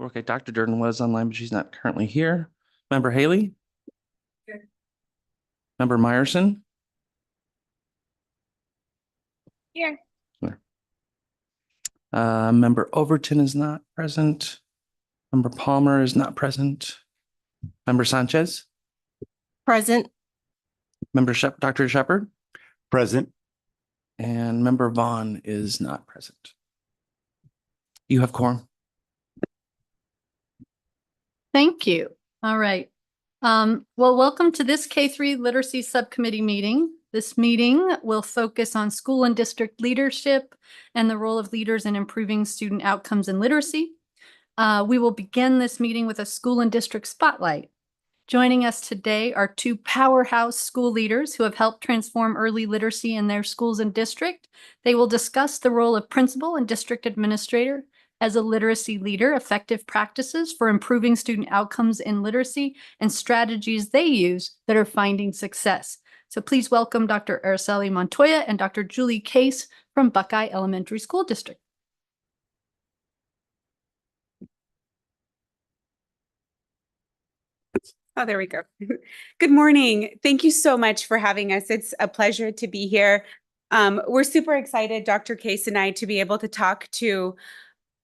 Okay, Dr. Durden was online, but she's not currently here. Member Haley? Here. Member Meyerson? Here. Member Overton is not present. Member Palmer is not present. Member Sanchez? Present. Member Dr. Shepard? Present. And Member Vaughn is not present. You have quorum. Thank you. All right. Well, welcome to this K-3 Literacy Subcommittee meeting. This meeting will focus on school and district leadership and the role of leaders in improving student outcomes in literacy. We will begin this meeting with a school and district spotlight. Joining us today are two powerhouse school leaders who have helped transform early literacy in their schools and district. They will discuss the role of principal and district administrator as a literacy leader, effective practices for improving student outcomes in literacy, and strategies they use that are finding success. So please welcome Dr. Araceli Montoya and Dr. Julie Case from Buckeye Elementary School District. Oh, there we go. Good morning. Thank you so much for having us. It's a pleasure to be here. We're super excited, Dr. Case and I, to be able to talk to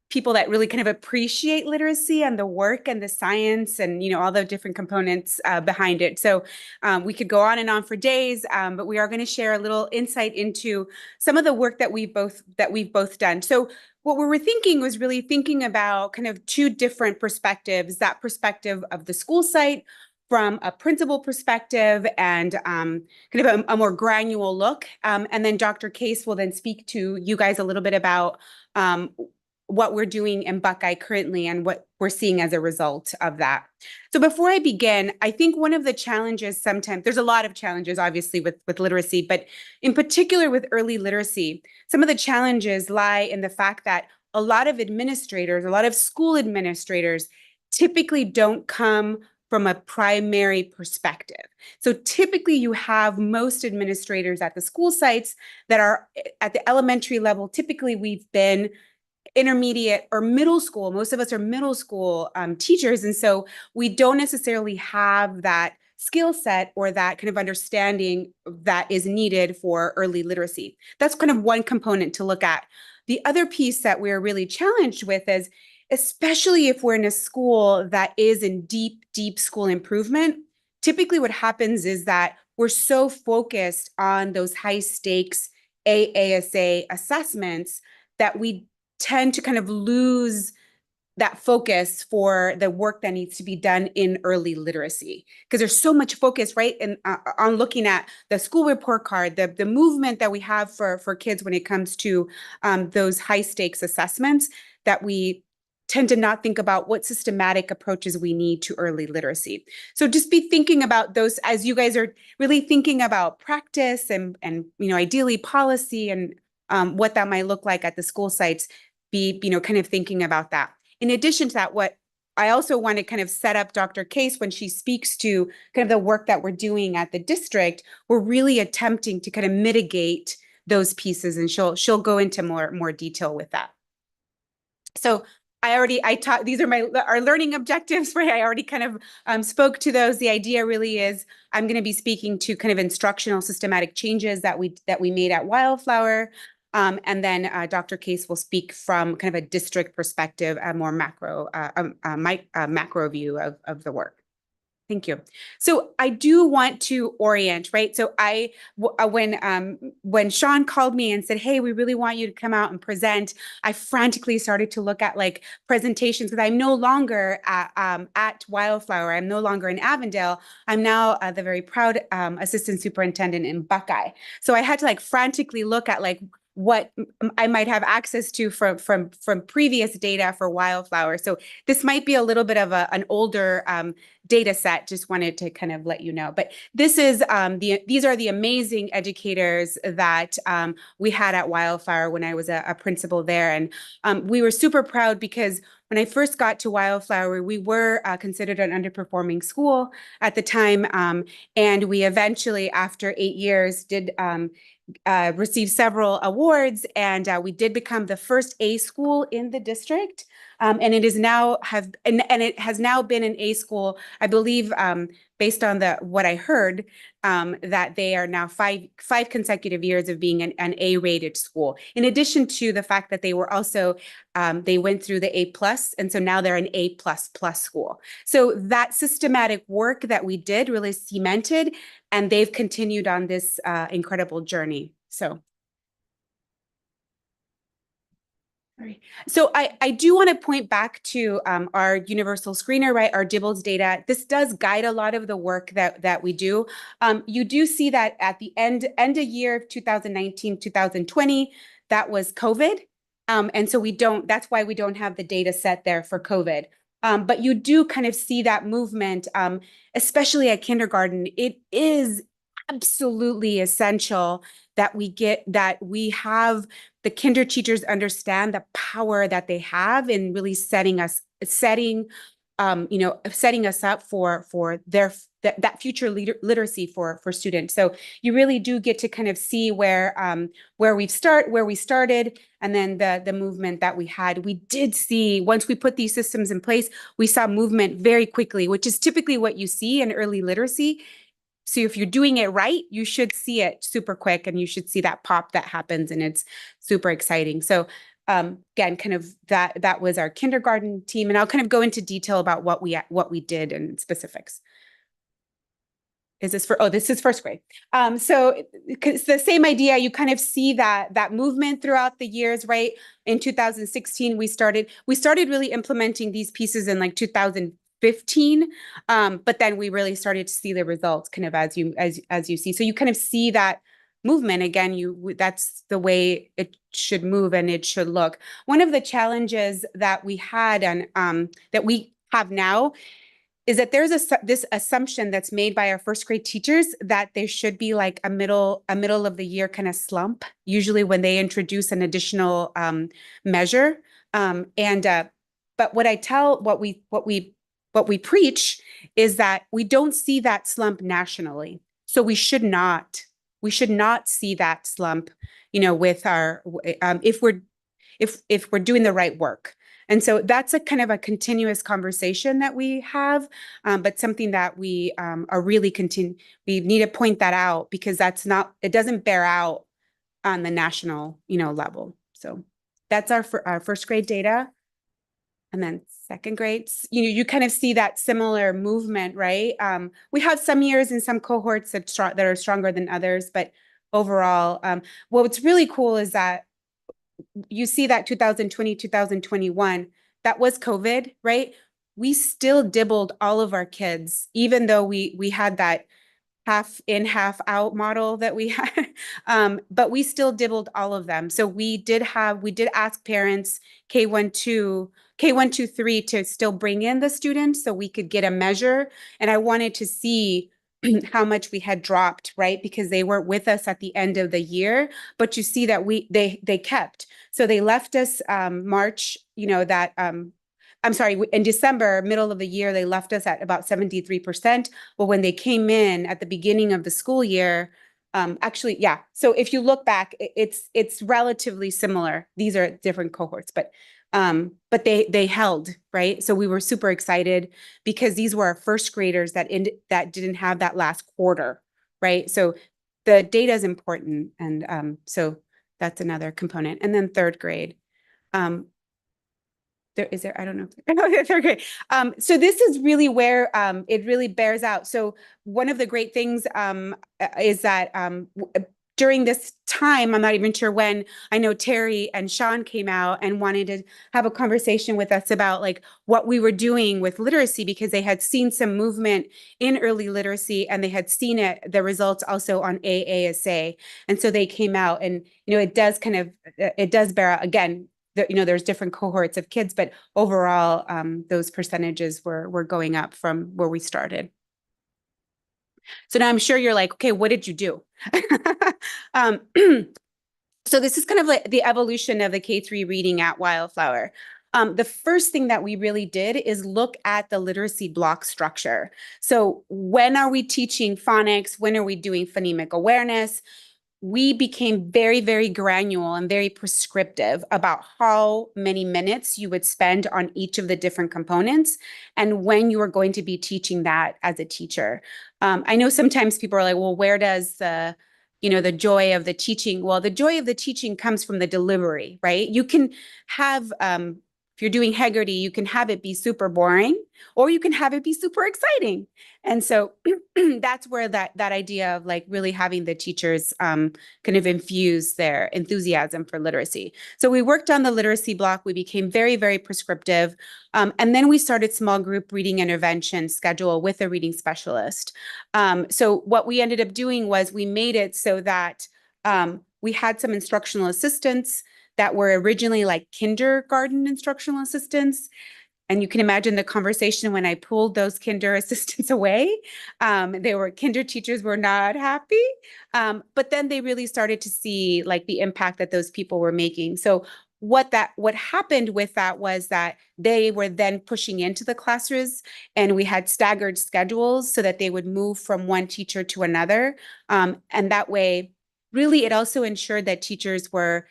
people that really kind of appreciate literacy and the work and the science and, all the different components behind it. So we could go on and on for days, but we are going to share a little insight into some of the work that we've both done. So what we were thinking was really thinking about kind of two different perspectives, that perspective of the school site from a principal perspective and kind of a more granular look. And then Dr. Case will then speak to you guys a little bit about what we're doing in Buckeye currently and what we're seeing as a result of that. So before I begin, I think one of the challenges sometimes, there's a lot of challenges obviously with literacy, but in particular with early literacy, some of the challenges lie in the fact that a lot of administrators, a lot of school administrators typically don't come from a primary perspective. So typically you have most administrators at the school sites that are at the elementary level. Typically we've been intermediate or middle school. Most of us are middle school teachers. And so we don't necessarily have that skill set or that kind of understanding that is needed for early literacy. That's kind of one component to look at. The other piece that we're really challenged with is, especially if we're in a school that is in deep school improvement, typically what happens is that we're so focused on those high stakes AASA assessments that we tend to kind of lose that focus for the work that needs to be done in early literacy, because there's so much focus, right, on looking at the school report card, the movement that we have for kids when it comes to those high stakes assessments, that we tend to not think about what systematic approaches we need to early literacy. So just be thinking about those as you guys are really thinking about practice and ideally policy and what that might look like at the school sites. Be kind of thinking about that. In addition to that, what I also want to kind of set up Dr. Case when she speaks to kind of the work that we're doing at the district, we're really attempting to kind of mitigate those pieces, and she'll go into more detail with that. So I taught, these are our learning objectives, right? I already kind of spoke to those. The idea really is I'm going to be speaking to kind of instructional systematic changes that we made at Wildflower. And then Dr. Case will speak from kind of a district perspective, a more macro view of the work. Thank you. So I do want to orient, right? So when Sean called me and said, hey, we really want you to come out and present, I frantically started to look at like presentations, because I'm no longer at Wildflower. I'm no longer in Avondale. I'm now the very proud assistant superintendent in Buckeye. So I had to like frantically look at like what I might have access to from previous data for Wildflower. So this might be a little bit of an older data set. Just wanted to kind of let you know. But this is these are the amazing educators that we had at Wildflower when I was a principal there. And we were super proud because when I first got to Wildflower, we were considered an underperforming school at the time. And we eventually, after 8 years, did receive several awards, and we did become the first A school in the district. And it is now and it has now been an A school, I believe, based on what I heard, that they are now five consecutive years of being an A-rated school. In addition to the fact that they were also they went through the A+, and so now they're an A++ school. So that systematic work that we did really cemented, and they've continued on this incredible journey. So I do want to point back to our universal screener, right? Our DIBELS data. This does guide a lot of the work that we do. You do see that at the end of year of 2019, 2020, that was COVID. And so that's why we don't have the data set there for COVID. But you do kind of see that movement, especially at kindergarten. It is absolutely essential that we have the kinder teachers understand the power that they have in really setting us up for that future literacy for students. So you really do get to kind of see where we started, and then the movement that we had. We did see, once we put these systems in place, we saw movement very quickly, which is typically what you see in early literacy. So if you're doing it right, you should see it super quick, and you should see that pop that happens, and it's super exciting. So again, kind of that was our kindergarten team, and I'll kind of go into detail about what we did and specifics. Is this this is first grade. So it's the same idea. You kind of see that movement throughout the years, right? In 2016, we started really implementing these pieces in like 2015, but then we really started to see the results kind of as you see. So you kind of see that movement again. That's the way it should move and it should look. One of the challenges that we had and that we have now is that there's this assumption that's made by our first grade teachers that there should be like a middle of the year kind of slump, usually when they introduce an additional measure. But what we preach is that we don't see that slump nationally. So we should not see that slump, with our if we're doing the right work. And so that's a kind of a continuous conversation that we have, but something that we are really we need to point that out, because it doesn't bear out on the national, level. So that's our first grade data. And then second grades, you kind of see that similar movement, right? We have some years and some cohorts that are stronger than others, but overall, what's really cool is that you see that 2020, 2021, that was COVID, right? We still dibbled all of our kids, even though we had that half in, half out model that we had, but we still dibbled all of them. So we did ask parents K1, 2, 3 to still bring in the students so we could get a measure. And I wanted to see how much we had dropped, right? Because they weren't with us at the end of the year, but you see that they kept. So they left us March, I'm sorry, in December, middle of the year, they left us at about 73%. Well, when they came in at the beginning of the school year, actually, yeah. So if you look back, it's relatively similar. These are different cohorts, but they held, right? So we were super excited because these were our first graders that didn't have that last quarter, right? So the data is important, and so that's another component. And then third grade. I don't know. Third grade. So this is really where it really bears out. So one of the great things is that during this time, I'm not even sure when, I know Terry and Sean came out and wanted to have a conversation with us about like what we were doing with literacy, because they had seen some movement in early literacy and they had seen the results also on AASA. And so they came out, and, it does bear out again. There's different cohorts of kids, but overall, those percentages were going up from where we started. So now I'm sure you're like, okay, what did you do? So this is kind of like the evolution of the K-3 reading at Wildflower. The first thing that we really did is look at the literacy block structure. So when are we teaching phonics? When are we doing phonemic awareness? We became very, very granular and very prescriptive about how many minutes you would spend on each of the different components and when you are going to be teaching that as a teacher. I know sometimes people are like, well, where does the joy of the teaching? Well, the joy of the teaching comes from the delivery, right? You can have, if you're doing Heggerty, you can have it be super boring, or you can have it be super exciting. And so that's where that idea of like really having the teachers kind of infuse their enthusiasm for literacy. So we worked on the literacy block. We became very, very prescriptive. And then we started small group reading intervention schedule with a reading specialist. So what we ended up doing was we made it so that we had some instructional assistants that were originally like kindergarten instructional assistants. And you can imagine the conversation when I pulled those kinder assistants away. Kinder teachers were not happy. But then they really started to see like the impact that those people were making. So what happened with that was that they were then pushing into the classrooms, and we had staggered schedules so that they would move from one teacher to another. And that way, really, it also ensured that teachers were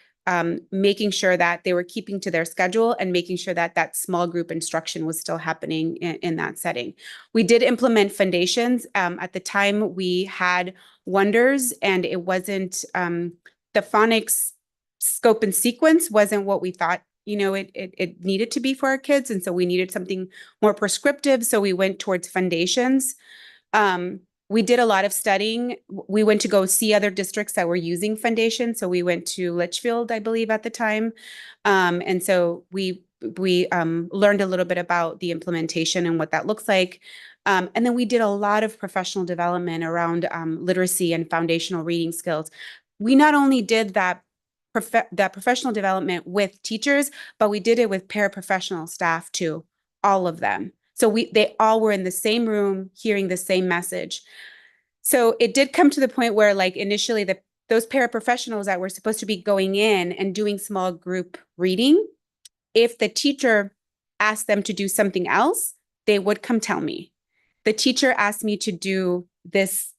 making sure that they were keeping to their schedule and making sure that that small group instruction was still happening in that setting. We did implement foundations. At the time, we had Wonders, and it wasn't the phonics scope and sequence wasn't what we thought it needed to be for our kids, and so we needed something more prescriptive. So we went towards foundations. We did a lot of studying. We went to go see other districts that were using foundation. So we went to Litchfield, I believe, at the time. And so we learned a little bit about the implementation and what that looks like. And then we did a lot of professional development around literacy and foundational reading skills. We not only did that professional development with teachers, but we did it with paraprofessional staff too, all of them. So they all were in the same room hearing the same message. So it did come to the point where like initially those paraprofessionals that were supposed to be going in and doing small group reading, if the teacher asked them to do something else, they would come tell me. The teacher asked me to do this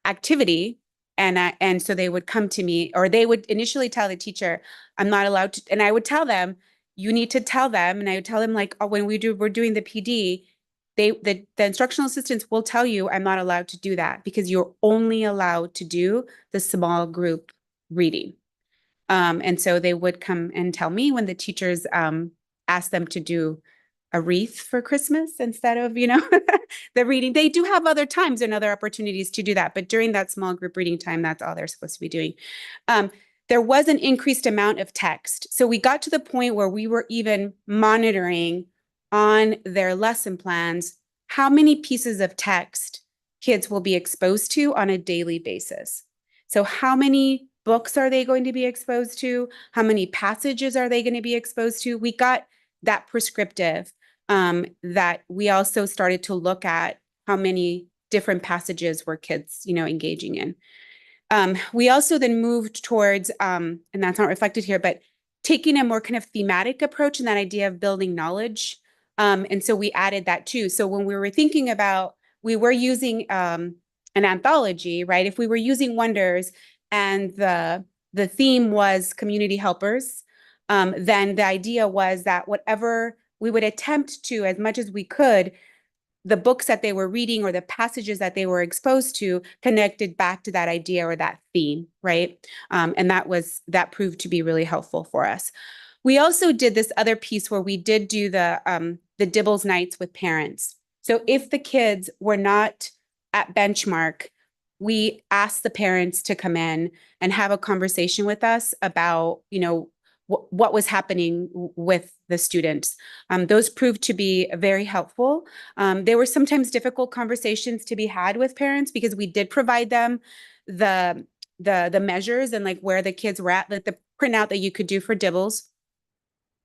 activity, and so they would come to me, or they would initially tell the teacher, I'm not allowed to, and I would tell them, you need to tell them. And I would tell them like, oh, when we're doing the PD, the instructional assistants will tell you I'm not allowed to do that because you're only allowed to do the small group reading. And so they would come and tell me when the teachers asked them to do a wreath for Christmas instead of, the reading. They do have other times and other opportunities to do that. But during that small group reading time, that's all they're supposed to be doing. There was an increased amount of text. So we got to the point where we were even monitoring on their lesson plans how many pieces of text kids will be exposed to on a daily basis. So how many books are they going to be exposed to? How many passages are they going to be exposed to? We got that prescriptive, that we also started to look at how many different passages were kids, engaging in. We also then moved towards, and that's not reflected here, but taking a more kind of thematic approach and that idea of building knowledge. And so we added that too. So when we were thinking about, we were using an anthology, right? If we were using Wonders and the theme was community helpers, then the idea was that whatever we would attempt to, as much as we could, the books that they were reading or the passages that they were exposed to connected back to that idea or that theme, right? And that proved to be really helpful for us. We also did this other piece where we did do the Dibbles nights with parents. So if the kids were not at benchmark, we asked the parents to come in and have a conversation with us about, what was happening with the students. Those proved to be very helpful. There were sometimes difficult conversations to be had with parents because we did provide them the measures and like where the kids were at, like the printout that you could do for Dibbles.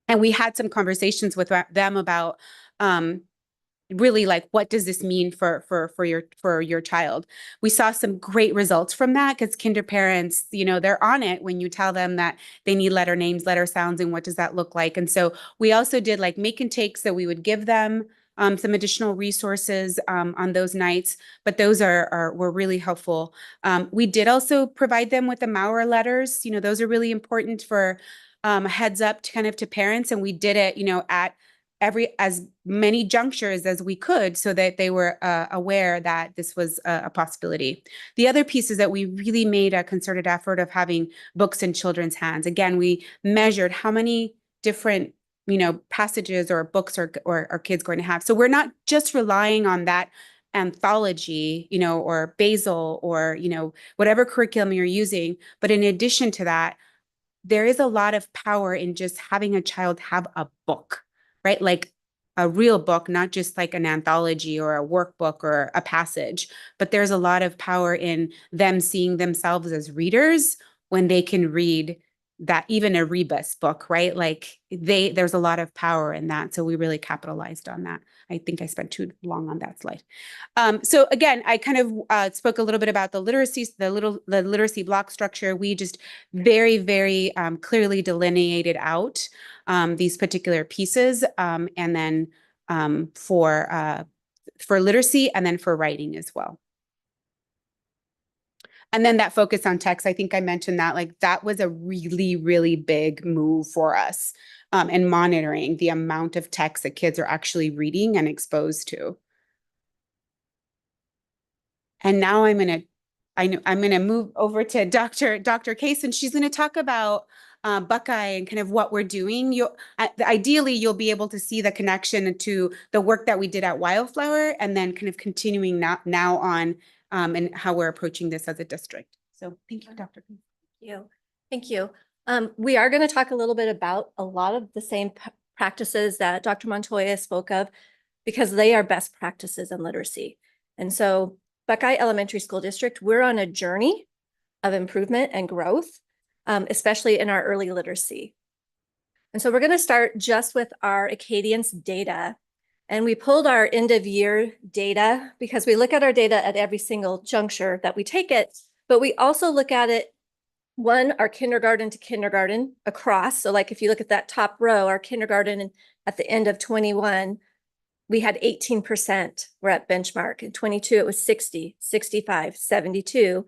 And we had some conversations with them about really like, what does this mean for your child? We saw some great results from that because kinder parents, you know, they're on it when you tell them that they need letter names, letter sounds, and what does that look like? And so we also did like make and takes that we would give them some additional resources on those nights, but those were really helpful. We did also provide them with the Maurer letters. You know, those are really important for a heads up to kind of to parents, and we did it, you know, at as many junctures as we could so that they were aware that this was a possibility. The other piece is that we really made a concerted effort of having books in children's hands. Again, we measured how many different, you know, passages or books are kids going to have. So we're not just relying on that anthology, you know, or Basil or, you know, whatever curriculum you're using. But in addition to that, there is a lot of power in just having a child have a book, right? Like a real book, not just like an anthology or a workbook or a passage, but there's a lot of power in them seeing themselves as readers when they can read that, even a rebus book, right? Like there's a lot of power in that. So we really capitalized on that. I think I spent too long on that slide. So again, I kind of spoke a little bit about the literacy, the literacy block structure. We just very, very clearly delineated out these particular pieces, and then for literacy, and then for writing as well. And then that focus on text, I think I mentioned that, like that was a really, really big move for us, and monitoring the amount of text that kids are actually reading and exposed to. And now I'm gonna move over to Dr. Case, and she's gonna talk about Buckeye and kind of what we're doing. Ideally, you'll be able to see the connection to the work that we did at Wildflower, and then kind of continuing now on and how we're approaching this as a district. So thank you, Dr. Case. Thank you. We are going to talk a little bit about a lot of the same practices that Dr. Montoya spoke of, because they are best practices in literacy. And so Buckeye Elementary School District, we're on a journey of improvement and growth, especially in our early literacy. And so we're going to start just with our Acadience data. And we pulled our end of year data because we look at our data at every single juncture that we take it, but we also look at it, one, our kindergarten to kindergarten across. So like if you look at that top row, our kindergarten at the end of 21, we had 18% were at benchmark. In 22, it was 60, 65, 72.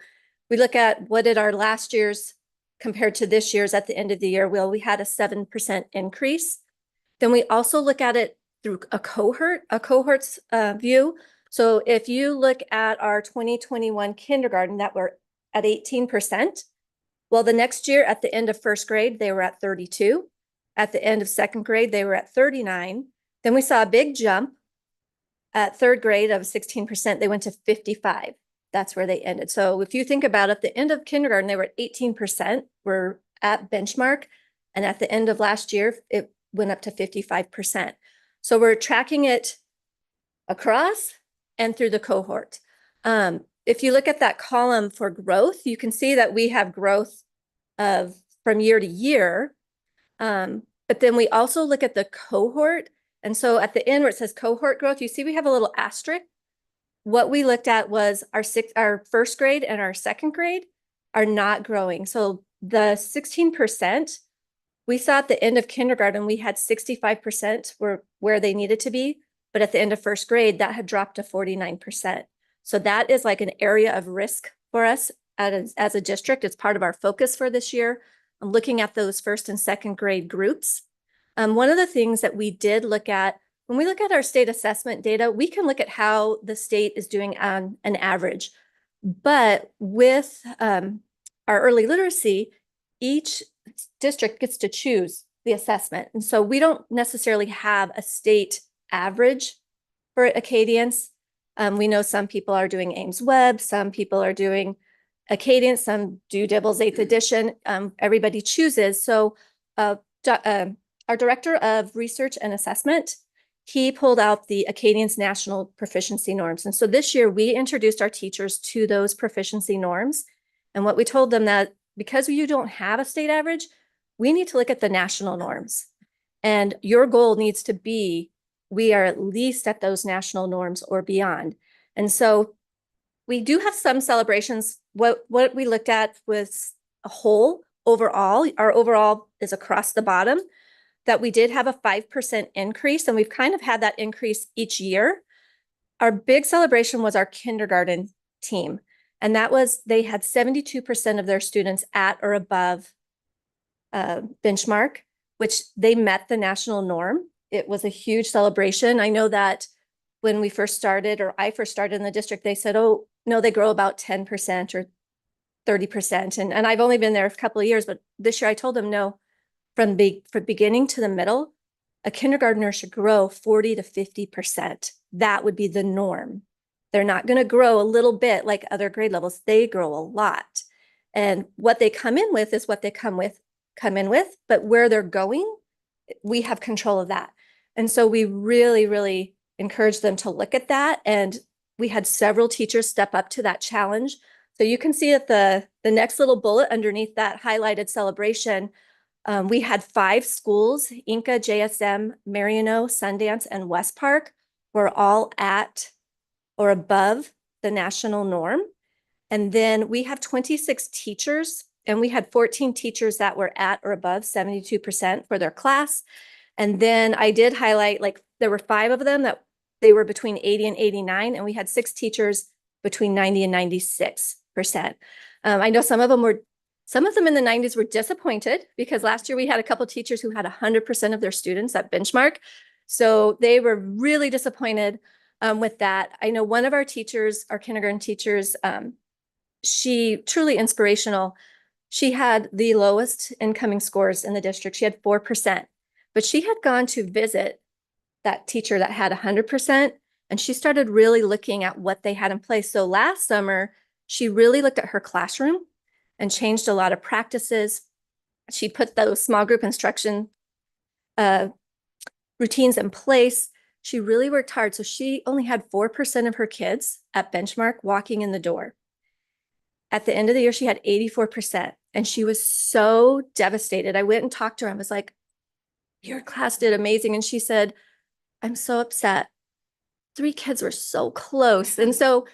We look at what did our last year's compared to this year's at the end of the year. Well, we had a 7% increase. Then we also look at it through a cohort's view. So if you look at our 2021 kindergarten that were at 18%, well, the next year at the end of first grade, they were at 32. At the end of second grade, they were at 39. Then we saw a big jump at third grade of 16%. They went to 55. That's where they ended. So if you think about it, at the end of kindergarten, they were at 18%, were at benchmark. And at the end of last year, it went up to 55%. So we're tracking it across and through the cohort. If you look at that column for growth, you can see that we have growth of from year to year. But then we also look at the cohort. And so at the end where it says cohort growth, you see we have a little asterisk. What we looked at was our first grade and our second grade are not growing. So the 16%, we saw at the end of kindergarten, we had 65% were where they needed to be. But at the end of first grade, that had dropped to 49%. So that is like an area of risk for us as a district. It's part of our focus for this year. I'm looking at those first and second grade groups. One of the things that we did look at, when we look at our state assessment data, we can look at how the state is doing on an average. But with our early literacy, each district gets to choose the assessment. And so we don't necessarily have a state average for Acadience. We know some people are doing Ames Web, some people are doing Acadience, some do Dibble's 8th edition. Everybody chooses. So our director of research and assessment, he pulled out the Acadience national proficiency norms. And so this year we introduced our teachers to those proficiency norms. And what we told them that because you don't have a state average, we need to look at the national norms. And your goal needs to be we are at least at those national norms or beyond. And so we do have some celebrations. What we looked at was a whole overall. Our overall is across the bottom, that we did have a 5% increase, and we've kind of had that increase each year. Our big celebration was our kindergarten team, and that was, they had 72% of their students at or above benchmark, which they met the national norm. It was a huge celebration. I know that when we first started, or I first started in the district, they said, oh, no, they grow about 10% or 30%. And I've only been there a couple of years, but this year I told them, no, from beginning to the middle, a kindergartner should grow 40 to 50%. That would be the norm. They're not going to grow a little bit like other grade levels. They grow a lot. And what they come in with is what they come in with, but where they're going, we have control of that. And so we really, really encourage them to look at that. And we had several teachers step up to that challenge. So you can see at the next little bullet underneath that highlighted celebration, we had 5 schools, Inca, JSM, Mariano, Sundance, and West Park, were all at or above the national norm. And then we have 26 teachers, and we had 14 teachers that were at or above 72% for their class. And then I did highlight, like, there were 5 of them that they were between 80 and 89, and we had 6 teachers between 90 and 96%. I know some of them in the 90s were disappointed, because last year we had a couple teachers who had 100% of their students at benchmark. So they were really disappointed with that. I know one of our teachers, our kindergarten teachers, she truly inspirational. She had the lowest incoming scores in the district. She had 4%, but she had gone to visit that teacher that had 100%, and she started really looking at what they had in place. So last summer, she really looked at her classroom and changed a lot of practices. She put those small group instruction routines in place. She really worked hard. So she only had 4% of her kids at benchmark walking in the door. At the end of the year, she had 84%, and she was so devastated. I went and talked to her. I was like, your class did amazing. And she said, I'm so upset. 3 kids were so close. And so,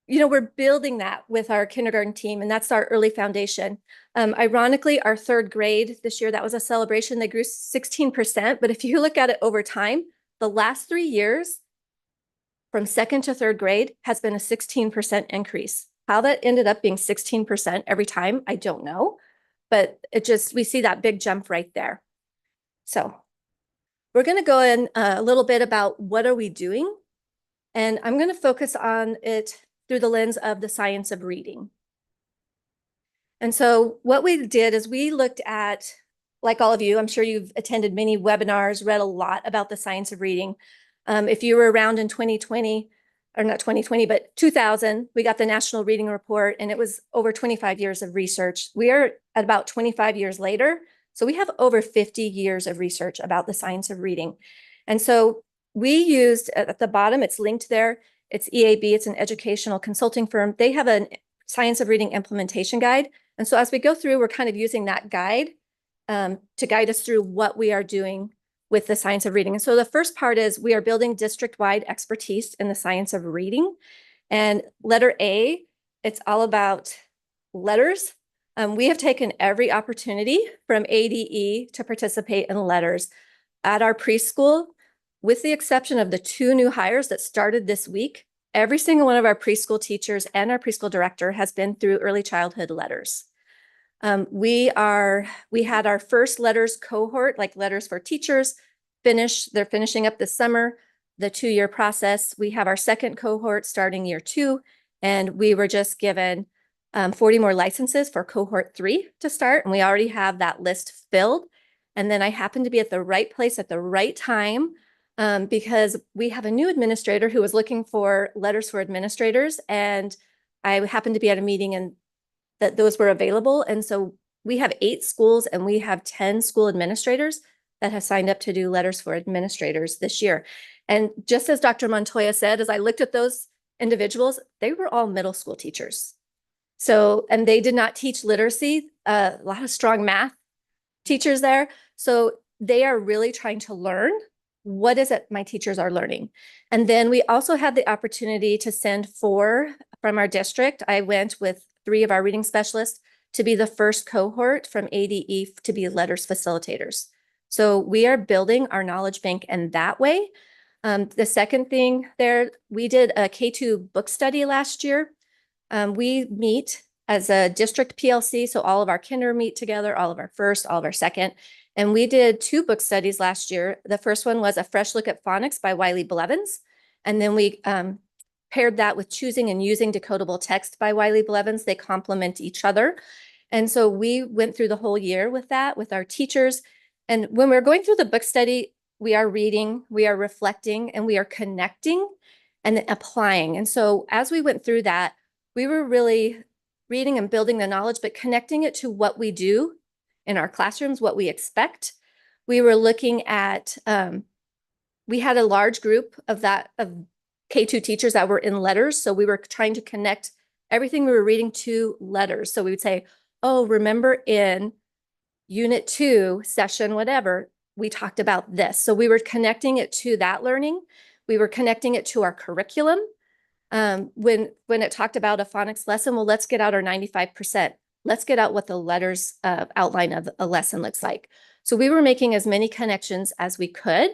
we're building that with our kindergarten team, and that's our early foundation. Ironically, our 3rd grade this year, that was a celebration. They grew 16%. But if you look at it over time, the last 3 years from 2nd to 3rd grade has been a 16% increase. How that ended up being 16% every time, I don't know, but we see that big jump right there. So we're going to go in a little bit about what are we doing, and I'm going to focus on it through the lens of the science of reading. And so what we did is we looked at, like all of you, I'm sure you've attended many webinars, read a lot about the science of reading. If you were around in 2020, or not 2020, but 2000, we got the National Reading Report, and it was over 25 years of research. We are at about 25 years later. So we have over 50 years of research about the science of reading. And so we used, at the bottom, it's linked there. It's EAB, it's an educational consulting firm. They have a science of reading implementation guide. And so as we go through, we're kind of using that guide to guide us through what we are doing with the science of reading. And so the first part is we are building district-wide expertise in the science of reading. And letter A, it's all about letters. We have taken every opportunity from ADE to participate in letters at our preschool, with the exception of the 2 new hires that started this week. Every single one of our preschool teachers and our preschool director has been through early childhood letters. We had our first letters cohort, like letters for teachers, they're finishing up this summer, the 2-year process. We have our 2nd cohort starting year 2, and we were just given 40 more licenses for cohort 3 to start. And we already have that list filled. And then I happened to be at the right place at the right time because we have a new administrator who was looking for letters for administrators. And I happened to be at a meeting and that those were available. And so we have 8 schools and we have 10 school administrators that have signed up to do letters for administrators this year. And just as Dr. Montoya said, as I looked at those individuals, they were all middle school teachers. So, and they did not teach literacy, a lot of strong math teachers there. So they are really trying to learn what is it my teachers are learning? And then we also had the opportunity to send 4 from our district. I went with 3 of our reading specialists to be the first cohort from ADE to be letters facilitators. So we are building our knowledge bank in that way. The second thing there, we did a K-2 book study last year. We meet as a district PLC, so all of our kinder meet together, all of our first, all of our second. And we did 2 book studies last year. The first one was A Fresh Look at Phonics by Wiley Blevins. And then we paired that with Choosing and Using Decodable Text by Wiley Blevins. They complement each other. And so we went through the whole year with that, with our teachers. And when we're going through the book study, we are reading, we are reflecting, and we are connecting and applying. And so as we went through that, we were really reading and building the knowledge, but connecting it to what we do in our classrooms, what we expect. We were looking at, we had a large group of K-2 teachers that were in letters. So we were trying to connect everything we were reading to letters. So we would say, oh, remember in Unit 2, session, whatever, we talked about this. So we were connecting it to that learning. We were connecting it to our curriculum. When it talked about a phonics lesson, well, let's get out our 95%. Let's get out what the letters outline of a lesson looks like. So we were making as many connections as we could.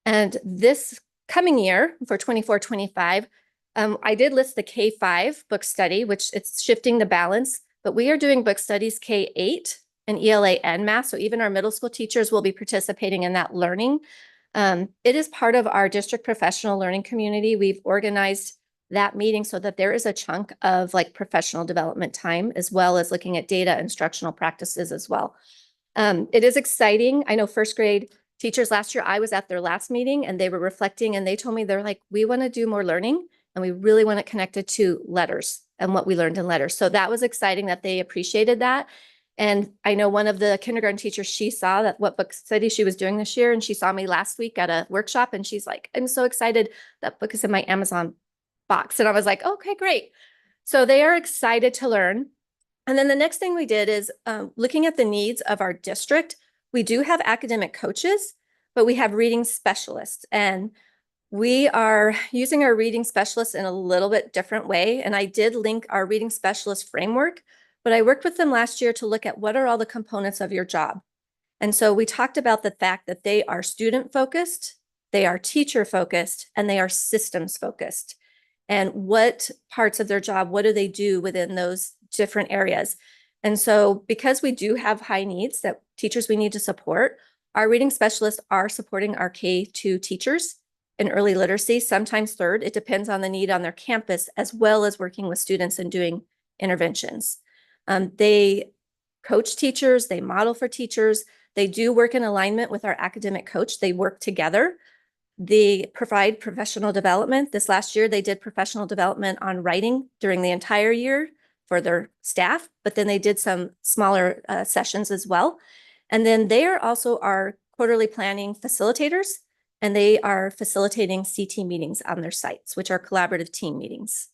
And this coming year for 24-25, I did list the K-5 book study, which it's shifting the balance, but we are doing book studies K-8 and ELA and math. So even our middle school teachers will be participating in that learning. It is part of our district professional learning community. We've organized that meeting so that there is a chunk of like professional development time, as well as looking at data instructional practices as well. It is exciting. I know first grade teachers last year, I was at their last meeting and they were reflecting and they told me they're like, we want to do more learning and we really want it connected to letters and what we learned in letters. So that was exciting that they appreciated that. And I know one of the kindergarten teachers, she saw that what book study she was doing this year. And she saw me last week at a workshop and she's like, I'm so excited. That book is in my Amazon box. And I was like, okay, great. So they are excited to learn. And then the next thing we did is looking at the needs of our district. We do have academic coaches, but we have reading specialists. And we are using our reading specialists in a little bit different way. And I did link our reading specialist framework, but I worked with them last year to look at what are all the components of your job. And so we talked about the fact that they are student focused, they are teacher focused, and they are systems focused. And what parts of their job, what do they do within those different areas? And so because we do have high needs that teachers we need to support, our reading specialists are supporting our K-2 teachers in early literacy, sometimes third. It depends on the need on their campus, as well as working with students and doing interventions. They coach teachers, they model for teachers, they do work in alignment with our academic coach, they work together. They provide professional development. This last year, they did professional development on writing during the entire year for their staff, but then they did some smaller sessions as well. And then they are also our quarterly planning facilitators, and they are facilitating CT meetings on their sites, which are collaborative team meetings.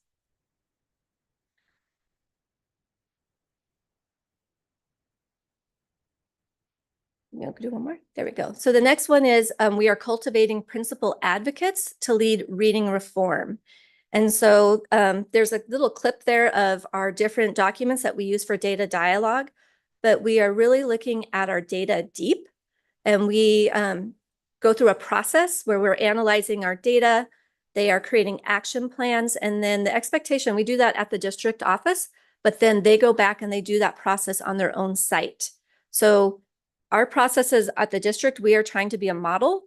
We'll do one more. There we go. So the next one is we are cultivating principal advocates to lead reading reform. And so there's a little clip there of our different documents that we use for data dialogue, but we are really looking at our data deep, and we go through a process where we're analyzing our data. They are creating action plans, and then the expectation, we do that at the district office, but then they go back and they do that process on their own site. So our processes at the district, we are trying to be a model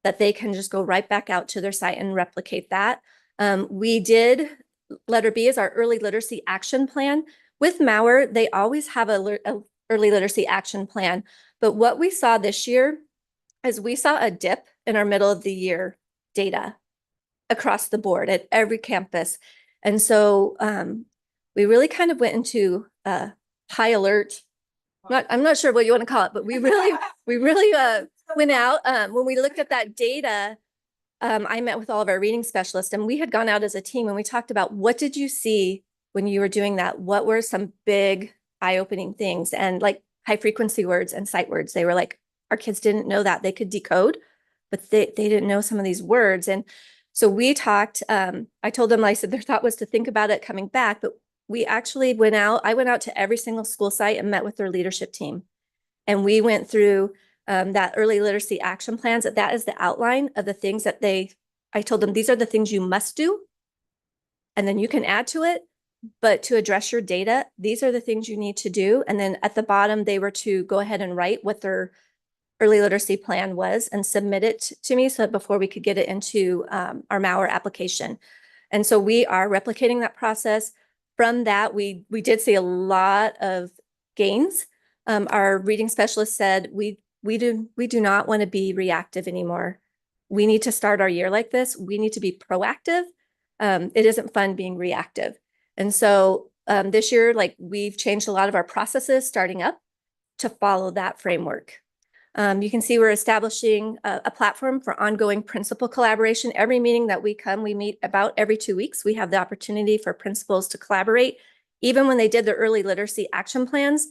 that they can just go right back out to their site and replicate that. We did, letter B is our early literacy action plan. With Mauer, they always have a early literacy action plan. But what we saw this year is we saw a dip in our middle of the year data across the board at every campus. And so we really kind of went into high alert. I'm not sure what you want to call it, but we really went out when we looked at that data. I met with all of our reading specialists, and we had gone out as a team and we talked about what did you see when you were doing that? What were some big eye-opening things? And like high frequency words and sight words, they were like, our kids didn't know that. They could decode, but they didn't know some of these words. And so we talked, I told them, I said, their thought was to think about it coming back, but we actually I went out to every single school site and met with their leadership team. And we went through that early literacy action plans. That is the outline of the things that I told them, these are the things you must do. And then you can add to it. But to address your data, these are the things you need to do. And then at the bottom, they were to go ahead and write what their early literacy plan was and submit it to me. So before we could get it into our Mauer application. And so we are replicating that process. From that, we did see a lot of gains. Our reading specialist said, we do not want to be reactive anymore. We need to start our year like this. We need to be proactive. It isn't fun being reactive. And so this year, like, we've changed a lot of our processes starting up to follow that framework. You can see we're establishing a platform for ongoing principal collaboration. Every meeting that we meet about every 2 weeks. We have the opportunity for principals to collaborate. Even when they did their early literacy action plans,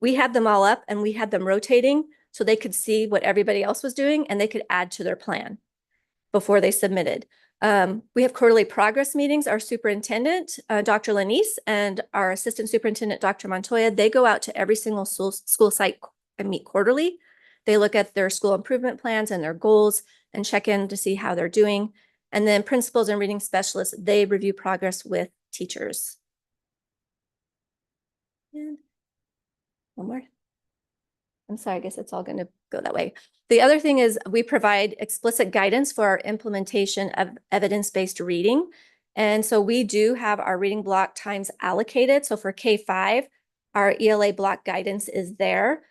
we had them all up and we had them rotating so they could see what everybody else was doing and they could add to their plan before they submitted. We have quarterly progress meetings. Our superintendent, Dr. Lanise, and our assistant superintendent, Dr. Montoya, they go out to every single school site and meet quarterly. They look at their school improvement plans and their goals and check in to see how they're doing. And then principals and reading specialists, they review progress with teachers. And one more. I'm sorry, I guess it's all going to go that way. The other thing is we provide explicit guidance for our implementation of evidence-based reading. And so we do have our reading block times allocated. So for K-5, our ELA block guidance is there.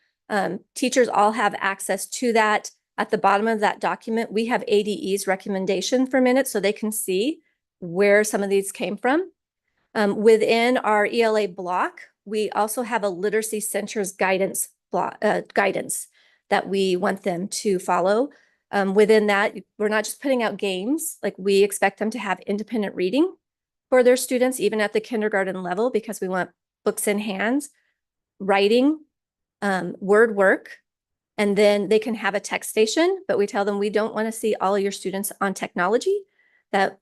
Teachers all have access to that. At the bottom of that document, we have ADE's recommendation for minutes so they can see where some of these came from. Within our ELA block, we also have a literacy center's guidance that we want them to follow. Within that, we're not just putting out games, like we expect them to have independent reading for their students, even at the kindergarten level, because we want books in hands, writing, word work, and then they can have a text station, but we tell them we don't want to see all of your students on technology, that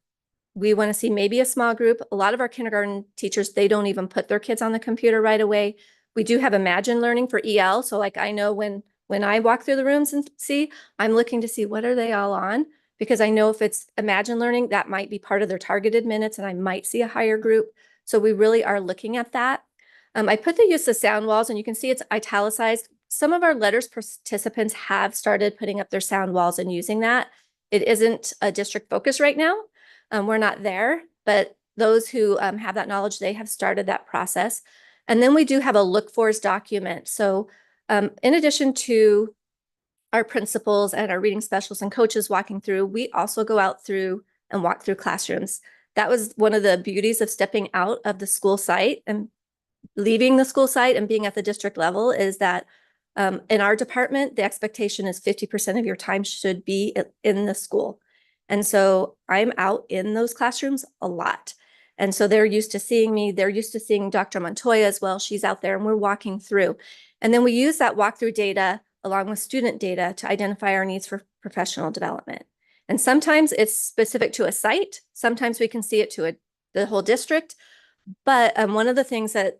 we want to see maybe a small group. A lot of our kindergarten teachers, they don't even put their kids on the computer right away. We do have Imagine Learning for EL. So like I know when I walk through the rooms and see, I'm looking to see what are they all on, because I know if it's Imagine Learning, that might be part of their targeted minutes and I might see a higher group. So we really are looking at that. I put the use of sound walls and you can see it's italicized. Some of our letters participants have started putting up their sound walls and using that. It isn't a district focus right now. We're not there, but those who have that knowledge, they have started that process. And then we do have a look fors document. So in addition to our principals and our reading specialists and coaches walking through, we also go out through and walk through classrooms. That was one of the beauties of stepping out of the school site and leaving the school site and being at the district level, is that in our department, the expectation is 50% of your time should be in the school. And so I'm out in those classrooms a lot. And so they're used to seeing me. They're used to seeing Dr. Montoya as well. She's out there and we're walking through. And then we use that walkthrough data along with student data to identify our needs for professional development. And sometimes it's specific to a site. Sometimes we can see it to the whole district. But one of the things that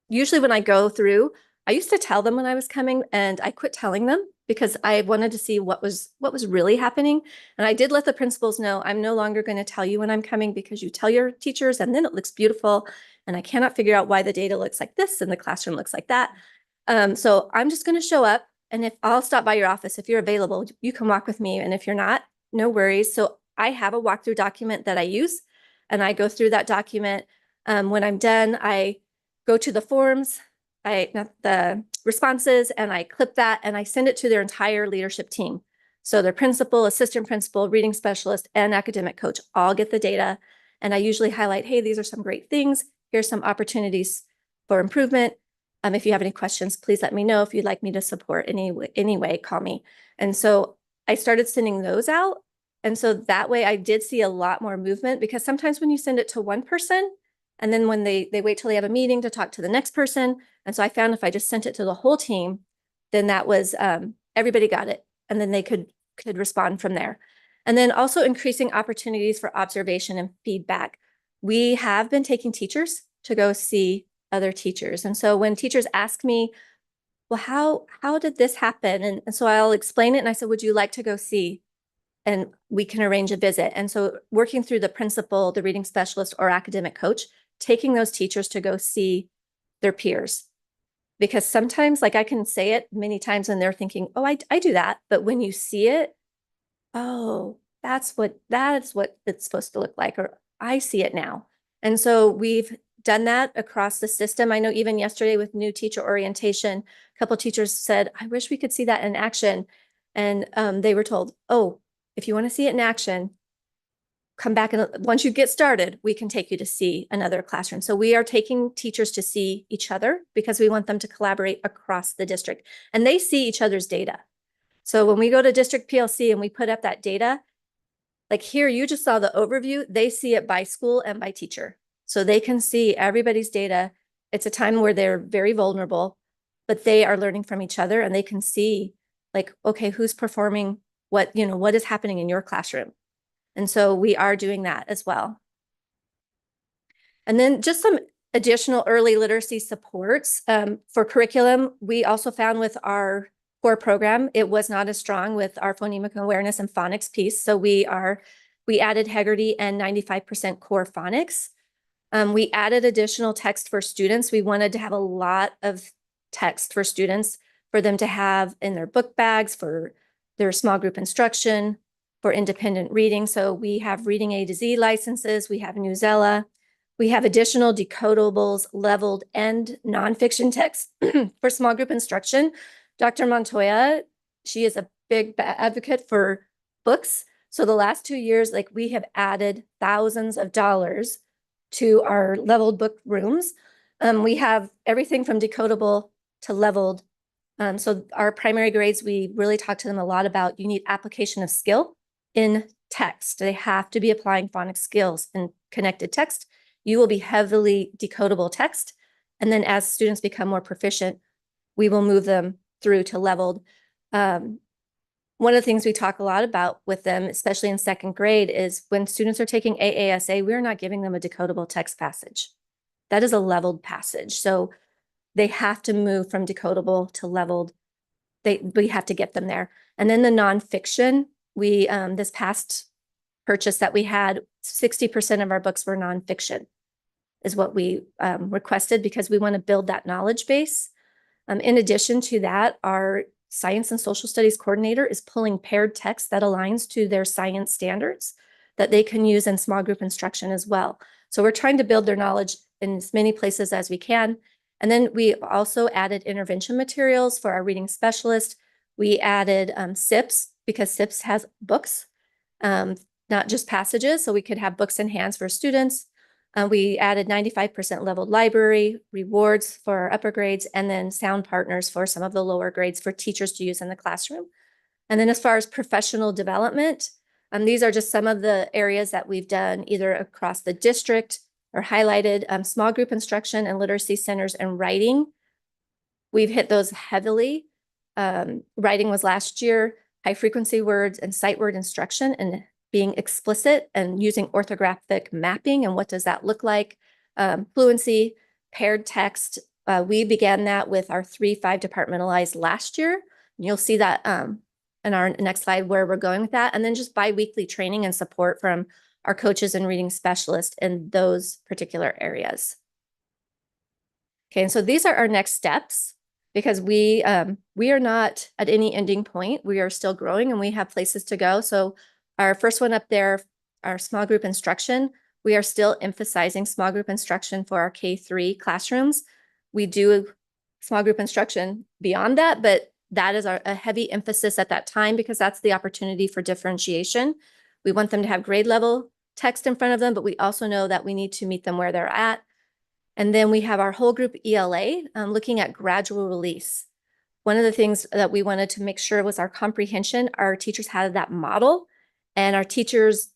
usually when I go through, I used to tell them when I was coming and I quit telling them because I wanted to see what was really happening. And I did let the principals know I'm no longer going to tell you when I'm coming because you tell your teachers and then it looks beautiful. And I cannot figure out why the data looks like this and the classroom looks like that. So I'm just going to show up, and if I'll stop by your office, if you're available, you can walk with me. And if you're not, no worries. So I have a walkthrough document that I use and I go through that document. When I'm done, I go to the forms, the responses, and I clip that and I send it to their entire leadership team. So their principal, assistant principal, reading specialist, and academic coach all get the data. And I usually highlight, hey, these are some great things. Here's some opportunities for improvement. If you have any questions, please let me know. If you'd like me to support anyway, call me. And so I started sending those out. And so that way I did see a lot more movement, because sometimes when you send it to one person, and then when they wait till they have a meeting to talk to the next person. And so I found if I just sent it to the whole team, then that was, everybody got it. And then they could could respond from there. And then also increasing opportunities for observation and feedback. We have been taking teachers to go see other teachers. And so when teachers ask me, well, how did this happen? And so I'll explain it. And I said, would you like to go see? And we can arrange a visit. And so working through the principal, the reading specialist, or academic coach, taking those teachers to go see their peers. Because sometimes, like I can say it many times and they're thinking, oh, I do that. But when you see it, oh, that is what it's supposed to look like, or I see it now. And so we've done that across the system. I know even yesterday with new teacher orientation, a couple teachers said, I wish we could see that in action. And they were told, oh, if you want to see it in action, come back, and once you get started, we can take you to see another classroom. So we are taking teachers to see each other because we want them to collaborate across the district, and they see each other's data. So when we go to district PLC and we put up that data, like here, you just saw the overview, they see it by school and by teacher. So they can see everybody's data. It's a time where they're very vulnerable, but they are learning from each other, and they can see like, okay, who's performing what is happening in your classroom. And so we are doing that as well. And then just some additional early literacy supports for curriculum. We also found with our core program, it was not as strong with our phonemic awareness and phonics piece. So we added Heggerty and 95% core phonics. We added additional text for students. We wanted to have a lot of text for students for them to have in their book bags, for their small group instruction, for independent reading. So we have Reading A to Z licenses. We have Newsella. We have additional decodables, leveled, and nonfiction text for small group instruction. Dr. Montoya, she is a big advocate for books. So the last 2 years, like we have added thousands of dollars to our leveled book rooms. We have everything from decodable to leveled. So our primary grades, we really talk to them a lot about, you need application of skill in text. They have to be applying phonics skills in connected text. You will be heavily decodable text. And then as students become more proficient, we will move them through to leveled. One of the things we talk a lot about with them, especially in second grade, is when students are taking AASA, we're not giving them a decodable text passage. That is a leveled passage. So they have to move from decodable to leveled. We have to get them there. And then the nonfiction, we this past purchase that we had, 60% of our books were nonfiction, is what we requested, because we want to build that knowledge base. In addition to that, our science and social studies coordinator is pulling paired text that aligns to their science standards that they can use in small group instruction as well. So we're trying to build their knowledge in as many places as we can. And then we also added intervention materials for our reading specialist. We added SIPs, because SIPs has books, not just passages. So we could have books in hands for students. We added 95% leveled library, rewards for our upper grades, and then sound partners for some of the lower grades for teachers to use in the classroom. And then as far as professional development, these are just some of the areas that we've done either across the district or highlighted. Small group instruction and literacy centers and writing. We've hit those heavily. Writing was last year, high frequency words and sight word instruction, and being explicit and using orthographic mapping. And what does that look like? Fluency, paired text. We began that with our 3-5 departmentalized last year. And you'll see that in our next slide where we're going with that. And then just bi-weekly training and support from our coaches and reading specialists in those particular areas. Okay, and so these are our next steps, because we are not at any ending point. We are still growing and we have places to go. So our first one up there, our small group instruction, we are still emphasizing small group instruction for our K-3 classrooms. We do small group instruction beyond that, but that is a heavy emphasis at that time, because that's the opportunity for differentiation. We want them to have grade level text in front of them, but we also know that we need to meet them where they're at. And then we have our whole group ELA, looking at gradual release. One of the things that we wanted to make sure was our comprehension. Our teachers had that model, and our teachers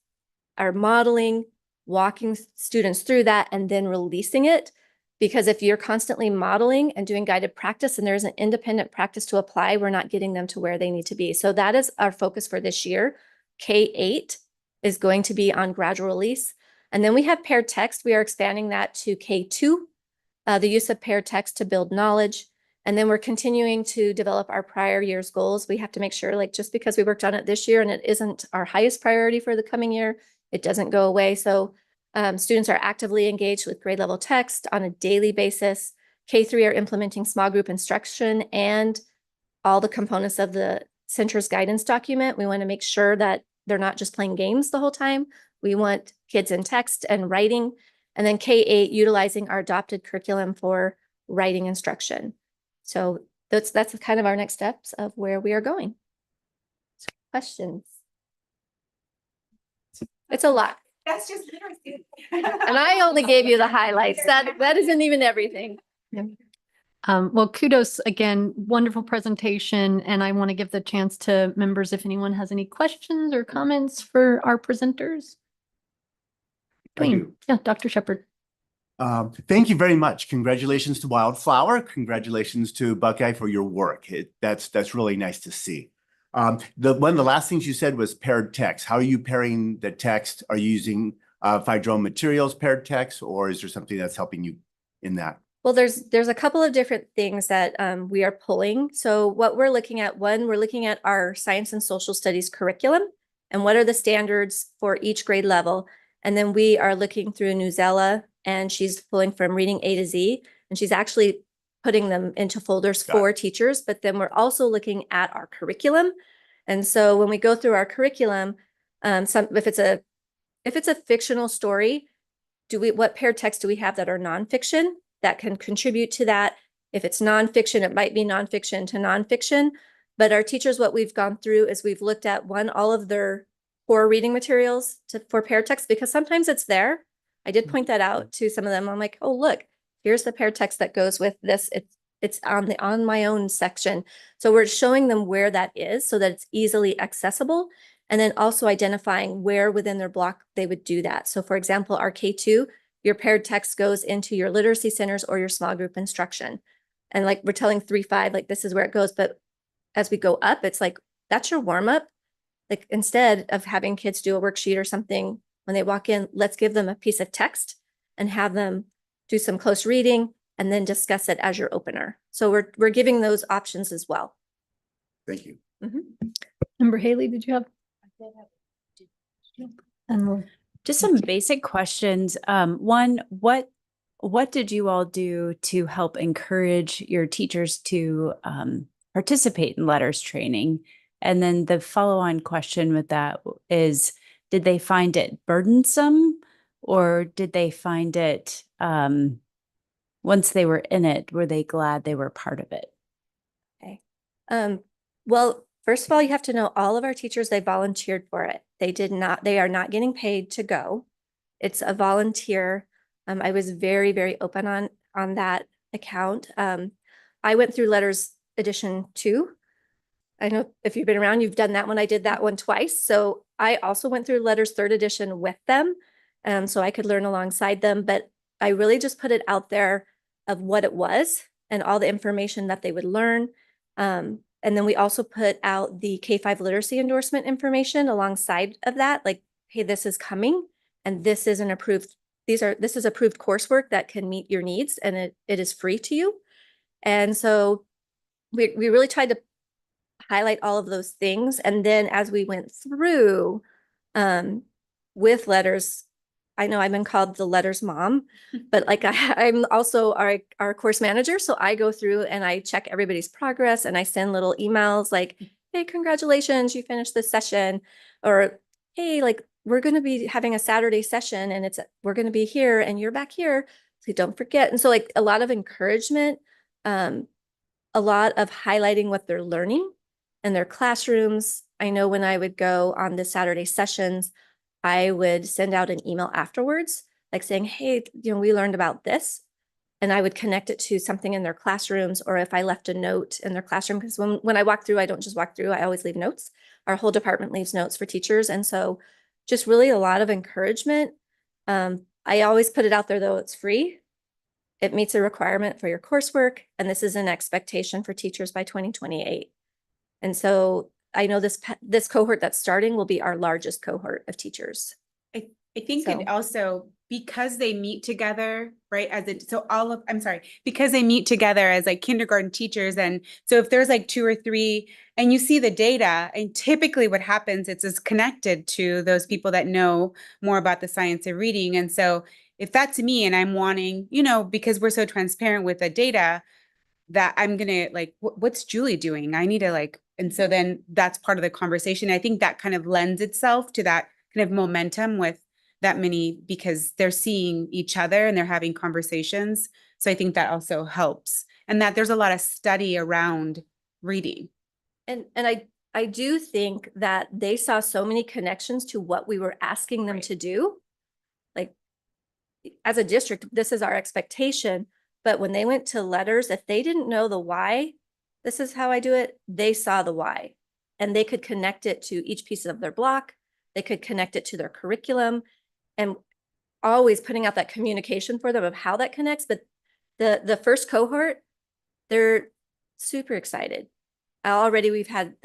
are modeling, walking students through that, and then releasing it. Because if you're constantly modeling and doing guided practice and there's an independent practice to apply, we're not getting them to where they need to be. So that is our focus for this year. K-8 is going to be on gradual release. And then we have paired text. We are expanding that to K-2, the use of paired text to build knowledge. And then we're continuing to develop our prior year's goals. We have to make sure, like, just because we worked on it this year and it isn't our highest priority for the coming year, it doesn't go away. So students are actively engaged with grade level text on a daily basis. K-3 are implementing small group instruction and all the components of the center's guidance document. We want to make sure that they're not just playing games the whole time. We want kids in text and writing. And then K-8 utilizing our adopted curriculum for writing instruction. So that's kind of our next steps of where we are going. So questions? It's a lot. That's just literacy. And I only gave you the highlights. That isn't even everything. Well, kudos again, wonderful presentation. And I want to give the chance to members if anyone has any questions or comments for our presenters. I do. Yeah, Dr. Shepherd. Thank you very much. Congratulations to Wildflower. Congratulations to Buckeye for your work. That's really nice to see. One of the last things you said was paired text. How are you pairing the text? Are you using Phydrome Materials paired text, or is there something that's helping you in that? Well, there's a couple of different things that we are pulling. So what we're looking at, one, we're looking at our science and social studies curriculum and what are the standards for each grade level. And then we are looking through Newsella, and she's pulling from reading A to Z, and she's actually putting them into folders for teachers. But then we're also looking at our curriculum. And so when we go through our curriculum, if it's a fictional story, what paired text do we have that are nonfiction that can contribute to that? If it's nonfiction, it might be nonfiction to nonfiction. But our teachers, what we've gone through is we've looked at all of their core reading materials for paired text, because sometimes it's there. I did point that out to some of them. I'm like, oh, look, here's the paired text that goes with this. It's on my own section. So we're showing them where that is so that it's easily accessible. And then also identifying where within their block they would do that. So for example, our K-2, your paired text goes into your literacy centers or your small group instruction. And like we're telling 3-5, like this is where it goes. But as we go up, it's like, that's your warm up. Like instead of having kids do a worksheet or something, when they walk in, let's give them a piece of text and have them do some close reading and then discuss it as your opener. So we're giving those options as well. Thank you. Member Haley, did you have? And Just some basic questions. One, what did you all do to help encourage your teachers to participate in letters training? And then the follow-on question with that is, did they find it burdensome, or did they find it, once they were in it, were they glad they were part of it? Okay. Well, first of all, you have to know all of our teachers, they volunteered for it. They are not getting paid to go. It's a volunteer. I was very, very open on that account. I went through Letters Edition 2. I know if you've been around, you've done that one. I did that one twice. So I also went through Letters 3rd edition with them, so I could learn alongside them. But I really just put it out there of what it was and all the information that they would learn. And then we also put out the K-5 literacy endorsement information alongside of that, like, hey, this is coming and this is approved coursework that can meet your needs, and it is free to you. And so we really tried to highlight all of those things. And then as we went through with letters, I know I've been called the letters mom, but like I'm also our course manager. So I go through and I check everybody's progress and I send little emails like, hey, congratulations, you finished this session. Or, hey, like we're going to be having a Saturday session and we're going to be here and you're back here. So don't forget. And so like a lot of encouragement, a lot of highlighting what they're learning in their classrooms. I know when I would go on the Saturday sessions, I would send out an email afterwards, like saying, hey, we learned about this. And I would connect it to something in their classrooms, or if I left a note in their classroom, because when I walk through, I don't just walk through, I always leave notes. Our whole department leaves notes for teachers. And so just really a lot of encouragement. I always put it out there, though, it's free. It meets a requirement for your coursework, and this is an expectation for teachers by 2028. And so I know this cohort that's starting will be our largest cohort of teachers. I think So- it also, because they meet together, right, because they meet together as like kindergarten teachers. And so if there's like 2 or 3 and you see the data, and typically what happens, it's connected to those people that know more about the science of reading. And so if that's me and I'm wanting, because we're so transparent with the data, that I'm gonna like, what's Julie doing? I need to like, and so then that's part of the conversation. I think that kind of lends itself to that kind of momentum with that many, because they're seeing each other and they're having conversations. So I think that also helps, and that there's a lot of study around reading. And I do think that they saw so many connections to what we were asking them Right. to do. Like, as a district, this is our expectation, but when they went to letters, if they didn't know the why, this is how I do it, they saw the why. And they could connect it to each piece of their block. They could connect it to their curriculum, and always putting out that communication for them of how that connects. But the first cohort, they're super excited. Already we've had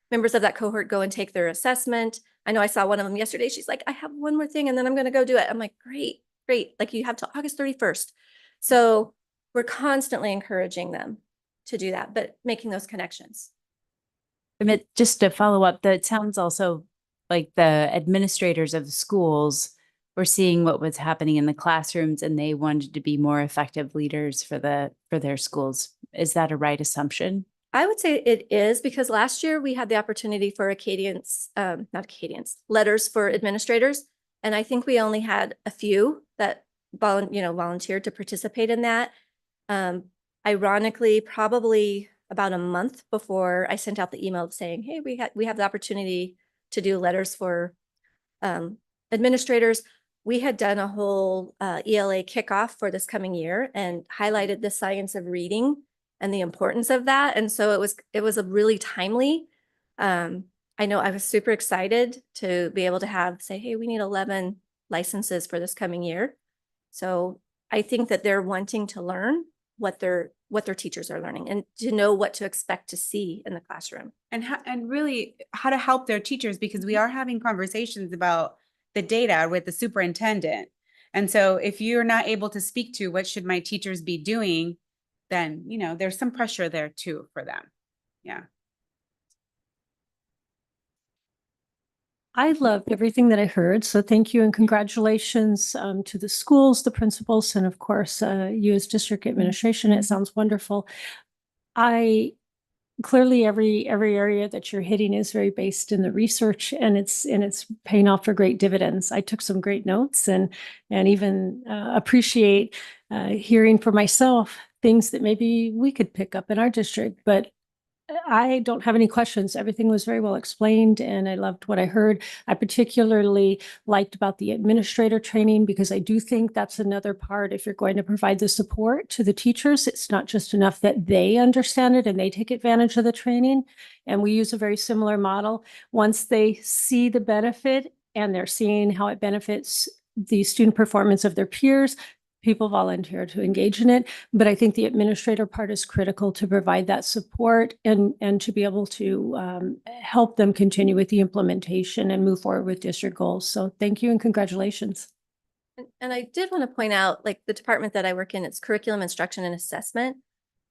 members of that cohort go and take their assessment. I know I saw one of them yesterday. She's like, I have one more thing and then I'm going to go do it. I'm like, great. Like, you have till August 31st. So we're constantly encouraging them to do that, but making those connections. I mean, just to follow up, that sounds also like the administrators of the schools were seeing what was happening in the classrooms and they wanted to be more effective leaders for their schools. Is that a right assumption? I would say it is, because last year we had the opportunity for letters for administrators. And I think we only had a few that volunteered to participate in that. Ironically, probably about a month before I sent out the email saying, hey, we have the opportunity to do letters for administrators. We had done a whole ELA kickoff for this coming year and highlighted the science of reading and the importance of that. And so it was a really timely. I know I was super excited to be able to say, hey, we need 11 licenses for this coming year. So I think that they're wanting to learn what their teachers are learning and to know what to expect to see in the classroom. And really how to help their teachers, because we are having conversations about the data with the superintendent. And so if you're not able to speak to what should my teachers be doing, then, there's some pressure there too for them. Yeah. I loved everything that I heard. So thank you and congratulations to the schools, the principals, and of course, you as district administration. It sounds wonderful. Clearly every area that you're hitting is very based in the research, and it's paying off for great dividends. I took some great notes and even appreciate hearing for myself things that maybe we could pick up in our district. But I don't have any questions. Everything was very well explained and I loved what I heard. I particularly liked about the administrator training, because I do think that's another part. If you're going to provide the support to the teachers, it's not just enough that they understand it and they take advantage of the training. And we use a very similar model. Once they see the benefit and they're seeing how it benefits the student performance of their peers, people volunteer to engage in it. But I think the administrator part is critical to provide that support and to be able to help them continue with the implementation and move forward with district goals. So thank you and congratulations. And I did want to point out, like, the department that I work in, it's curriculum instruction and assessment.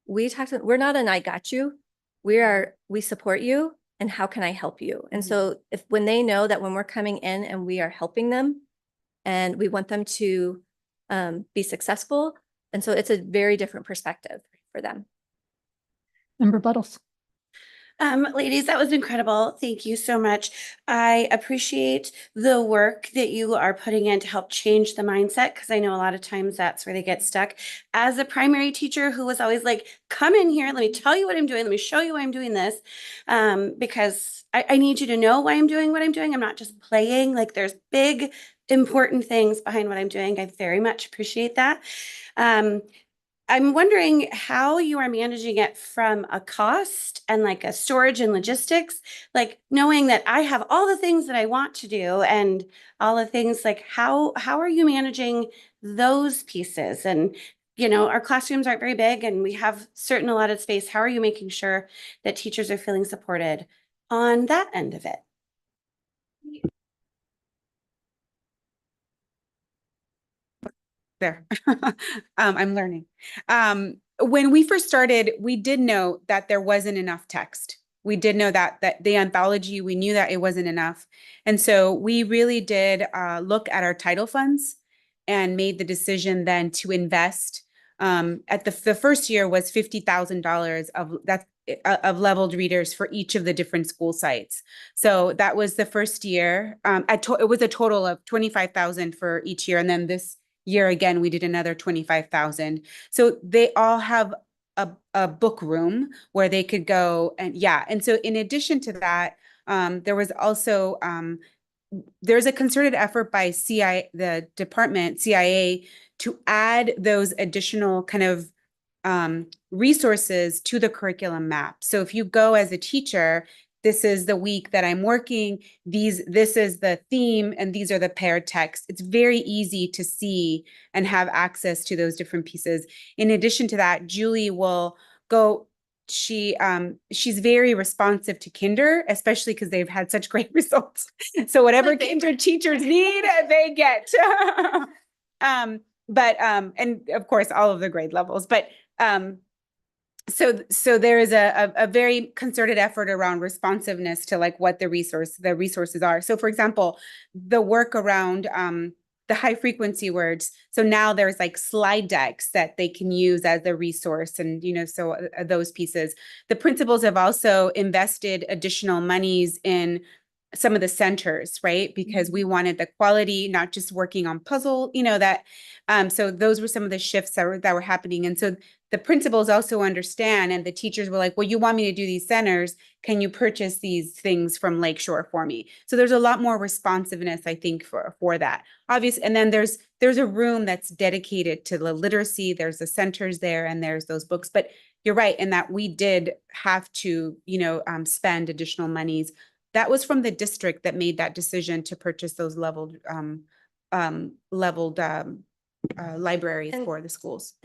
We're not an I got you. We support you and how can I help you? And so when they know that when we're coming in and we are helping them and we want them to be successful. And so it's a very different perspective for them. Member Buttles. Ladies, that was incredible. Thank you so much. I appreciate the work that you are putting in to help change the mindset, because I know a lot of times that's where they get stuck. As a primary teacher who was always like, come in here, let me tell you what I'm doing, let me show you why I'm doing this, because I need you to know why I'm doing what I'm doing. I'm not just playing. Like, there's big, important things behind what I'm doing. I very much appreciate that. I'm wondering how you are managing it from a cost and like a storage and logistics, like knowing that I have all the things that I want to do and all the things like how are you managing those pieces? And our classrooms aren't very big and we have certain allotted space. How are you making sure that teachers are feeling supported on that end of it? There. I'm learning. When we first started, we did know that there wasn't enough text. We did know that the anthology, we knew that it wasn't enough. And so we really did look at our title funds and made the decision then to invest. At the first year was $50,000 of leveled readers for each of the different school sites. So that was the first year. It was a total of 25,000 for each year. And then this year again, we did another 25,000. So they all have a book room where they could go and so in addition to that, there was also there's a concerted effort by the department, CIA, to add those additional kind of resources to the curriculum map. So if you go as a teacher, this is the week that I'm working, this is the theme, and these are the paired texts. It's very easy to see and have access to those different pieces. In addition to that, Julie will go, she's very responsive to Kinder, especially because they've had such great results. So whatever Kinder teachers need, they get. And of course, all of the grade levels, but so there is a very concerted effort around responsiveness to like what the resources are. So for example, the work around the high frequency words. So now there's like slide decks that they can use as a resource, and so those pieces. The principals have also invested additional monies in some of the centers, right? Because we wanted the quality, not just working on puzzle, that. So those were some of the shifts that were happening, and so the principals also understand, and the teachers were like, well, you want me to do these centers, can you purchase these things from Lakeshore for me? So there's a lot more responsiveness, I think, for that. Obviously, and then there's a room that's dedicated to the literacy, there's the centers there, and there's those books. But you're right in that we did have to, spend additional monies. That was from the district that made that decision to purchase those leveled libraries And for the schools.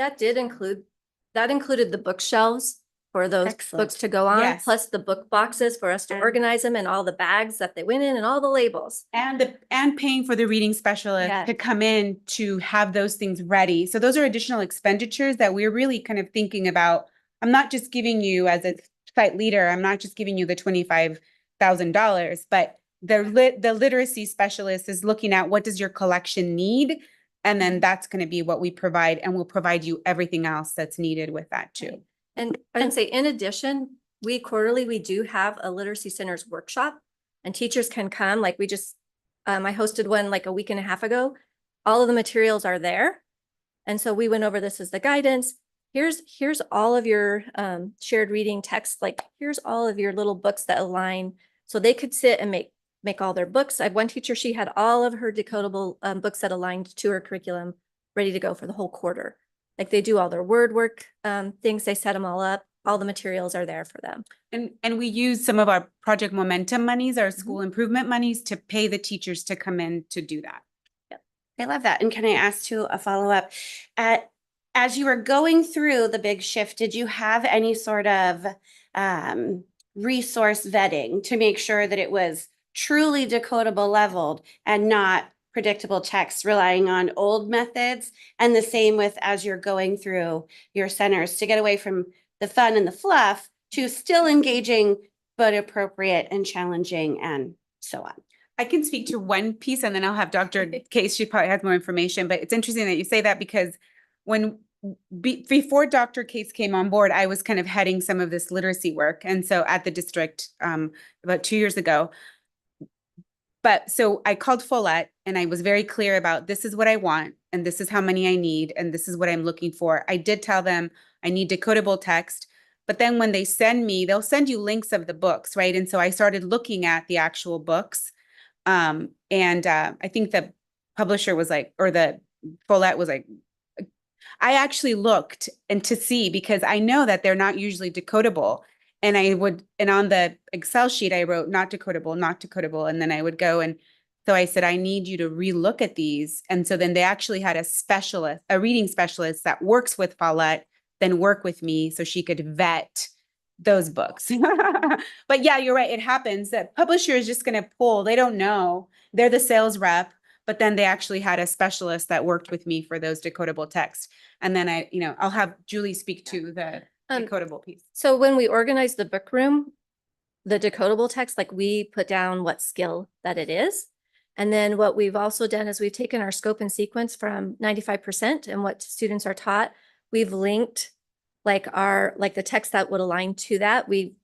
That included the bookshelves for those Excellent. books to go on, Yes. plus the book boxes for us to And- organize them and all the bags that they went in and all the labels. And paying for the reading specialist Yes. to come in to have those things ready. So those are additional expenditures that we're really kind of thinking about. I'm not just giving you as a site leader, I'm not just giving you the $25,000, but the literacy specialist is looking at what does your collection need? And then that's going to be what we provide, and we'll provide you everything else that's needed with that too. And I would say, in addition, quarterly, we do have a literacy centers workshop, and teachers can come, like I hosted one like a week and a half ago. All of the materials are there. And so we went over this as the guidance. Here's all of your shared reading text, like here's all of your little books that align. So they could sit and make all their books. I have one teacher, she had all of her decodable books that aligned to her curriculum ready to go for the whole quarter. Like they do all their word work things, they set them all up. All the materials are there for them. And we use some of our Project Momentum monies, our school improvement monies, to pay the teachers to come in to do that. I love that. And can I ask you a follow-up? As you were going through the big shift, did you have any sort of resource vetting to make sure that it was truly decodable leveled and not predictable text relying on old methods? And the same with as you're going through your centers to get away from the fun and the fluff to still engaging but appropriate and challenging and so on. I can speak to one piece and then I'll have Dr. Case, she probably has more information, but it's interesting that you say that because before Dr. Case came on board, I was kind of heading some of this literacy work. And so at the district about 2 years ago, but so I called Follett and I was very clear about this is what I want and this is how many I need and this is what I'm looking for. I did tell them I need decodable text, but then when they send me, they'll send you links of the books, right? And so I started looking at the actual books. I think the publisher was like, or the Follett was like, I actually looked and to see, because I know that they're not usually decodable. And on the Excel sheet, I wrote not decodable, not decodable. And then I would go, and so I said, I need you to relook at these. And so then they actually had a reading specialist that works with Paulette, then work with me so she could vet those books. But yeah, you're right. It happens that publisher is just going to pull, they don't know. They're the sales rep, but then they actually had a specialist that worked with me for those decodable texts. And then I'll have Julie speak to the decodable piece. So when we organize the book room, the decodable text, like we put down what skill that it is. And then what we've also done is we've taken our scope and sequence from 95% and what students are taught. We've linked like the text that would align to that. We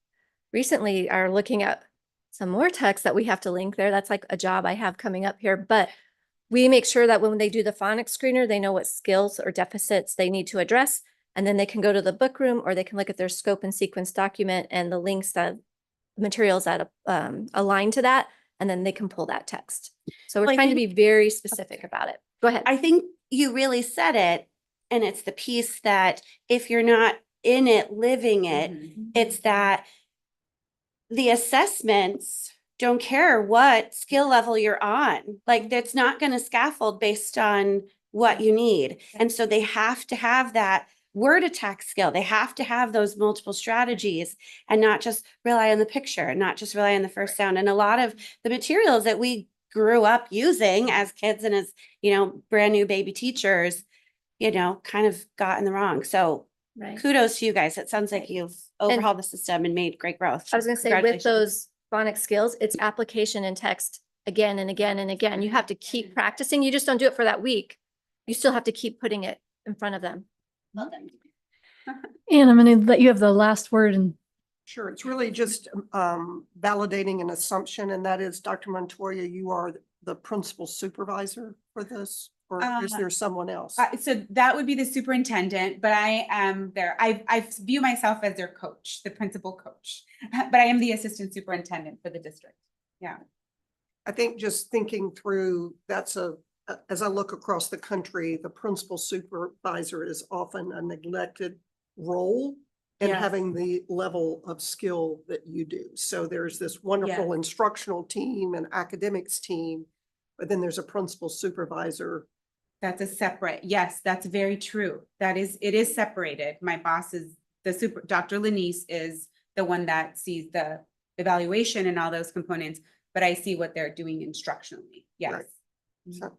recently are looking at some more text that we have to link there. That's like a job I have coming up here, but we make sure that when they do the phonics screener, they know what skills or deficits they need to address. And then they can go to the book room, or they can look at their scope and sequence document and the links that materials that align to that, and then they can pull that text. So we're Well, I trying to think- be very specific about it. Go ahead. I think you really said it, and it's the piece that if you're not in it, living it, it's that the assessments don't care what skill level you're on. Like, that's not going to scaffold based on what you need. And so they have to have that word attack skill. They have to have those multiple strategies and not just rely on the picture and not just rely on the first sound. And a lot of the materials that we grew up using as kids and as, brand new baby teachers, kind of got in the wrong. So Right. kudos to you guys. It sounds like you've overhauled the system and made great growth. I was going to say with Congratulations. those phonics skills, it's application in text again and again and again. You have to keep practicing. You just don't do it for that week. You still have to keep putting it in front of them. And I'm going to let you have the last word. And Sure, it's really just validating an assumption, and that is, Dr. Montoya, you are the principal supervisor for this, or is there someone else? So that would be the superintendent, but I am I view myself as their coach, the principal coach, but I am the assistant superintendent for the district. Yeah. I think just thinking through, as I look across the country, the principal supervisor is often a neglected role in Yes. having the level of skill that you do. So there's this wonderful Yes. instructional team and academics team, but then there's a principal supervisor. That's a separate, yes, that's very true. It is separated. My boss is Dr. Lanice is the one that sees the evaluation and all those components, but I see what they're doing instructionally. Yes. Right. So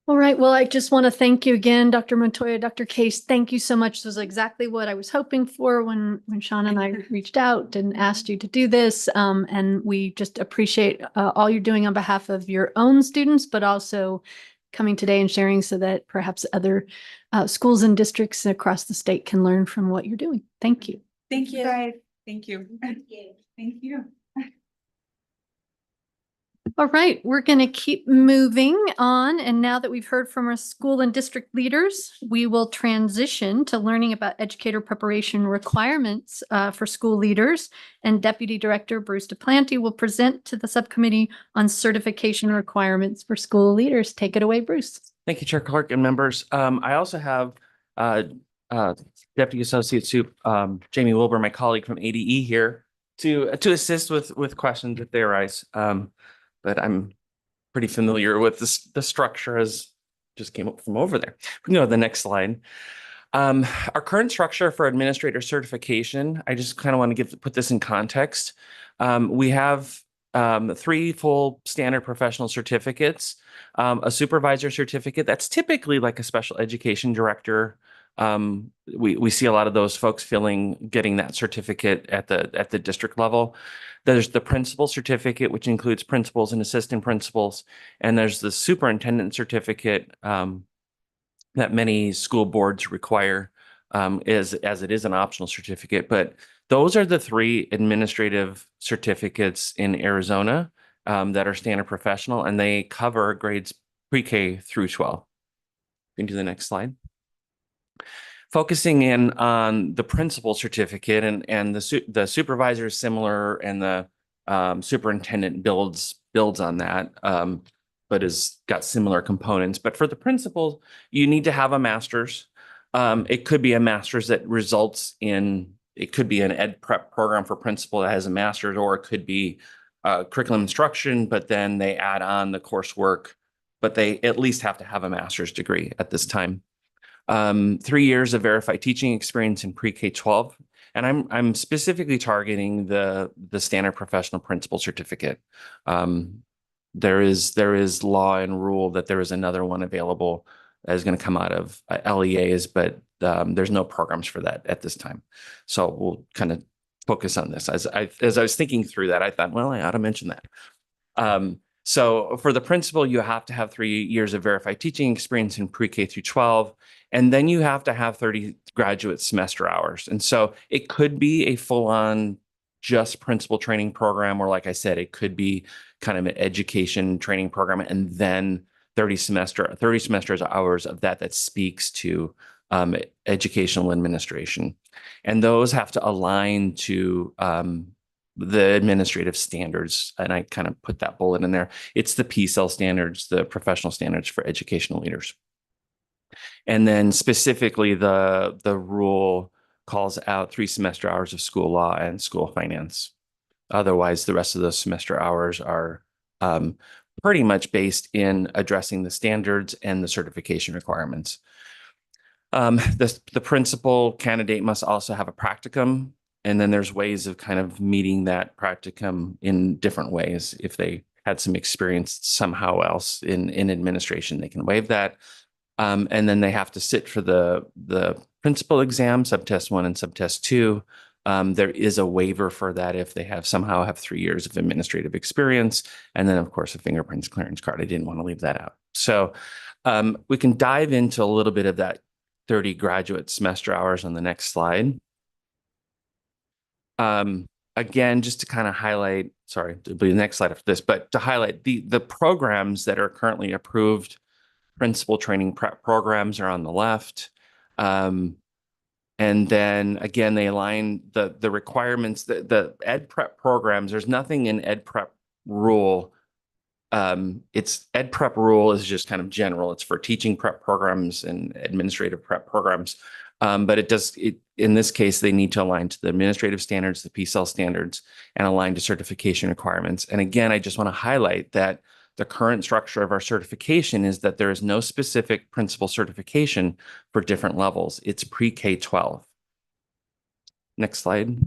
All right. Well, I just want to thank you again, Dr. Montoya, Dr. Case. Thank you so much. This was exactly what I was hoping for when Sean and I reached out and asked you to do this. And we just appreciate all you're doing on behalf of your own students, but also coming today and sharing so that perhaps other schools and districts across the state can learn from what you're doing. Thank you. Thank you, guys. Thank you. Thank you. All right, we're going to keep moving on. And now that we've heard from our school and district leaders, we will transition to learning about educator preparation requirements for school leaders. And Deputy Director Bruce DePlanty will present to the subcommittee on certification requirements for school leaders. Take it away, Bruce. Thank you, Chair Clark and members. I also have Deputy Associate Sup Jamie Wilbur, my colleague from ADE here to assist with questions if they arise. But I'm pretty familiar with the structure as just came up from over there. We can go to the next slide. Our current structure for administrator certification, I just kind of want to put this in context. We have 3 full standard professional certificates, a supervisor certificate that's typically like a special education director. We see a lot of those folks getting that certificate at the district level. There's the principal certificate, which includes principals and assistant principals, and there's the superintendent certificate that many school boards require as it is an optional certificate. But those are the 3 administrative certificates in Arizona that are standard professional, and they cover grades pre-K through 12. You can do the next slide. Focusing in on the principal certificate and the supervisor is similar, and the superintendent builds on that. but has got similar components. But for the principal, you need to have a master's. It could be a master's that results in, it could be an ed prep program for principal that has a master's, or it could be curriculum instruction, but then they add on the coursework, but they at least have to have a master's degree at this time. 3 years of verified teaching experience in pre-K-12. And I'm specifically targeting the standard professional principal certificate. There is law and rule that there is another one available that is going to come out of LEAs, but there's no programs for that at this time. So we'll kind of focus on this. As I was thinking through that, I thought, well, I ought to mention that. So for the principal, you have to have 3 years of verified teaching experience in pre-K through 12, and then you have to have 30 graduate semester hours. And so it could be a full-on just principal training program, or like I said, it could be kind of an education training program, and then 30 semesters hours of that speaks to educational administration. And those have to align to the administrative standards. And I kind of put that bullet in there. It's the PSEL standards, the professional standards for educational leaders. And then specifically the rule calls out 3 semester hours of school law and school finance. Otherwise, the rest of those semester hours are pretty much based in addressing the standards and the certification requirements. The principal candidate must also have a practicum, and then there's ways of kind of meeting that practicum in different ways. If they had some experience somehow else in administration, they can waive that. And then they have to sit for the principal exam, subtest 1 and subtest 2. There is a waiver for that if they somehow have 3 years of administrative experience. And then, of course, a fingerprints clearance card. I didn't want to leave that out. So we can dive into a little bit of that 30 graduate semester hours on the next slide. Again, just to kind of highlight, sorry, it'll be the next slide after this, but to highlight the programs that are currently approved. Principal training prep programs are on the left. And then again, they align the requirements, the ed prep programs. There's nothing in ed prep rule. It's ed prep rule is just kind of general. It's for teaching prep programs and administrative prep programs. But in this case, they need to align to the administrative standards, the PSEL standards, and align to certification requirements. And again, I just want to highlight that the current structure of our certification is that there is no specific principal certification for different levels. It's pre-K-12. Next slide.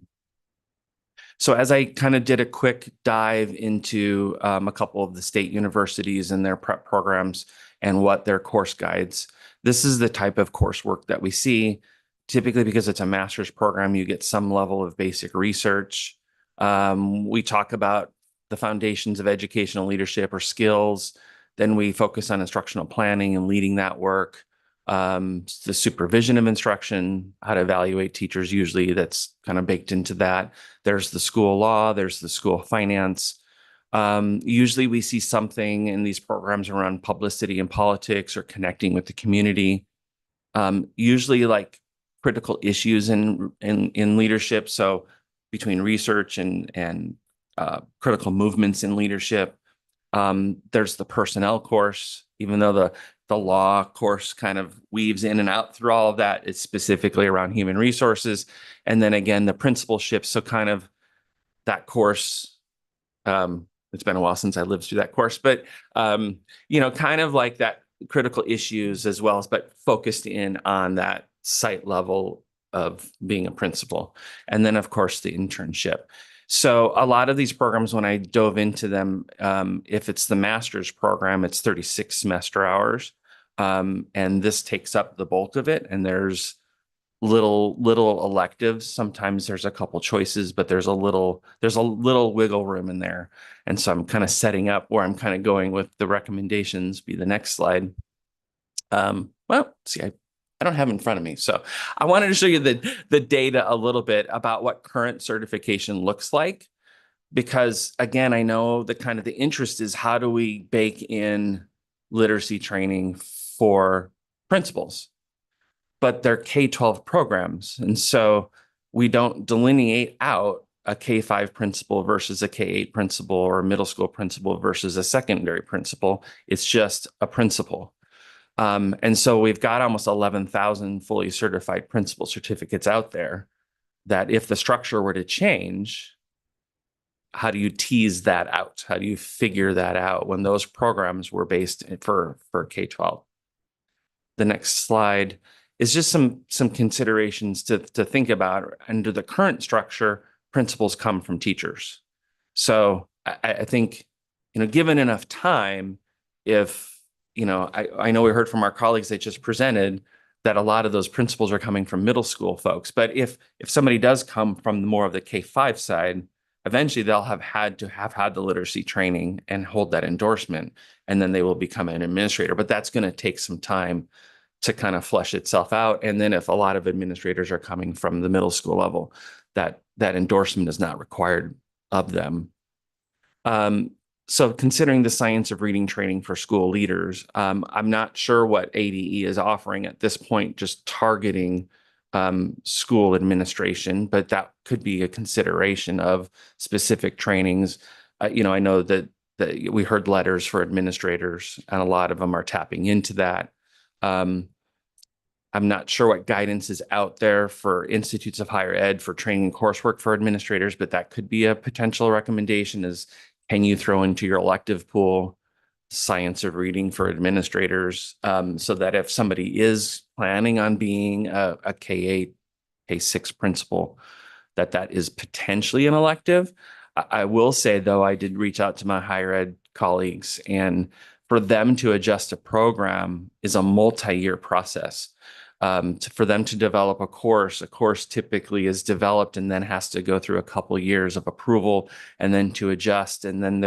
So as I kind of did a quick dive into a couple of the state universities and their prep programs and what their course guides, this is the type of coursework that we see. Typically, because it's a master's program, you get some level of basic research. We talk about the foundations of educational leadership or skills. Then we focus on instructional planning and leading that work. The supervision of instruction, how to evaluate teachers, usually that's kind of baked into that. There's the school law, there's the school finance. Usually we see something in these programs around publicity and politics or connecting with the community. Usually like critical issues in leadership. So between research and critical movements in leadership. There's the personnel course, even though the law course kind of weaves in and out through all of that. It's specifically around human resources. And then again, the principalship. So kind of that course, it's been a while since I lived through that course, but, kind of like that critical issues as well as, but focused in on that site level of being a principal. And then of course the internship. So a lot of these programs, when I dove into them, if it's the master's program, it's 36 semester hours. And this takes up the bulk of it. And there's little electives. Sometimes there's a couple choices, but there's a little wiggle room in there. And so I'm kind of setting up where I'm kind of going with the recommendations. Be the next slide. I don't have it in front of me. So I wanted to show you the data a little bit about what current certification looks like, because again, I know the kind of the interest is how do we bake in literacy training for principals, but they're K-12 programs. And so we don't delineate out a K-5 principal versus a K-8 principal or a middle school principal versus a secondary principal. It's just a principal. And so we've got almost 11,000 fully certified principal certificates out there that if the structure were to change, how do you tease that out? How do you figure that out when those programs were based for K-12? The next slide is just some considerations to think about. Under the current structure, principals come from teachers. So I think, given enough time, if, I know we heard from our colleagues that just presented that a lot of those principals are coming from middle school folks. But if somebody does come from more of the K-5 side, eventually they'll have had the literacy training and hold that endorsement, and then they will become an administrator. But that's going to take some time to kind of flesh itself out. And then if a lot of administrators are coming from the middle school level, that endorsement is not required of them. So considering the science of reading training for school leaders, I'm not sure what ADE is offering at this point, just targeting school administration, but that could be a consideration of specific trainings. I know that we heard letters for administrators, and a lot of them are tapping into that. I'm not sure what guidance is out there for institutes of higher ed for training and coursework for administrators, but that could be a potential recommendation. Is, can you throw into your elective pool science of reading for administrators, so that if somebody is planning on being a K-8, K-6 principal, that is potentially an elective. I will say, though, I did reach out to my higher ed colleagues, and for them to adjust a program is a multi-year process. For them to develop a course typically is developed and then has to go through a couple of years of approval and then to adjust. And then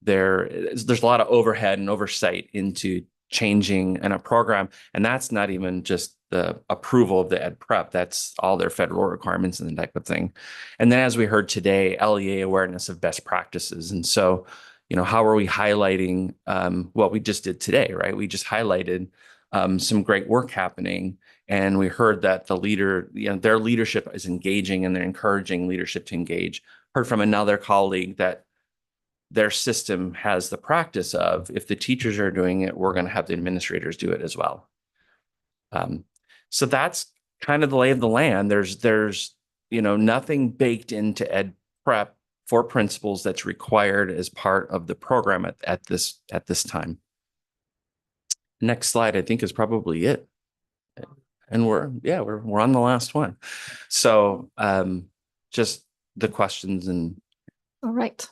there's a lot of overhead and oversight into changing in a program. And that's not even just the approval of the ed prep. That's all their federal requirements and the type of thing. And then, as we heard today, LEA awareness of best practices. And so, how are we highlighting what we just did today, right? We just highlighted some great work happening. And we heard that the leader, their leadership is engaging and they're encouraging leadership to engage. Heard from another colleague that their system has the practice of, if the teachers are doing it, we're going to have the administrators do it as well. So that's kind of the lay of the land. There's nothing baked into ed prep for principals that's required as part of the program at this time. Next slide, I think, is probably it. And we're on the last one. So just the questions and. All right.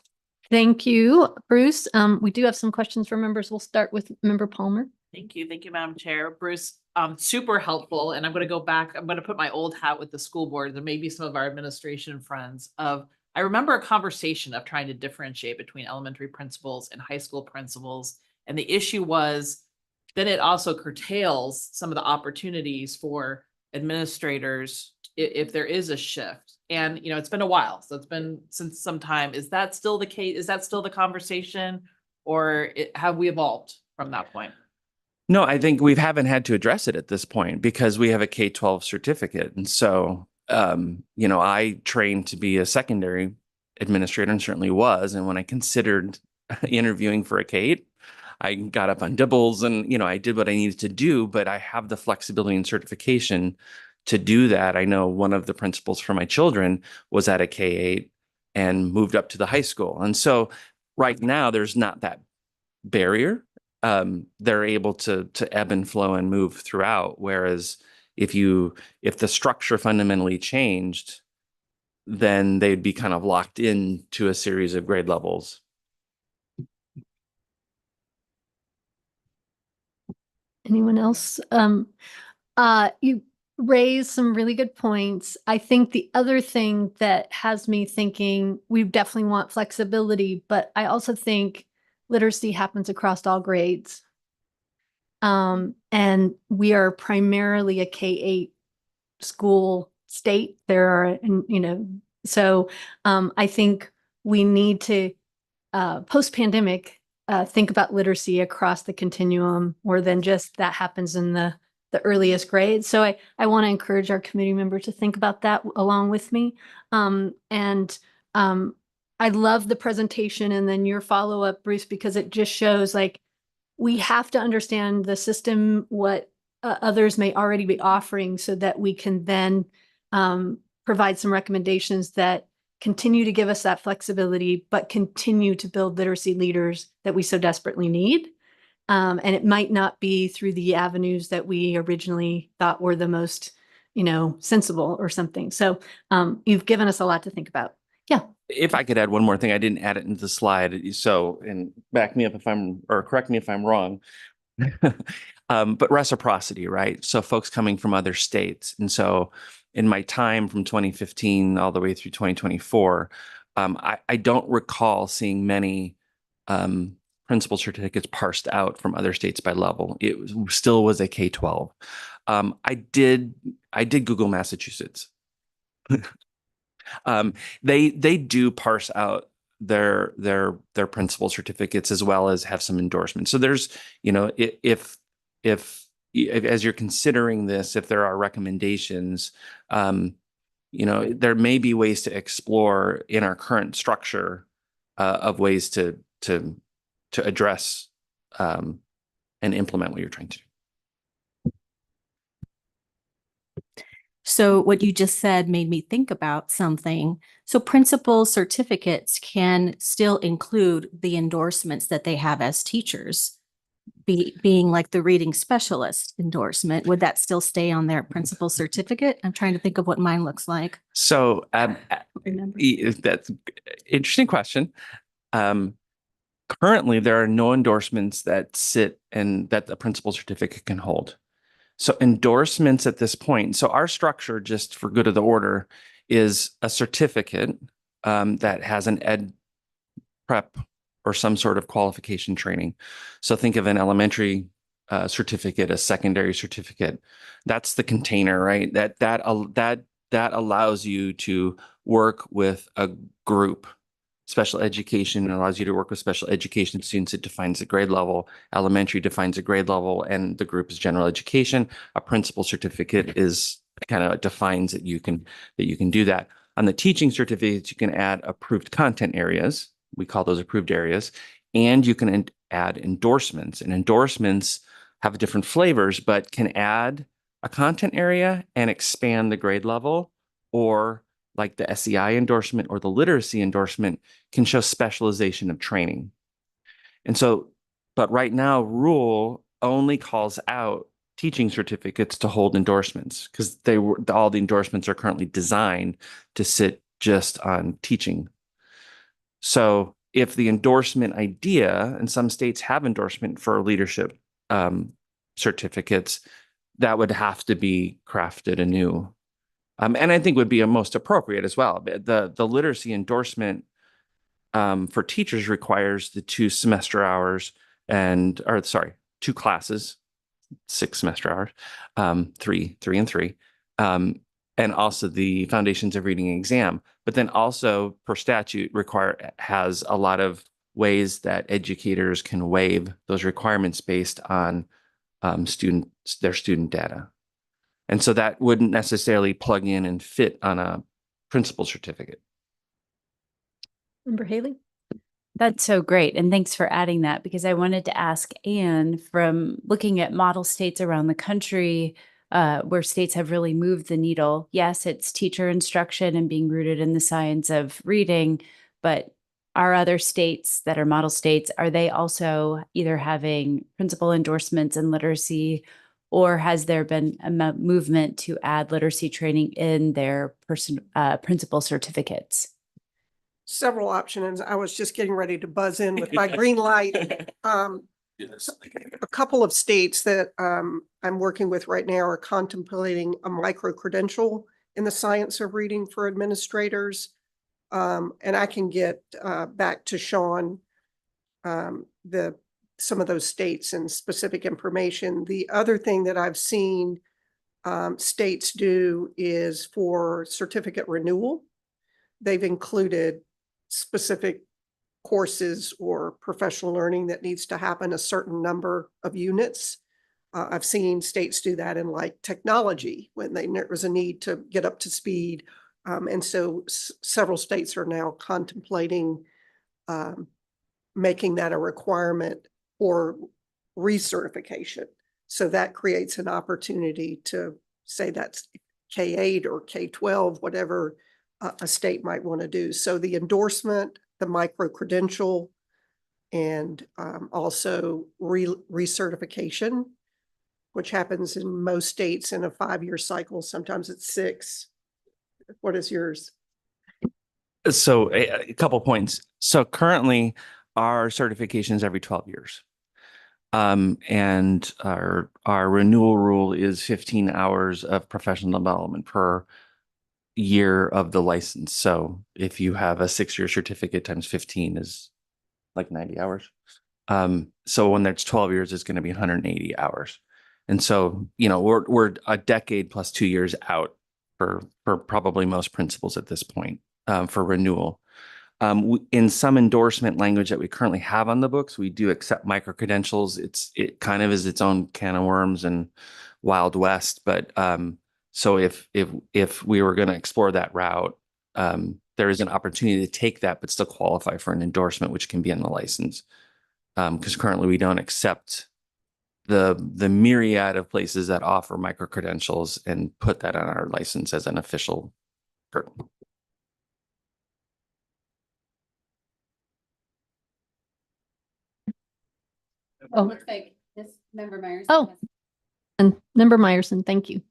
Thank you, Bruce. We do have some questions for members. We'll start with Member Palmer. Thank you. Thank you, Madam Chair. Bruce, super helpful. And I'm going to go back. I'm going to put my old hat with the school board and maybe some of our administration friends I remember a conversation of trying to differentiate between elementary principals and high school principals. And the issue was then it also curtails some of the opportunities for administrators if there is a shift. And, it's been a while. So it's been since some time. Is that still the case? Is that still the conversation, or have we evolved from that point? No, I think we haven't had to address it at this point because we have a K-12 certificate. And so, I trained to be a secondary administrator and certainly was. And when I considered interviewing for a K-8, I got up on dibbles and, I did what I needed to do, but I have the flexibility and certification to do that. I know one of the principals for my children was at a K-8 and moved up to the high school. And so right now there's not that barrier. They're able to ebb and flow and move throughout. Whereas if the structure fundamentally changed, then they'd be kind of locked into a series of grade levels. Anyone else? You raised some really good points. I think the other thing that has me thinking, we definitely want flexibility, but I also think literacy happens across all grades. And we are primarily a K-8 school state. There are, so I think we need to, post-pandemic, think about literacy across the continuum more than just that happens in the the earliest grades. So I want to encourage our committee member to think about that along with me. I love the presentation and then your follow-up, Bruce, because it just shows like we have to understand the system, what others may already be offering so that we can then provide some recommendations that continue to give us that flexibility, but continue to build literacy leaders that we so desperately need. And it might not be through the avenues that we originally thought were the most, sensible or something. So you've given us a lot to think about. Yeah. If I could add one more thing, I didn't add it into the slide. So, and back me up if or correct me if I'm wrong. But reciprocity, right? So folks coming from other states. And so in my time from 2015 all the way through 2024, I don't recall seeing many principal certificates parsed out from other states by level. Still was a K-12. I did Google Massachusetts. They do parse out their principal certificates as well as have some endorsements. So there's, if as you're considering this, if there are recommendations, there may be ways to explore in our current structure of ways to address and implement what you're trying to do. So what you just said made me think about something. So principal certificates can still include the endorsements that they have as teachers, being like the reading specialist endorsement. Would that still stay on their principal certificate? I'm trying to think of what mine looks like. So Remember. that's an interesting question. Currently, there are no endorsements that sit and that the principal certificate can hold. So endorsements at this point, so our structure, just for good of the order, is a certificate that has an ed prep or some sort of qualification training. So think of an elementary certificate, a secondary certificate. That's the container, right? That allows you to work with a group. Special education allows you to work with special education students. It defines a grade level. Elementary defines a grade level, and the group is general education. A principal certificate is kind of defines that you can do that. On the teaching certificates, you can add approved content areas. We call those approved areas, and you can add endorsements. And endorsements have different flavors, but can add a content area and expand the grade level, or like the SEI endorsement or the literacy endorsement can show specialization of training. And so, but right now, rule only calls out teaching certificates to hold endorsements because all the endorsements are currently designed to sit just on teaching. So if the endorsement idea, and some states have endorsement for leadership certificates, that would have to be crafted anew. And I think would be most appropriate as well. The literacy endorsement for teachers requires the 2 semester hours 2 classes, 6 semester hours, 3 and 3, and also the Foundations of Reading exam. But then also per statute has a lot of ways that educators can waive those requirements based on their student data. And so that wouldn't necessarily plug in and fit on a principal certificate. Member Haley? That's so great. And thanks for adding that, because I wanted to ask Anne, from looking at model states around the country, where states have really moved the needle. Yes, it's teacher instruction and being rooted in the science of reading, but are other states that are model states, are they also either having principal endorsements in literacy, or has there been a movement to add literacy training in their principal certificates? Several options. I was just getting ready to buzz in with my green light. A couple of states that I'm working with right now are contemplating a micro-credential in the science of reading for administrators. And I can get back to Sean some of those states and specific information. The other thing that I've seen states do is for certificate renewal. They've included specific courses or professional learning that needs to happen a certain number of units I've seen states do that in like technology when there was a need to get up to speed. And so several states are now contemplating making that a requirement for recertification. So that creates an opportunity to say that's K-8 or K-12, whatever a state might want to do. So the endorsement, the micro-credential, and also recertification, which happens in most states in a 5-year cycle. Sometimes it's 6. What is yours? So a couple points. So currently our certification is every 12 years. And our renewal rule is 15 hours of professional development per year of the license. So if you have a 6-year certificate times 15 is like 90 hours. So when there's 12 years, it's going to be 180 hours. And so, we're a decade plus 2 years out for probably most principals at this point, for renewal. In some endorsement language that we currently have on the books, we do accept micro credentials. It kind of is its own can of worms and Wild West. But so if we were going to explore that route, there is an opportunity to take that, but still qualify for an endorsement, which can be in the license. Because currently we don't accept the myriad of places that offer micro credentials and put that on our license as an official. Oh. Looks like this member Myers. Oh, and Member Meyerson, thank you.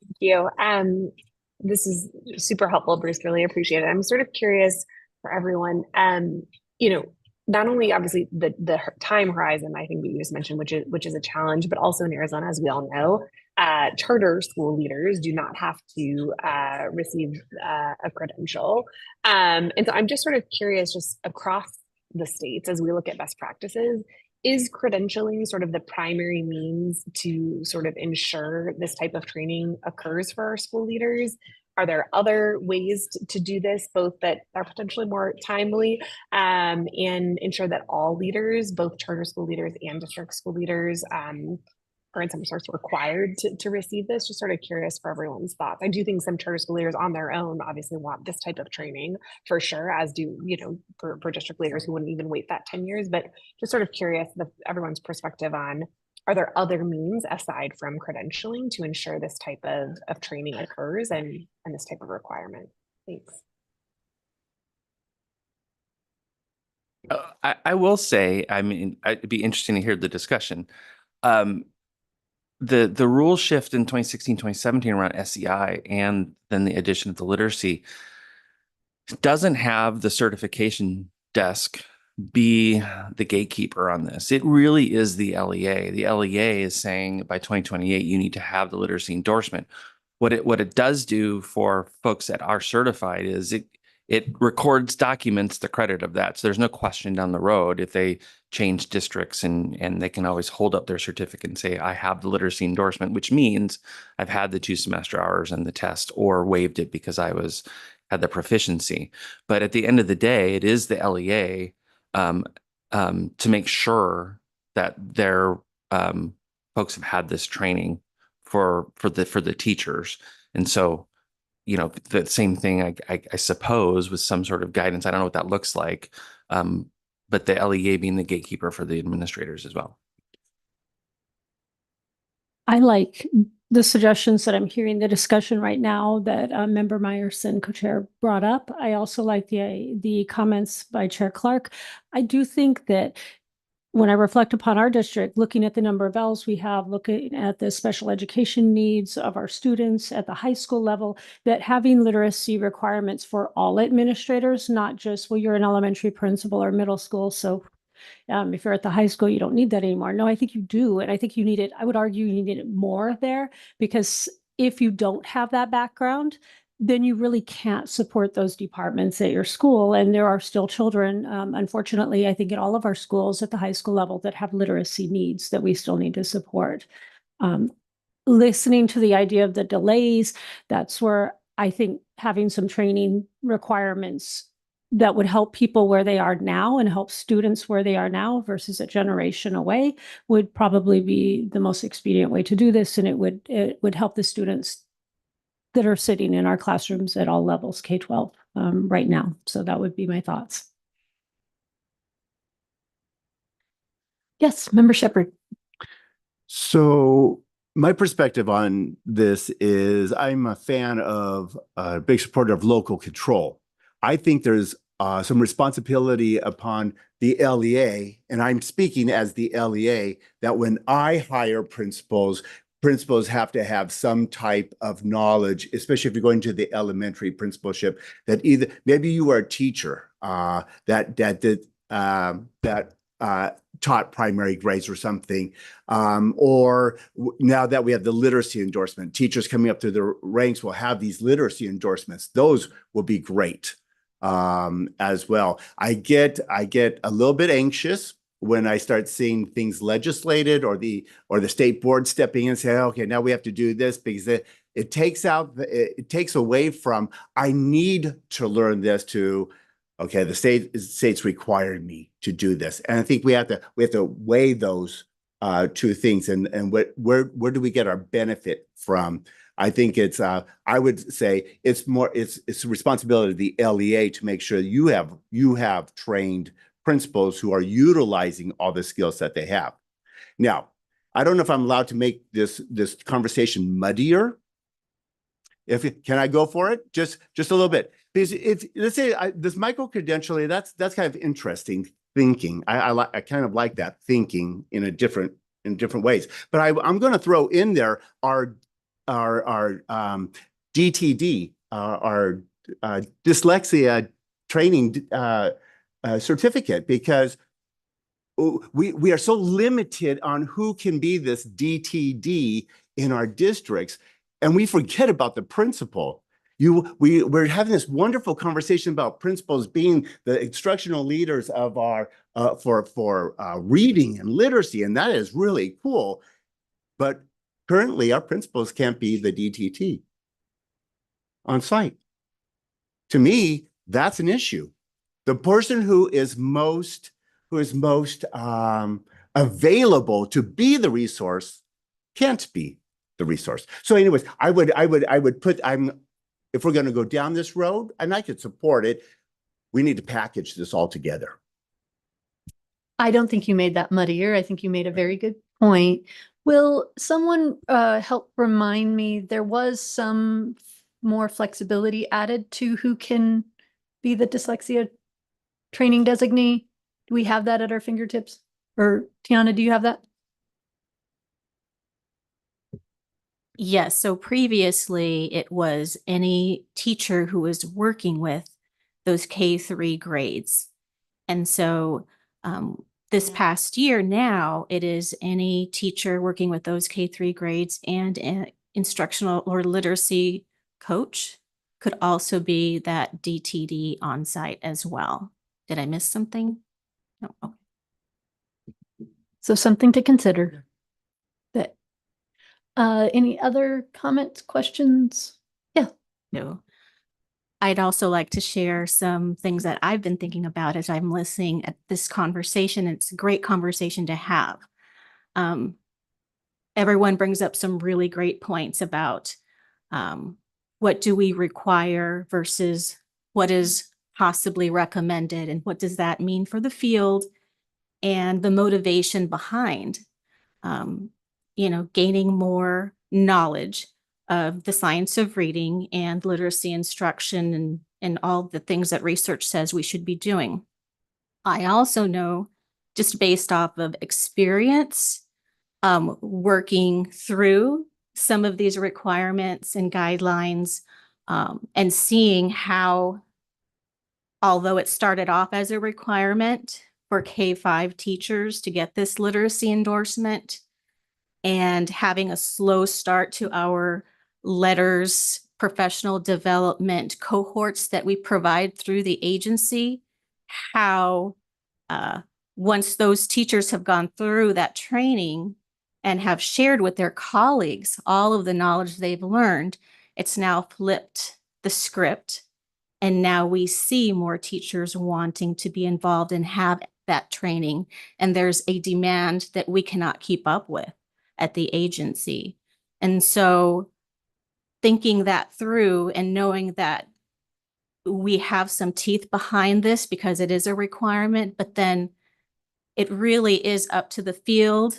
Thank you. This is super helpful, Bruce. Really appreciate it. I'm sort of curious for everyone. Not only obviously the time horizon, I think that you just mentioned, which is a challenge, but also in Arizona, as we all know, charter school leaders do not have to receive a credential. And so I'm just sort of curious, just across the states, as we look at best practices, is credentialing sort of the primary means to sort of ensure this type of training occurs for our school leaders? Are there other ways to do this, both that are potentially more timely and ensure that all leaders, both charter school leaders and district school leaders, are in some sorts required to receive this? Just sort of curious for everyone's thoughts. I do think some charter school leaders on their own obviously want this type of training for sure, as do, for district leaders who wouldn't even wait that 10 years, but just sort of curious everyone's perspective on, are there other means aside from credentialing to ensure this type of training occurs and this type of requirement? Thanks. I will say, I mean, it'd be interesting to hear the discussion. The rule shift in 2016, 2017 around SEI and then the addition of the literacy doesn't have the certification desk be the gatekeeper on this. It really is the LEA. The LEA is saying by 2028, you need to have the literacy endorsement. What it does do for folks that are certified is it records, documents the credit of that. So there's no question down the road if they change districts and they can always hold up their certificate and say, I have the literacy endorsement, which means I've had the 2 semester hours and the test or waived it because I had the proficiency. But at the end of the day, it is the LEA to make sure that their folks have had this training for the teachers. And so, the same thing, I suppose, with some sort of guidance. I don't know what that looks like, but the LEA being the gatekeeper for the administrators as well. I like the suggestions that I'm hearing, the discussion right now that Member Meyerson, co-chair, brought up. I also like the comments by Chair Clark. I do think that when I reflect upon our district, looking at the number of L's we have, looking at the special education needs of our students at the high school level, that having literacy requirements for all administrators, not just, well, you're an elementary principal or middle school, so if you're at the high school, you don't need that anymore. No, I think you do. And I think you need it. I would argue you need it more there, because if you don't have that background, then you really can't support those departments at your school. And there are still children, unfortunately, I think at all of our schools at the high school level that have literacy needs that we still need to support. Listening to the idea of the delays, that's where I think having some training requirements that would help people where they are now and help students where they are now versus a generation away would probably be the most expedient way to do this. And it would help the students that are sitting in our classrooms at all levels, K-12, right now. So that would be my thoughts. Yes, Member Shepherd. So my perspective on this is I'm a fan of a big supporter of local control. I think there's some responsibility upon the LEA, and I'm speaking as the LEA, that when I hire principals, principals have to have some type of knowledge, especially if you're going to the elementary principalship, that either maybe you are a teacher that taught primary grades or something, now that we have the literacy endorsement, teachers coming up through the ranks will have these literacy endorsements. Those will be great as well. I get a little bit anxious when I start seeing things legislated or the state board stepping in and saying, okay, now we have to do this, because it takes away from, I need to learn this, to, okay, the state's requiring me to do this. And I think we have to weigh those two things, and where do we get our benefit from? I think it's I would say it's the responsibility of the LEA to make sure you have trained principals who are utilizing all the skills that they have. Now, I don't know if I'm allowed to make this conversation muddier. Can I go for it? Just a little bit. Because let's say this micro-credentialing, that's kind of interesting thinking. I kind of like that thinking in different ways. But I'm going to throw in there our DTD, our dyslexia training certificate, because we are so limited on who can be this DTD in our districts, and we forget about the principal. We're having this wonderful conversation about principals being the instructional leaders of our for reading and literacy, and that is really cool. But currently, our principals can't be the DTT on site. To me, that's an issue. The person who is most available to be the resource can't be the resource. So, anyways, I would put if we're going to go down this road, and I could support it, we need to package this all together. I don't think you made that muddier. I think you made a very good point. Will someone help remind me, there was some more flexibility added to who can be the dyslexia training designee? Do we have that at our fingertips? Or Tiana, do you have that? Yes, so previously it was any teacher who was working with those K-3 grades. And so this past year now, it is any teacher working with those K-3 grades, and an instructional or literacy coach could also be that DTD on site as well. Did I miss something? No. Okay. So something to consider. That any other comments, questions? Yeah. No. I'd also like to share some things that I've been thinking about as I'm listening at this conversation. It's a great conversation to have. Everyone brings up some really great points about what do we require versus what is possibly recommended, and what does that mean for the field, and the motivation behind, gaining more knowledge of the science of reading and literacy instruction, and all the things that research says we should be doing. I also know, just based off of experience, working through some of these requirements and guidelines, and seeing how, although it started off as a requirement for K-5 teachers to get this literacy endorsement, and having a slow start to our letters, professional development cohorts that we provide through the agency, how once those teachers have gone through that training and have shared with their colleagues all of the knowledge they've learned, it's now flipped the script, And now we see more teachers wanting to be involved and have that training. And there's a demand that we cannot keep up with at the agency. And so thinking that through and knowing that we have some teeth behind this because it is a requirement, but then it really is up to the field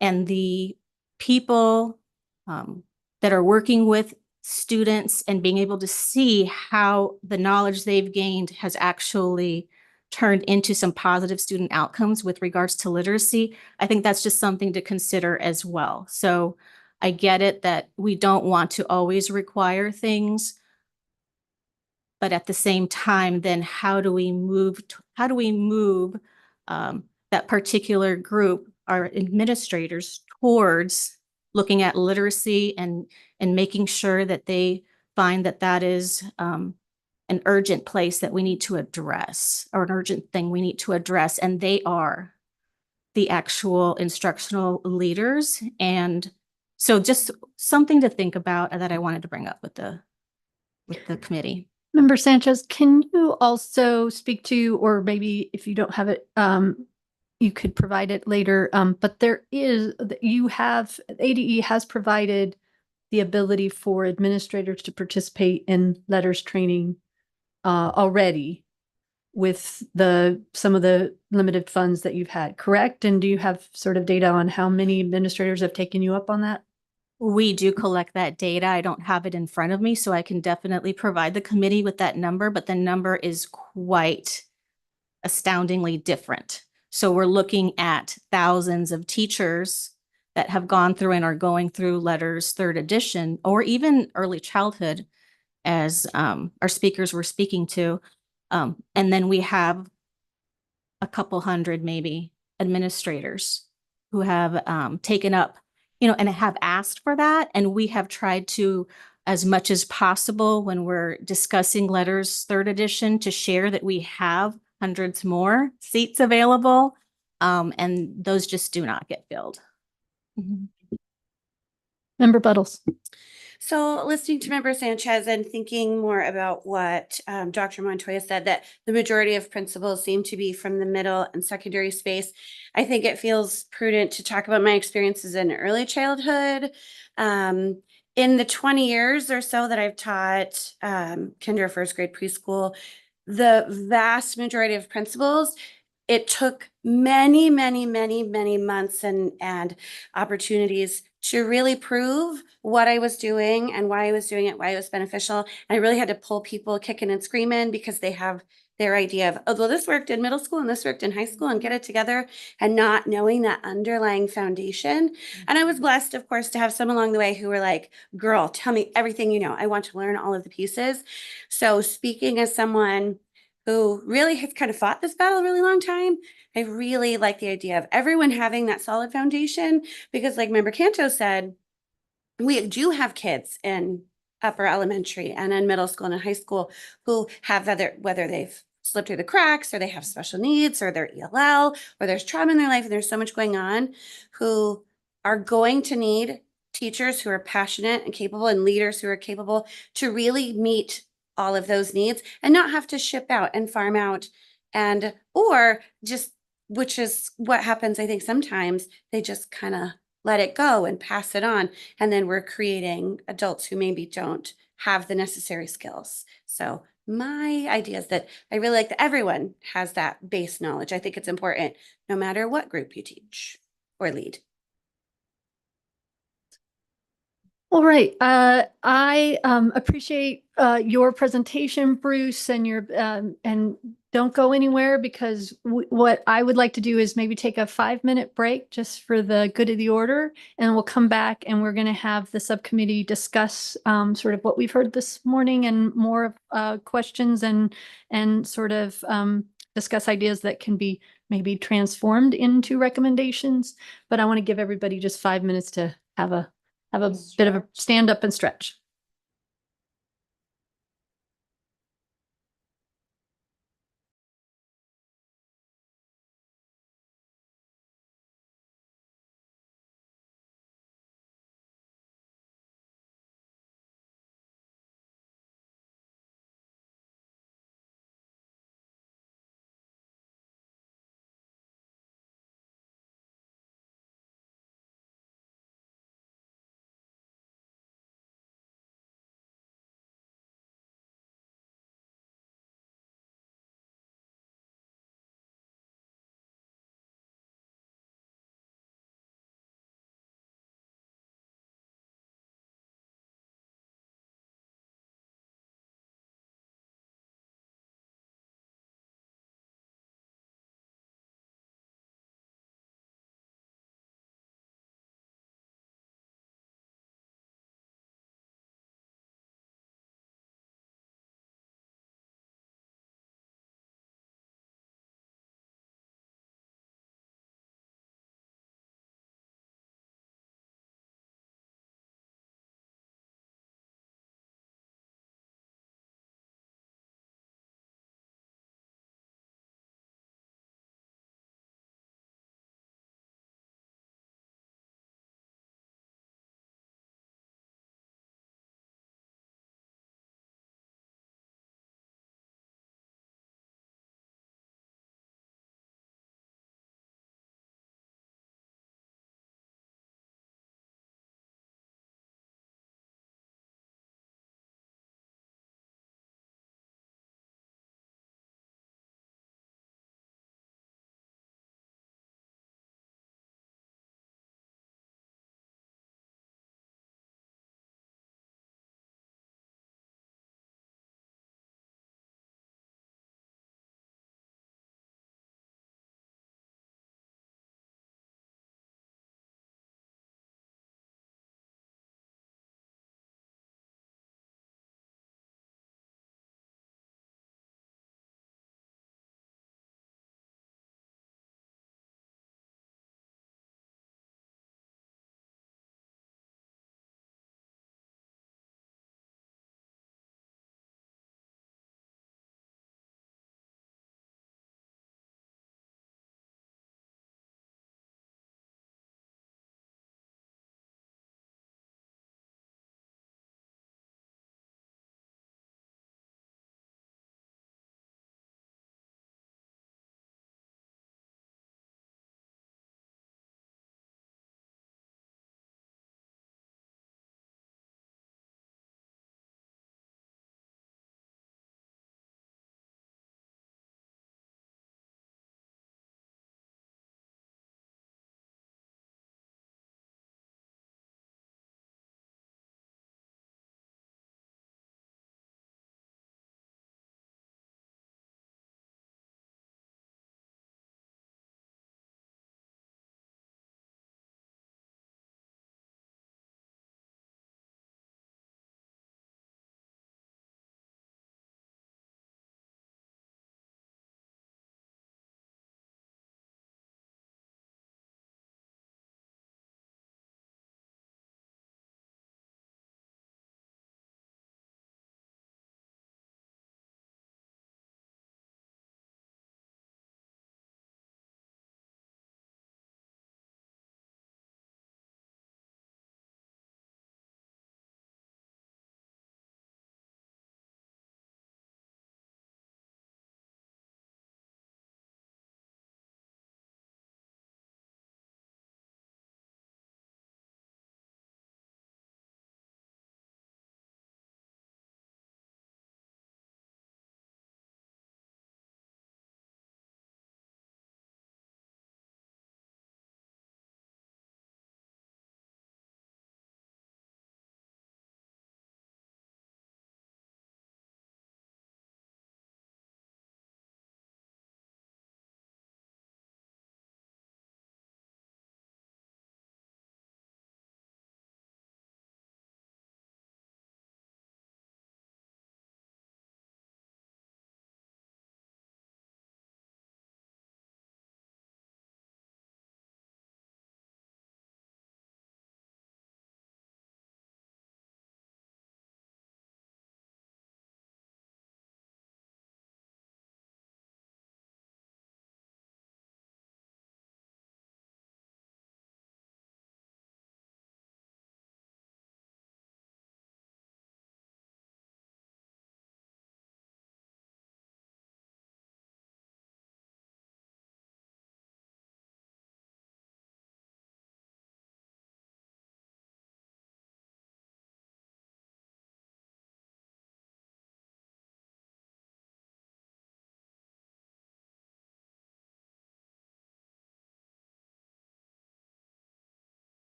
and the people that are working with students and being able to see how the knowledge they've gained has actually turned into some positive student outcomes with regards to literacy. I think that's just something to consider as well. So I get it that we don't want to always require things, but at the same time, then how do we move that particular group, our administrators, towards looking at literacy and making sure that they find that that is an urgent place that we need to address, or an urgent thing we need to address, and they are the actual instructional leaders. And so just something to think about that I wanted to bring up with the committee. Member Sanchez, can you also speak to, or maybe if you don't have it, you could provide it later, but ADE has provided the ability for administrators to participate in letters training already with some of the limited funds that you've had, correct? And do you have sort of data on how many administrators have taken you up on that? We do collect that data. I don't have it in front of me, so I can definitely provide the committee with that number, but the number is quite astoundingly different. So we're looking at thousands of teachers that have gone through and are going through letters 3rd edition, or even early childhood, as our speakers were speaking to. And then we have a couple hundred maybe administrators who have taken up, and have asked for that. And we have tried to, as much as possible, when we're discussing letters 3rd edition, to share that we have hundreds more seats available. And those just do not get filled. Member Buttles. So listening to Member Sanchez and thinking more about what Dr. Montoya said, that the majority of principals seem to be from the middle and secondary space, I think it feels prudent to talk about my experiences in early childhood. In the 20 years or so that I've taught kinder, 1st grade, preschool, the vast majority of principals, it took many, many, many, many months and opportunities to really prove what I was doing and why I was doing it, why it was beneficial. And I really had to pull people kicking and screaming because they have their idea of, oh, well, this worked in middle school and this worked in high school, and get it together, and not knowing that underlying foundation. And I was blessed, of course, to have some along the way who were like, girl, tell me everything you know. I want to learn all of the pieces. So speaking as someone who really has kind of fought this battle a really long time, I really like the idea of everyone having that solid foundation, because like Member Canto said, we do have kids in upper elementary and in middle school and in high school who have whether they've slipped through the cracks, or they have special needs, or they're ELL, or there's trauma in their life and there's so much going on, who are going to need teachers who are passionate and capable, and leaders who are capable to really meet all of those needs and not have to ship out and farm out, and or just, which is what happens, I think sometimes they just kind of let it go and pass it on, and then we're creating adults who maybe don't have the necessary skills. So my idea is that I really like that everyone has that base knowledge. I think it's important no matter what group you teach or lead. All right. I appreciate your presentation, Bruce, and and don't go anywhere, because what I would like to do is maybe take a 5-minute break just for the good of the order, and we'll come back and we're going to have the subcommittee discuss sort of what we've heard this morning, and more questions, and sort of discuss ideas that can be maybe transformed into recommendations. But I want to give everybody just 5 minutes to have a bit of a stand up and stretch.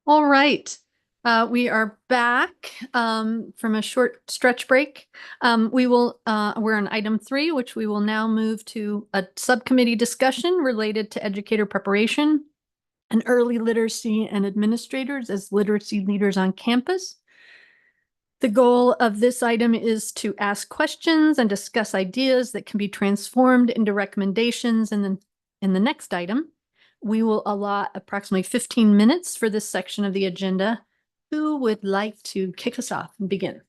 All right. We are back from a short stretch break. We're on item 3, which we will now move to a subcommittee discussion related to educator preparation and early literacy and administrators as literacy leaders on campus. The goal of this item is to ask questions and discuss ideas that can be transformed into recommendations. And then in the next item, we will allot approximately 15 minutes for this section of the agenda. Who would like to kick us off and begin?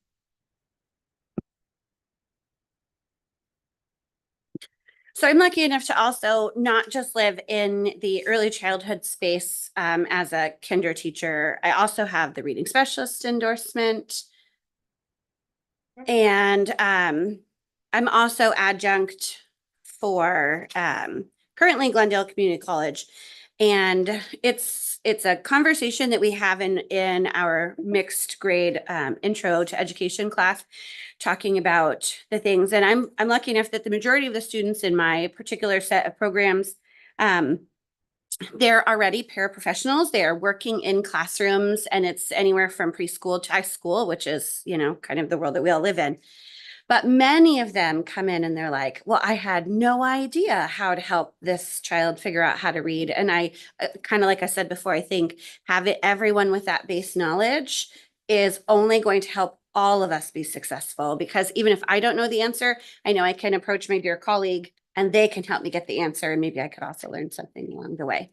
So I'm lucky enough to also not just live in the early childhood space as a kinder teacher. I also have the reading specialist endorsement. And I'm also adjunct for currently Glendale Community College. And it's a conversation that we have in our mixed grade intro to education class, talking about the things. And I'm lucky enough that the majority of the students in my particular set of programs, they're already paraprofessionals. They are working in classrooms, and it's anywhere from preschool to high school, which is, kind of the world that we all live in. But many of them come in and they're like, well, I had no idea how to help this child figure out how to read. And I kind of, like I said before, I think everyone with that base knowledge is only going to help all of us be successful, because even if I don't know the answer, I know I can approach my dear colleague and they can help me get the answer. And maybe I could also learn something along the way.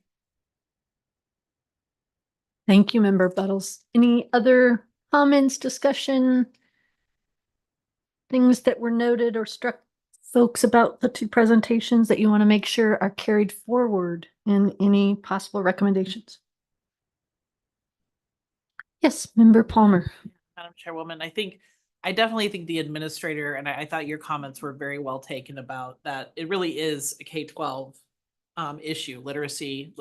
Thank you, Member Buttles. Any other comments, discussion, things that were noted or struck folks about the 2 presentations that you want to make sure are carried forward in any possible recommendations? Yes, Member Palmer. Madam Chairwoman, I definitely think the administrator, and I thought your comments were very well taken about that. It really is a K-12 issue. Literacy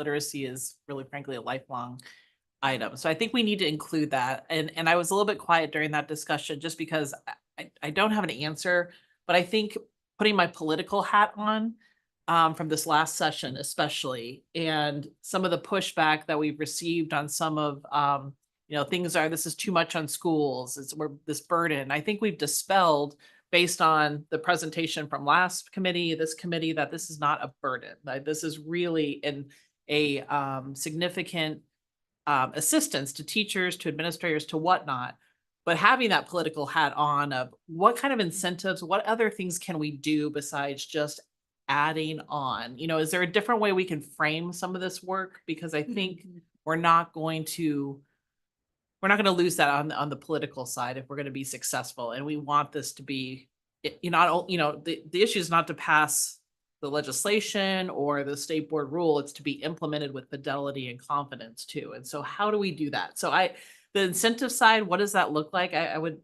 is really, frankly, a lifelong item. So I think we need to include that. And I was a little bit quiet during that discussion just because I don't have an answer, but I think putting my political hat on from this last session, especially, and some of the pushback that we've received on some of this is too much on schools, we're this burden. I think we've dispelled, based on the presentation from last committee, this committee, that this is not a burden. That this is really a significant assistance to teachers, to administrators, to whatnot. But having that political hat on of what kind of incentives, what other things can we do besides just adding on? Is there a different way we can frame some of this work? Because I think we're not going to lose that on the political side if we're going to be successful. And we want this to be, the issue is not to pass the legislation or the state board rule. It's to be implemented with fidelity and confidence too. And so how do we do that? So the incentive side, what does that look like? I would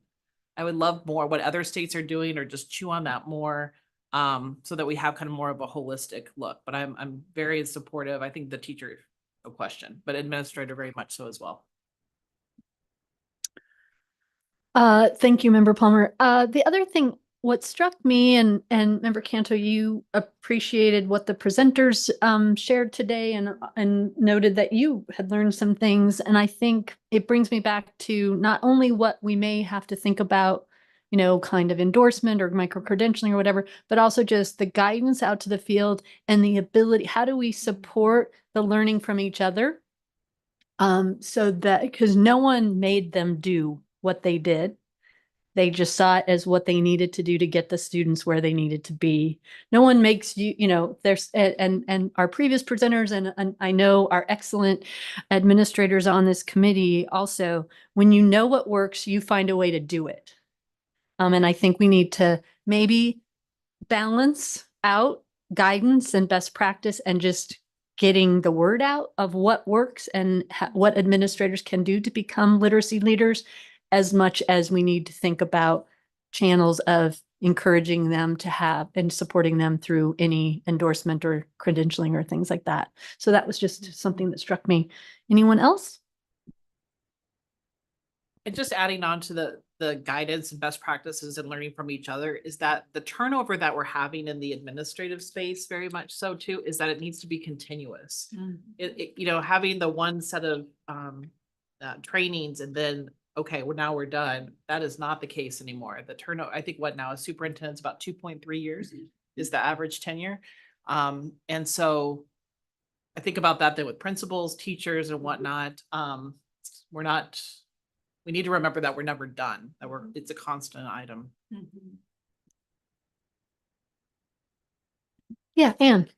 love more what other states are doing, or just chew on that more, so that we have kind of more of a holistic look. But I'm very supportive. I think the teacher, no question, but administrator very much so as well. Thank you, Member Palmer. The other thing, what struck me, and Member Canto, you appreciated what the presenters shared today, and noted that you had learned some things. And I think it brings me back to not only what we may have to think about, kind of endorsement or micro-credentialing or whatever, but also just the guidance out to the field and the ability, how do we support the learning from each other? So that, because no one made them do what they did. They just saw it as what they needed to do to get the students where they needed to be. No one makes there's, and our previous presenters, and I know our excellent administrators on this committee also, when you know what works, you find a way to do it. And I think we need to maybe balance out guidance and best practice and just getting the word out of what works and what administrators can do to become literacy leaders, as much as we need to think about channels of encouraging them to have and supporting them through any endorsement or credentialing or things like that. So that was just something that struck me. Anyone else? And just adding on to the guidance and best practices and learning from each other, is that the turnover that we're having in the administrative space, very much so too, is that it needs to be continuous. Having the one set of trainings and then, okay, well, now we're done. That is not the case anymore. The turnover, I think what now, a superintendent's about 2.3 years is the average tenure. And so I think about that then with principals, teachers and whatnot. We need to remember that we're never done, that it's a constant item. Yeah, Anne.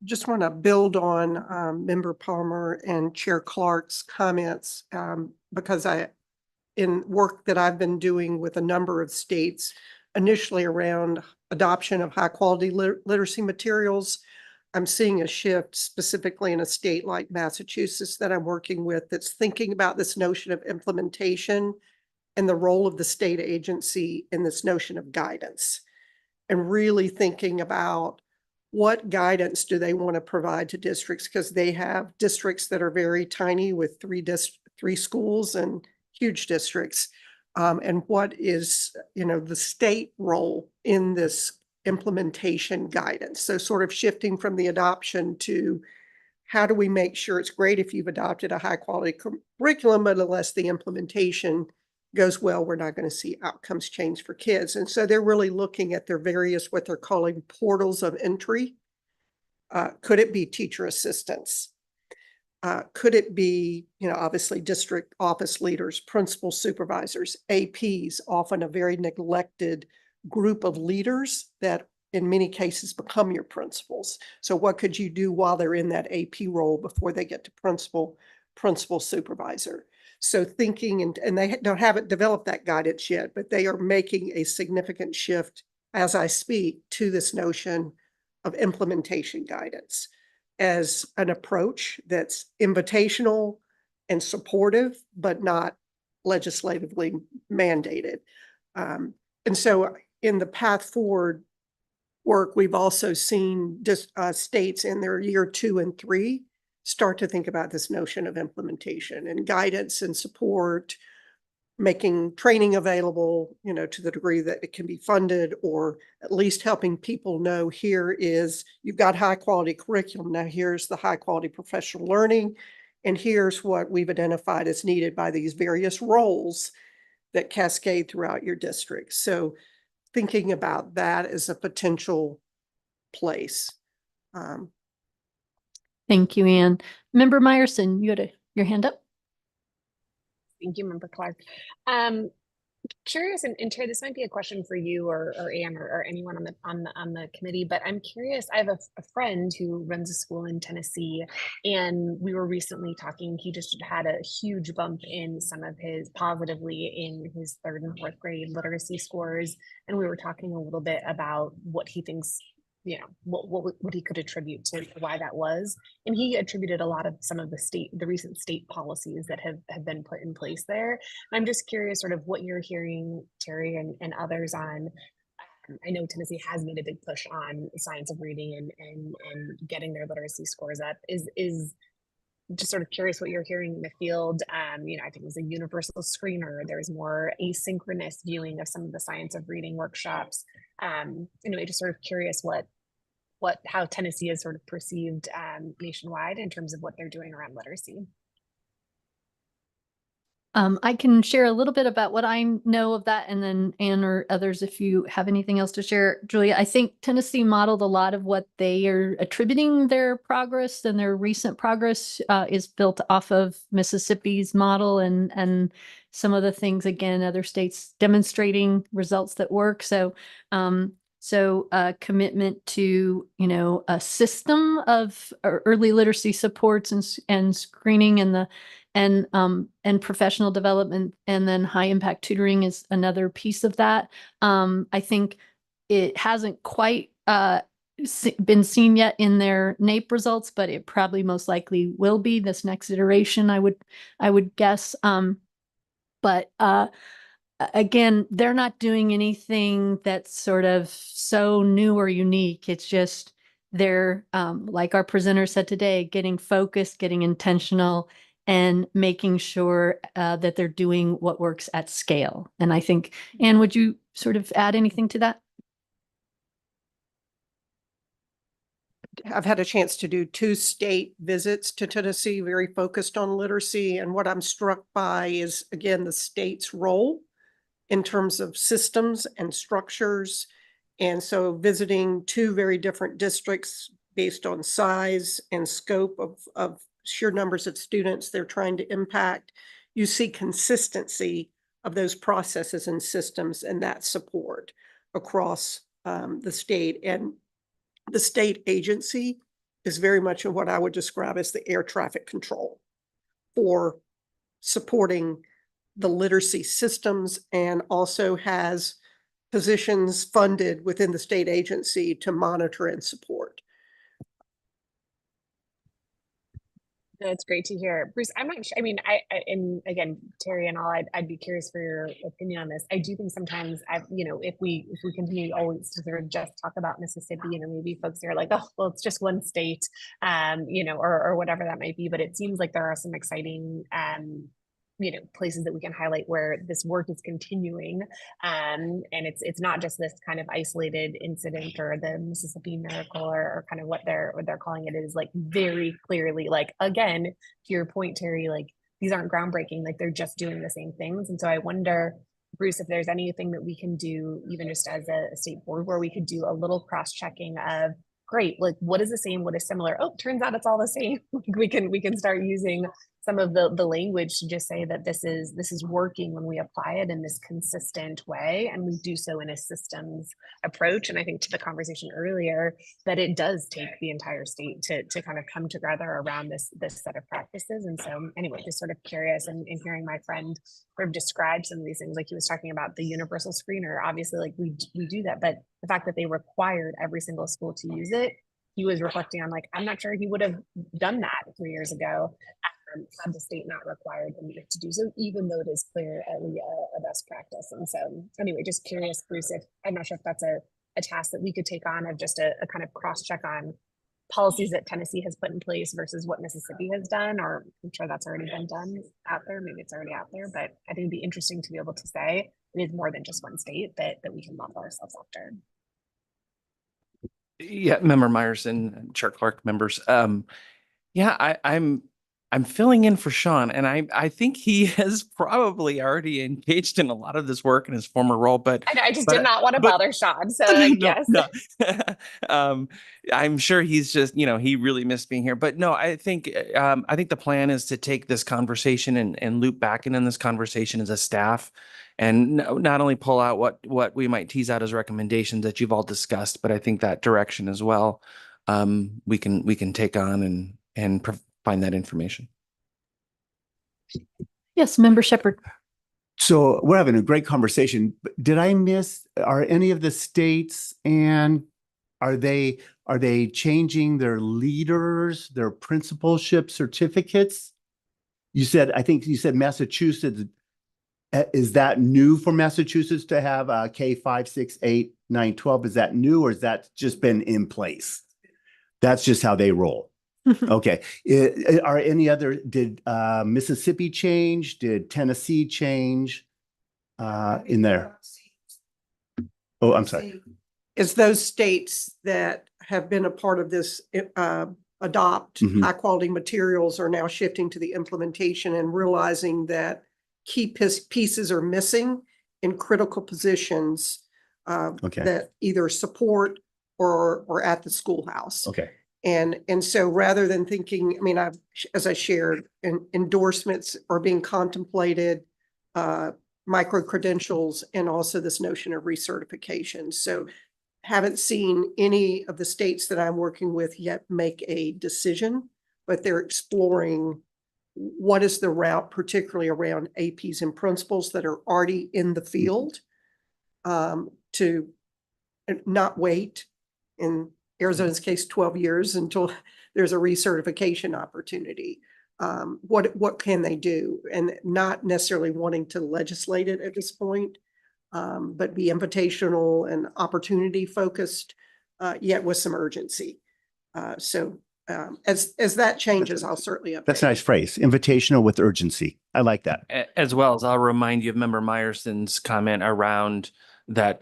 Just want to build on Member Palmer and Chair Clark's comments because in work that I've been doing with a number of states, initially around adoption of high quality literacy materials, I'm seeing a shift specifically in a state like Massachusetts that I'm working with that's thinking about this notion of implementation and the role of the state agency in this notion of guidance, and really thinking about what guidance do they want to provide to districts, because they have districts that are very tiny with three schools and huge districts. And what is, the state role in this implementation guidance? So sort of shifting from the adoption to how do we make sure it's great if you've adopted a high quality curriculum, but unless the implementation goes well, we're not going to see outcomes change for kids. And so they're really looking at their various, what they're calling portals of entry. Could it be teacher assistants? Could it be, obviously district office leaders, principal supervisors, APs, often a very neglected group of leaders that in many cases become your principals. So what could you do while they're in that AP role before they get to principal supervisor? So thinking, and they haven't developed that guidance yet, but they are making a significant shift as I speak to this notion of implementation guidance as an approach that's invitational and supportive, but not legislatively mandated. And so in the path forward work, we've also seen states in their year 2 and 3 start to think about this notion of implementation and guidance and support, making training available, to the degree that it can be funded, or at least helping people know you've got high quality curriculum. Now here's the high quality professional learning. And here's what we've identified as needed by these various roles that cascade throughout your district. So thinking about that as a potential place. Thank you, Anne. Member Meyerson, you had your hand up. Thank you, Member Clark. Curious, and Terry, this might be a question for you or Anne or anyone on the committee, but I'm curious. I have a friend who runs a school in Tennessee, and we were recently talking. He just had a huge bump in positively in his 3rd and 4th grade literacy scores, and we were talking a little bit about what he thinks, what he could attribute to why that was. And he attributed a lot of some of the recent state policies that have been put in place there. I'm just curious sort of what you're hearing, Terry, and others on. I know Tennessee has made a big push on science of reading and getting their literacy scores up. Is just sort of curious what you're hearing in the field. I think it was a universal screener. There's more asynchronous viewing of some of the science of reading workshops. Anyway, just sort of curious how Tennessee is sort of perceived nationwide in terms of what they're doing around literacy. I can share a little bit about what I know of that, and then Anne or others, if you have anything else to share. Julia, I think Tennessee modeled a lot of what they are attributing their progress, and their recent progress is built off of Mississippi's model and some of the things, again, other states demonstrating results that work. So a commitment to, a system of early literacy supports and screening and professional development, and then high impact tutoring is another piece of that. I think it hasn't quite been seen yet in their NAEP results, but it probably most likely will be this next iteration, I would guess. But again, they're not doing anything that's sort of so new or unique. It's just they're, like our presenter said today, getting focused, getting intentional, and making sure that they're doing what works at scale. And I think, Anne, would you sort of add anything to that? I've had a chance to do 2 state visits to Tennessee, very focused on literacy. And what I'm struck by is, again, the state's role in terms of systems and structures. And so visiting 2 very different districts based on size and scope of sheer numbers of students they're trying to impact, you see consistency of those processes and systems and that support across the state. And the state agency is very much in what I would describe as the air traffic control for supporting the literacy systems, and also has positions funded within the state agency to monitor and support. That's great to hear. Bruce, I'm not sure, I mean, and again, Terry and all, I'd be curious for your opinion on this. I do think sometimes if we continue always to sort of just talk about Mississippi, maybe folks are like, oh, well, it's just one state, or whatever that might be, but it seems like there are some exciting, places that we can highlight where this work is continuing. And it's not just this kind of isolated incident or the Mississippi miracle or kind of what they're calling it. It is like very clearly, like, again, to your point, Terry, like these aren't groundbreaking, like they're just doing the same things. And so I wonder, Bruce, if there's anything that we can do, even just as a state board, where we could do a little cross-checking of, great, like what is the same, what is similar? Oh, turns out it's all the same. we can start using some of the language to just say that this is working when we apply it in this consistent way, and we do so in a systems approach. And I think to the conversation earlier, that it does take the entire state to kind of come together around this set of practices. And so anyway, just sort of curious and hearing my friend sort of describe some of these things, like he was talking about the universal screener. Obviously, like we do that, but the fact that they required every single school to use it, he was reflecting on, like, I'm not sure he would have done that 3 years ago had the state not required them to do so, even though it is clearly a best practice. And so anyway, just curious, Bruce, if I'm not sure if that's a task that we could take on, of just a kind of cross check on policies that Tennessee has put in place versus what Mississippi has done, or I'm sure that's already been done out there. Maybe it's already out there, but I think it'd be interesting to be able to say it is more than just one state that we can model ourselves after. Yeah, Member Myerson and Chair Clark, members. Yeah, I'm filling in for Sean, and I think he has probably already engaged in a lot of this work in his former role, but I just did not want to bother Sean, so yes. I'm sure he's just, he really missed being here. But no, I think the plan is to take this conversation and loop back in this conversation as a staff, and not only pull out what we might tease out as recommendations that you've all discussed, but I think that direction as well, we can take on and find that information. Yes, Member Shepherd. So we're having a great conversation. Did I miss, are any of the states, and are they changing their leaders, their principalship certificates? I think you said Massachusetts. Is that new for Massachusetts to have K-5, 6, 8, 9, 12? Is that new, or has that just been in place? That's just how they roll. Okay. Are any other, did Mississippi change? Did Tennessee change in there? Oh, I'm sorry. Is those states that have been a part of this adopt high quality materials are now shifting to the implementation and realizing that key pieces are missing in critical positions that either support or at the schoolhouse. Okay. And so rather than thinking, I mean, as I shared, endorsements are being contemplated, micro-credentials, and also this notion of recertification. So haven't seen any of the states that I'm working with yet make a decision, but they're exploring what is the route, particularly around APs and principals that are already in the field, to not wait, in Arizona's case, 12 years until there's a recertification opportunity. What can they do? And not necessarily wanting to legislate it at this point, but be invitational and opportunity focused, yet with some urgency. So as that changes, I'll certainly update. That's a nice phrase, invitational with urgency. I like that. As well as I'll remind you of Member Meyerson's comment around that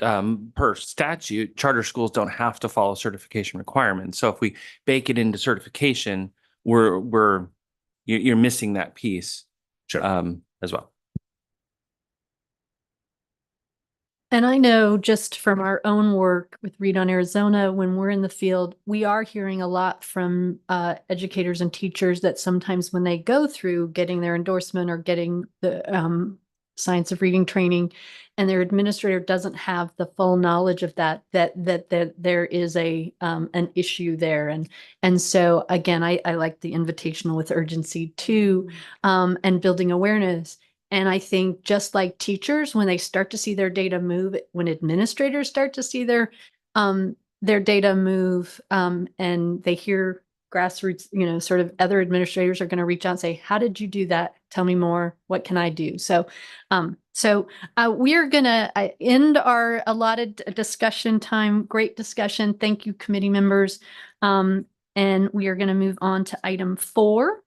per statute, charter schools don't have to follow certification requirements. So if we bake it into certification, you're missing that piece Sure. as well. And I know just from our own work with Read on Arizona, when we're in the field, we are hearing a lot from educators and teachers that sometimes when they go through getting their endorsement or getting the science of reading training, and their administrator doesn't have the full knowledge of that there is an issue there. And so again, I like the invitational with urgency too, and building awareness. And I think just like teachers, when they start to see their data move, when administrators start to see their data move, and they hear grassroots, sort of other administrators are going to reach out and say, how did you do that? Tell me more. What can I do? So we are going to end our allotted discussion time. Great discussion. Thank you, committee members. And we are going to move on to item 4.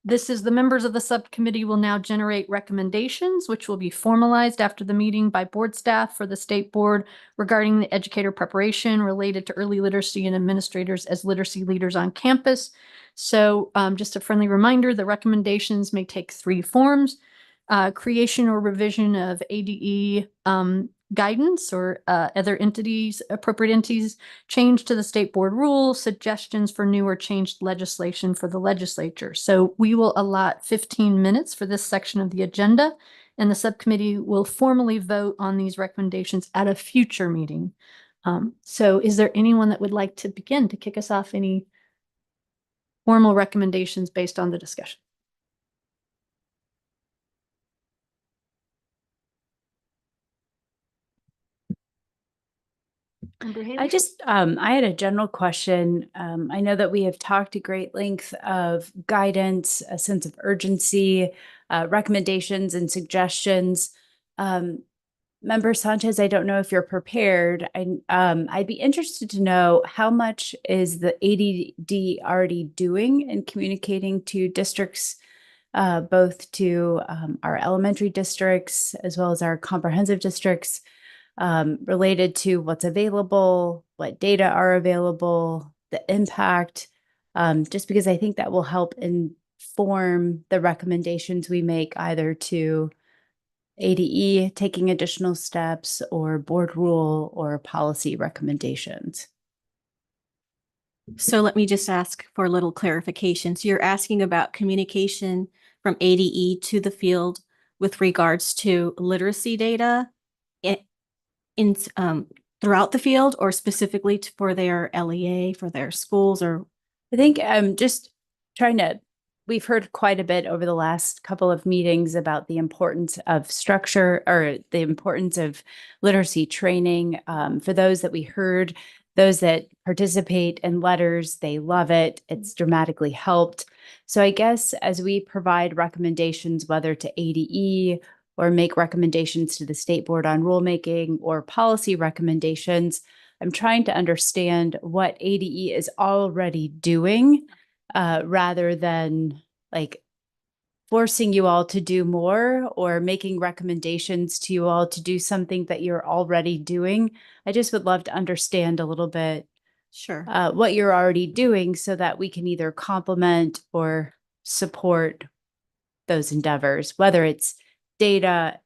This is the members of the subcommittee will now generate recommendations, which will be formalized after the meeting by board staff for the state board regarding the educator preparation related to early literacy and administrators as literacy leaders on campus. So just a friendly reminder, the recommendations may take 3 forms: creation or revision of ADE guidance or other entities, appropriate entities, change to the state board rule, suggestions for new or changed legislation for the legislature. So we will allot 15 minutes for this section of the agenda, and the subcommittee will formally vote on these recommendations at a future meeting. So is there anyone that would like to begin to kick us off any formal recommendations based on the discussion? I had a general question. I know that we have talked at great length of guidance, a sense of urgency, recommendations and suggestions. Member Sanchez, I don't know if you're prepared. I'd be interested to know how much is the ADD already doing in communicating to districts, both to our elementary districts as well as our comprehensive districts, related to what's available, what data are available, the impact, just because I think that will help inform the recommendations we make either to ADE taking additional steps or board rule or policy recommendations. So let me just ask for a little clarification. So you're asking about communication from ADE to the field with regards to literacy data in throughout the field, or specifically for their LEA, for their schools? Or I think I'm just trying to, we've heard quite a bit over the last couple of meetings about the importance of structure or the importance of literacy training. For those that we heard, those that participate in letters, they love it. It's dramatically helped. So I guess as we provide recommendations, whether to ADE or make recommendations to the state board on rulemaking or policy recommendations, I'm trying to understand what ADE is already doing, rather than like forcing you all to do more or making recommendations to you all to do something that you're already doing. I just would love to understand a little bit sure. what you're already doing so that we can either complement or support those endeavors, whether it's data,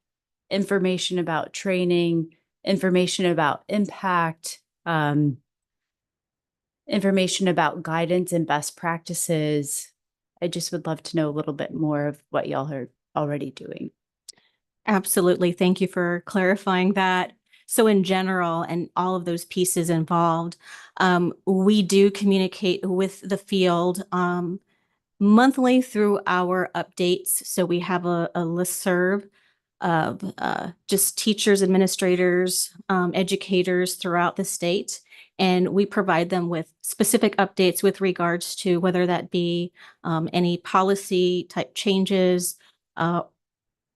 information about training, information about impact, information about guidance and best practices. I just would love to know a little bit more of what y'all are already doing. Absolutely. Thank you for clarifying that. So in general, and all of those pieces involved, we do communicate with the field monthly through our updates. So we have a listserv of just teachers, administrators, educators throughout the state. And we provide them with specific updates with regards to whether that be any policy type changes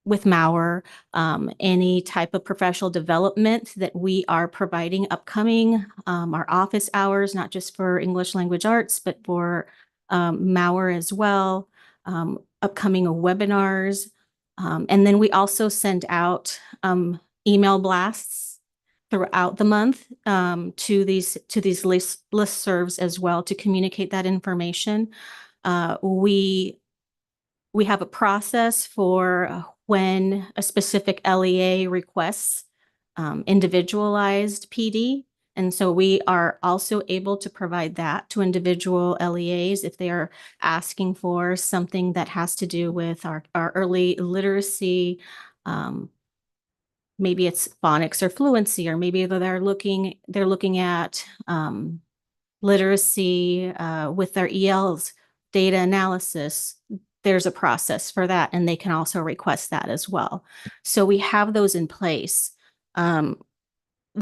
with Mauer, any type of professional development that we are providing upcoming, our office hours, not just for English language arts, but for Mauer as well, upcoming webinars, And then we also send out email blasts throughout the month to these listservs as well to communicate that information. We have a process for when a specific LEA requests individualized PD. And so we are also able to provide that to individual LEAs if they are asking for something that has to do with our early literacy. Maybe it's phonics or fluency, or maybe they're looking at literacy with their ELs, data analysis. There's a process for that, and they can also request that as well. So we have those in place.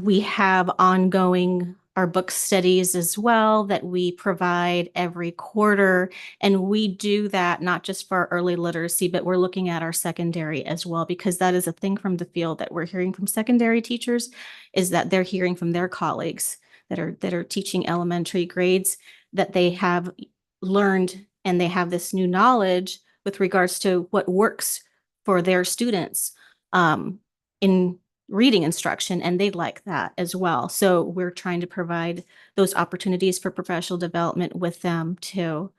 We have ongoing our book studies as well that we provide every quarter. And we do that not just for our early literacy, but we're looking at our secondary as well, because that is a thing from the field that we're hearing from secondary teachers, is that they're hearing from their colleagues that are teaching elementary grades that they have learned and they have this new knowledge with regards to what works for their students in reading instruction, and they like that as well. So we're trying to provide those opportunities for professional development with them too.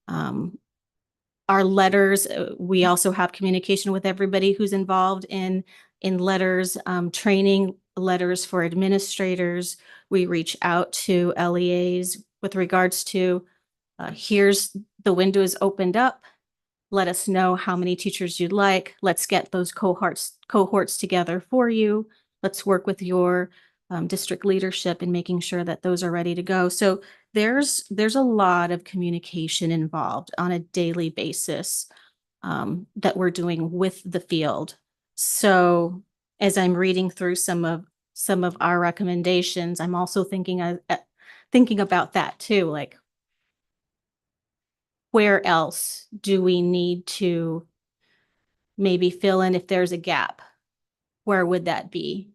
Our letters, we also have communication with everybody who's involved in letters, training letters for administrators. We reach out to LEAs with regards to here's the window is opened up. Let us know how many teachers you'd like. Let's get those cohorts together for you. Let's work with your district leadership in making sure that those are ready to go. So there's a lot of communication involved on a daily basis that we're doing with the field. So as I'm reading through some of our recommendations, I'm also thinking about that too, like, where else do we need to maybe fill in if there's a gap? Where would that be?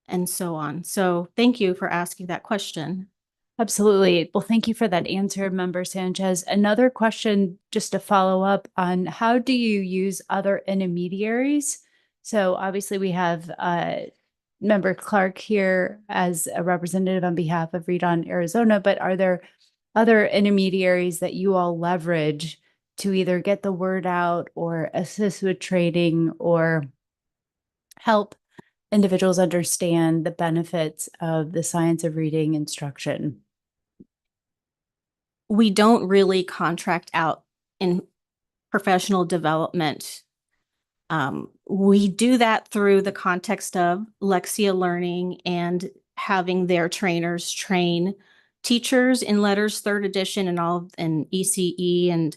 And so on. So thank you for asking that question. Absolutely. Well, thank you for that answer, Member Sanchez. Another question just to follow up on, how do you use other intermediaries? So obviously we have Member Clark here as a representative on behalf of Read On Arizona, but are there other intermediaries that you all leverage to either get the word out or assist with training or help individuals understand the benefits of the science of reading instruction? We don't really contract out in professional development. We do that through the context of Lexia Learning and having their trainers train teachers in Letters Third Edition and all in ECE and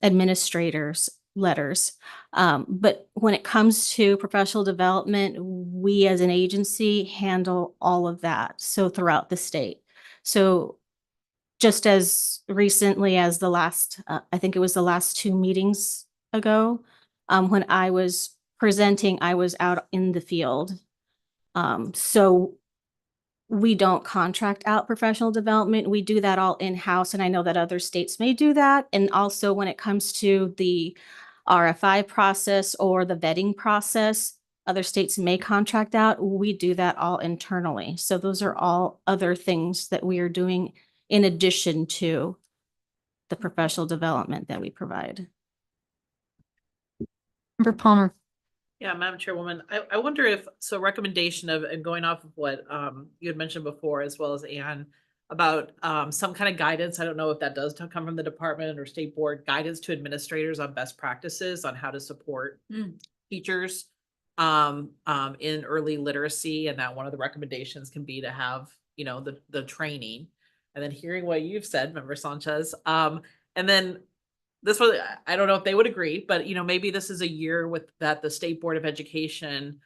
administrators letters. But when it comes to professional development, we as an agency handle all of that. So throughout the state. So just as recently as the last, I think it was the last 2 meetings ago, when I was presenting, I was out in the field. So we don't contract out professional development. We do that all in-house, and I know that other states may do that. And also when it comes to the RFI process or the vetting process, other states may contract out. We do that all internally. So those are all other things that we are doing in addition to the professional development that we provide. Member Palmer. Yeah, Madam Chairwoman, I wonder if, so recommendation of, and going off of what you had mentioned before, as well as Anne, about some kind of guidance. I don't know if that does come from the department or state board, guidance to administrators on best practices on how to support teachers in early literacy, and that one of the recommendations can be to have, you know, the training. And then hearing what you've said, Member Sanchez, and then this was, I don't know if they would agree, but you know, maybe this is a year with that the State Board of Education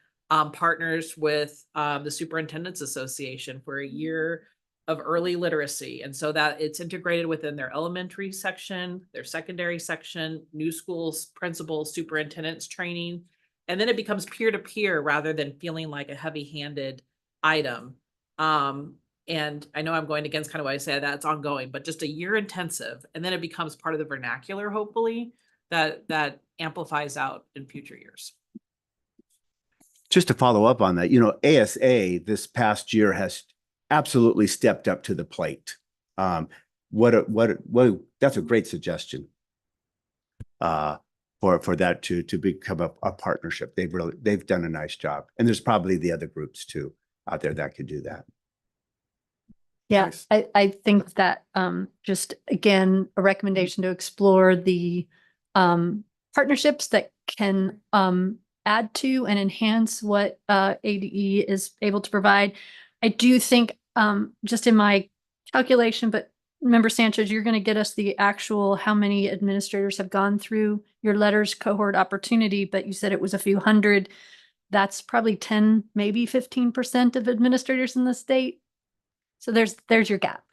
partners with the Superintendent's Association for a year of early literacy. And so that it's integrated within their elementary section, their secondary section, new schools, principals, superintendents training. And then it becomes peer-to-peer rather than feeling like a heavy-handed item. And I know I'm going against kind of what I said, that's ongoing, but just a year intensive. And then it becomes part of the vernacular, hopefully, that amplifies out in future years. Just to follow up on that, ASA this past year has absolutely stepped up to the plate. That's a great suggestion for that to become a partnership. They've done a nice job. And there's probably the other groups too out there that could do that. Yeah, Nice. I think that just again, a recommendation to explore the partnerships that can add to and enhance what ADE is able to provide. I do think just in my calculation, but Member Sanchez, you're going to get us the actual how many administrators have gone through your letters cohort opportunity, but you said it was a few hundred. That's probably 10, maybe 15% of administrators in the state. So there's your gap.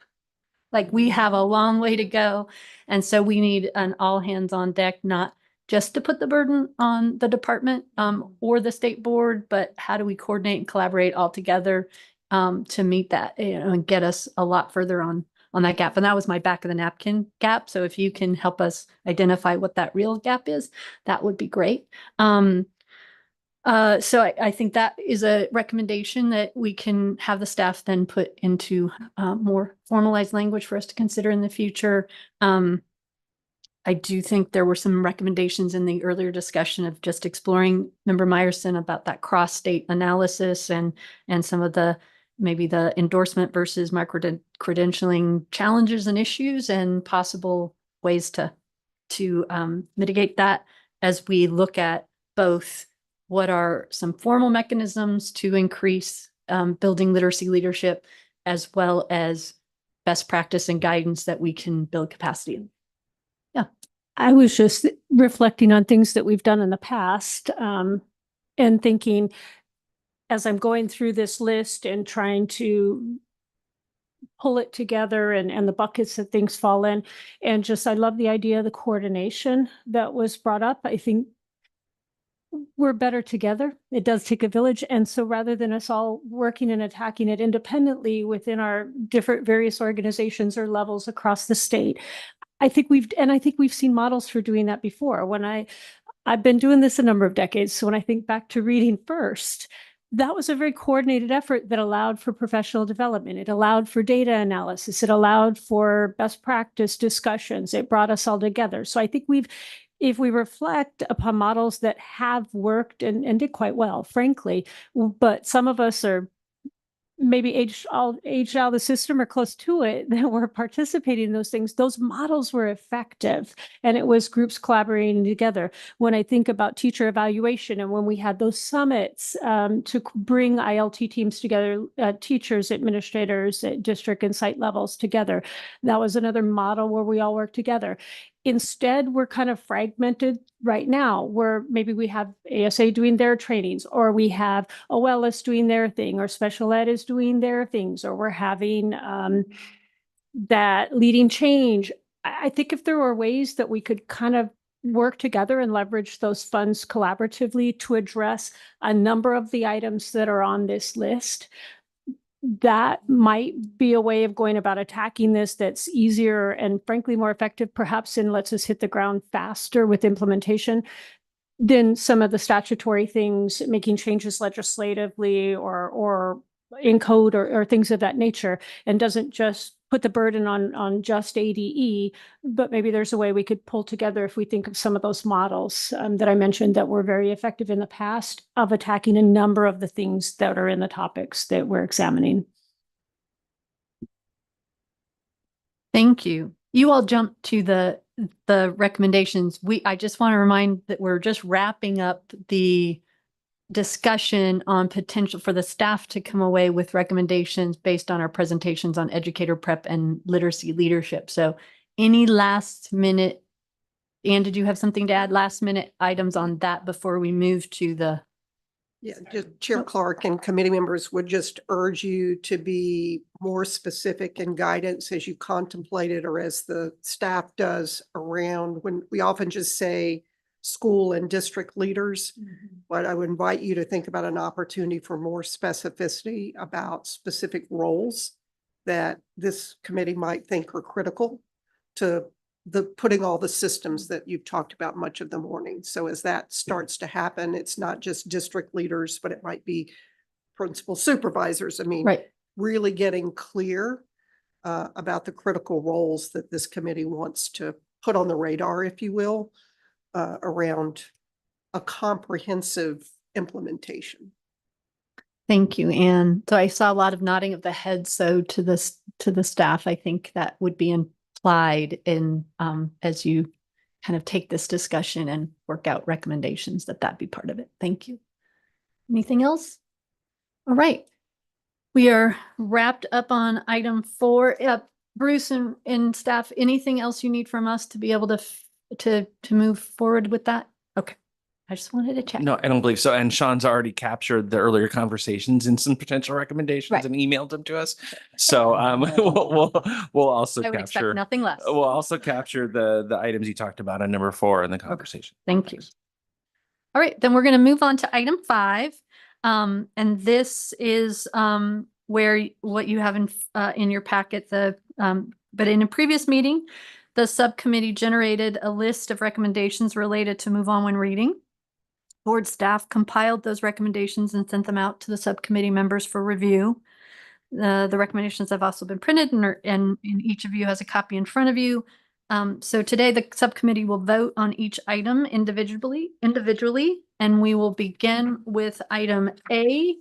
Like we have a long way to go. And so we need an all hands on deck, not just to put the burden on the department or the state board, but how do we coordinate and collaborate all together to meet that, and get us a lot further on that gap. And that was my back of the napkin gap. So if you can help us identify what that real gap is, that would be great. So I think that is a recommendation that we can have the staff then put into more formalized language for us to consider in the future. I do think there were some recommendations in the earlier discussion of just exploring Member Meyerson about that cross-state analysis and some of the maybe the endorsement versus micro-credentialing challenges and issues and possible ways to mitigate that as we look at both what are some formal mechanisms to increase building literacy leadership, as well as best practice and guidance that we can build capacity in. Yeah. I was just reflecting on things that we've done in the past and thinking as I'm going through this list and trying to pull it together and the buckets that things fall in. And just, I love the idea of the coordination that was brought up. I think we're better together. It does take a village. And so rather than us all working and attacking it independently within our different various organizations or levels across the state, I think we've seen models for doing that before. When I've been doing this a number of decades. So when I think back to Reading First, that was a very coordinated effort that allowed for professional development. It allowed for data analysis. It allowed for best practice discussions. It brought us all together. So I think if we reflect upon models that have worked and did quite well, frankly, but some of us are maybe aged out of the system or close to it, that were participating in those things, those models were effective. And it was groups collaborating together. When I think about teacher evaluation and when we had those summits to bring ILT teams together, teachers, administrators at district and site levels together, that was another model where we all worked together. Instead, we're kind of fragmented right now, where maybe we have ASA doing their trainings, or we have OLS doing their thing, or special ed is doing their things, or we're having that leading change. I think if there were ways that we could kind of work together and leverage those funds collaboratively to address a number of the items that are on this list, that might be a way of going about attacking this that's easier and frankly more effective, perhaps, and lets us hit the ground faster with implementation than some of the statutory things, making changes legislatively or in code or things of that nature, and doesn't just put the burden on just ADE, but maybe there's a way we could pull together if we think of some of those models that I mentioned that were very effective in the past of attacking a number of the things that are in the topics that we're examining. Thank you. You all jumped to the recommendations. I just want to remind that we're just wrapping up the discussion on potential for the staff to come away with recommendations based on our presentations on educator prep and literacy leadership. So any last minute, Anne, did you have something to add? Last minute items on that before we move to the... Yeah, just Chair Clark and committee members would just urge you to be more specific in guidance as you contemplate it, or as the staff does around when we often just say school and district leaders. But I would invite you to think about an opportunity for more specificity about specific roles that this committee might think are critical to putting all the systems that you've talked about much of the morning. So as that starts to happen, it's not just district leaders, but it might be principal supervisors. I mean, Right. really getting clear about the critical roles that this committee wants to put on the radar, if you will, around a comprehensive implementation. Thank you, Anne. So I saw a lot of nodding of the head. So to the staff, I think that would be implied in as you kind of take this discussion and work out recommendations that be part of it. Thank you. Anything else? All right. We are wrapped up on item 4. Bruce and staff, anything else you need from us to be able to move forward with that? Okay. I just wanted to check. No, I don't believe so. And Sean's already captured the earlier conversations and some potential recommendations Right. and emailed them to us. So we'll also I would expect capture nothing less. we'll also capture the items you talked about on number 4 in the conversation. Thank you. All right, then we're going to move on to item 5. And this is where what you have in your packet, but in a previous meeting, the subcommittee generated a list of recommendations related to move on when reading. Board staff compiled those recommendations and sent them out to the subcommittee members for review. The recommendations have also been printed and each of you has a copy in front of you. So today the subcommittee will vote on each item individually, and we will begin with item A.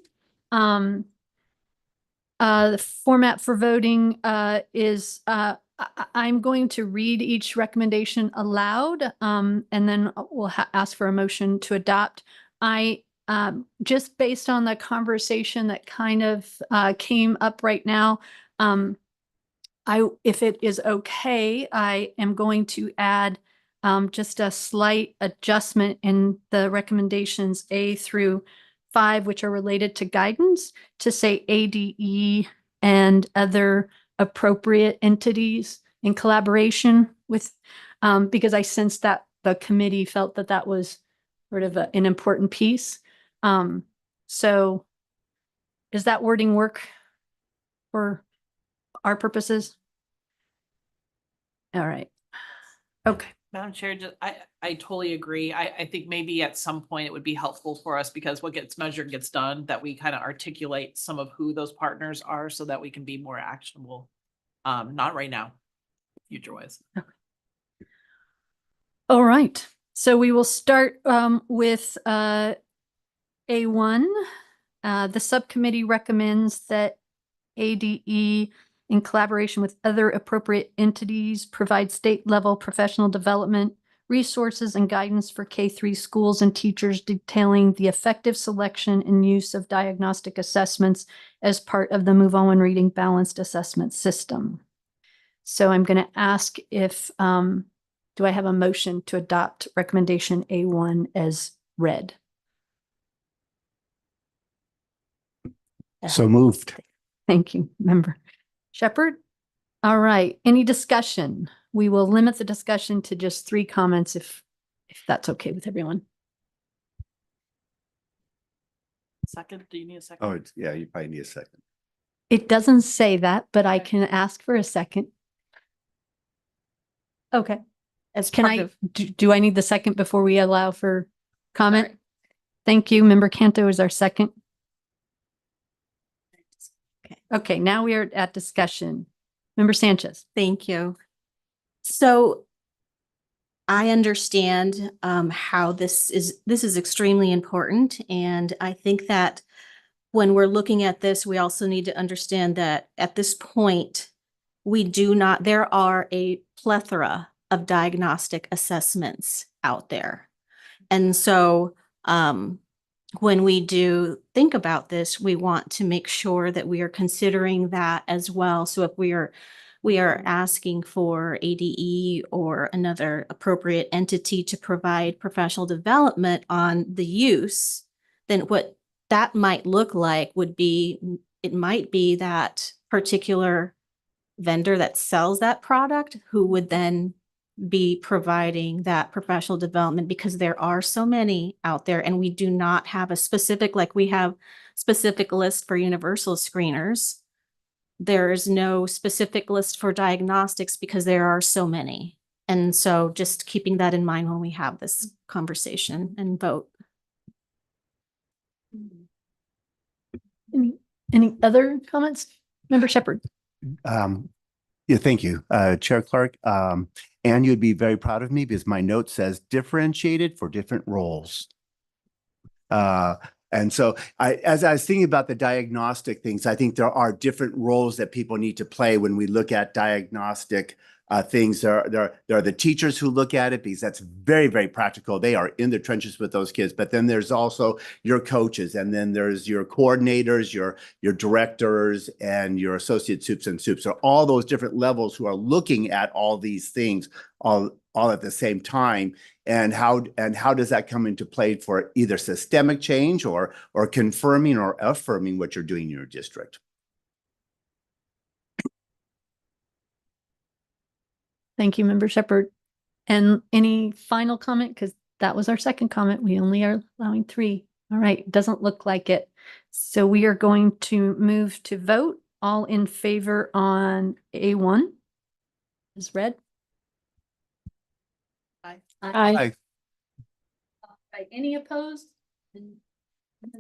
The format for voting is I'm going to read each recommendation aloud, and then we'll ask for a motion to adopt. I just based on the conversation that kind of came up right now, if it is okay, I am going to add just a slight adjustment in the recommendations A through 5, which are related to guidance, to say ADE and other appropriate entities in collaboration with, because I sensed that the committee felt that that was sort of an important piece. So does that wording work for our purposes? All right. Okay. Madam Chair, I totally agree. I think maybe at some point it would be helpful for us, because what gets measured gets done, that we kind of articulate some of who those partners are so that we can be more actionable. Not right now, future wise. Okay. All right. So we will start with A1. The subcommittee recommends that ADE, in collaboration with other appropriate entities, provide state-level professional development resources and guidance for K-3 schools and teachers, detailing the effective selection and use of diagnostic assessments as part of the Move On When Reading Balanced Assessment System. So I'm going to ask if, do I have a motion to adopt recommendation A1 as read? So moved. Thank you, Member Shepherd. All right, any discussion? We will limit the discussion to just 3 comments if that's okay with everyone. Second, do you need a second? Oh, yeah, you probably need a second. It doesn't say that, but I can ask for a second. Okay. Do I need the second before we allow for comment? Sorry. Thank you. Member Canto is our second. Okay, now we are at discussion. Member Sanchez. Thank you. So I understand how this is extremely important. And I think that when we're looking at this, we also need to understand that at this point, there are a plethora of diagnostic assessments out there. And so when we do think about this, we want to make sure that we are considering that as well. So if we are asking for ADE or another appropriate entity to provide professional development on the use, then what that might look like would be, it might be that particular vendor that sells that product who would then be providing that professional development, because there are so many out there and we do not have a specific, like we have specific list for universal screeners. There is no specific list for diagnostics because there are so many. And so just keeping that in mind when we have this conversation and vote. Any other comments? Member Shepherd? Yeah, thank you, Chair Clark. And you'd be very proud of me because my note says differentiated for different roles. And so as I was thinking about the diagnostic things, I think there are different roles that people need to play when we look at diagnostic things. There are the teachers who look at it because that's very, very practical. They are in the trenches with those kids. But then there's also your coaches, and then there's your coordinators, your directors, and your associate soups and soups. So all those different levels who are looking at all these things all at the same time. And how does that come into play for either systemic change or confirming or affirming what you're doing in your district? Thank you, Member Shepherd. And any final comment? Because that was our second comment. We only are allowing 3. All right, doesn't look like it. So we are going to move to vote. All in favor on A1 is read. Aye. Aye. Any opposed? And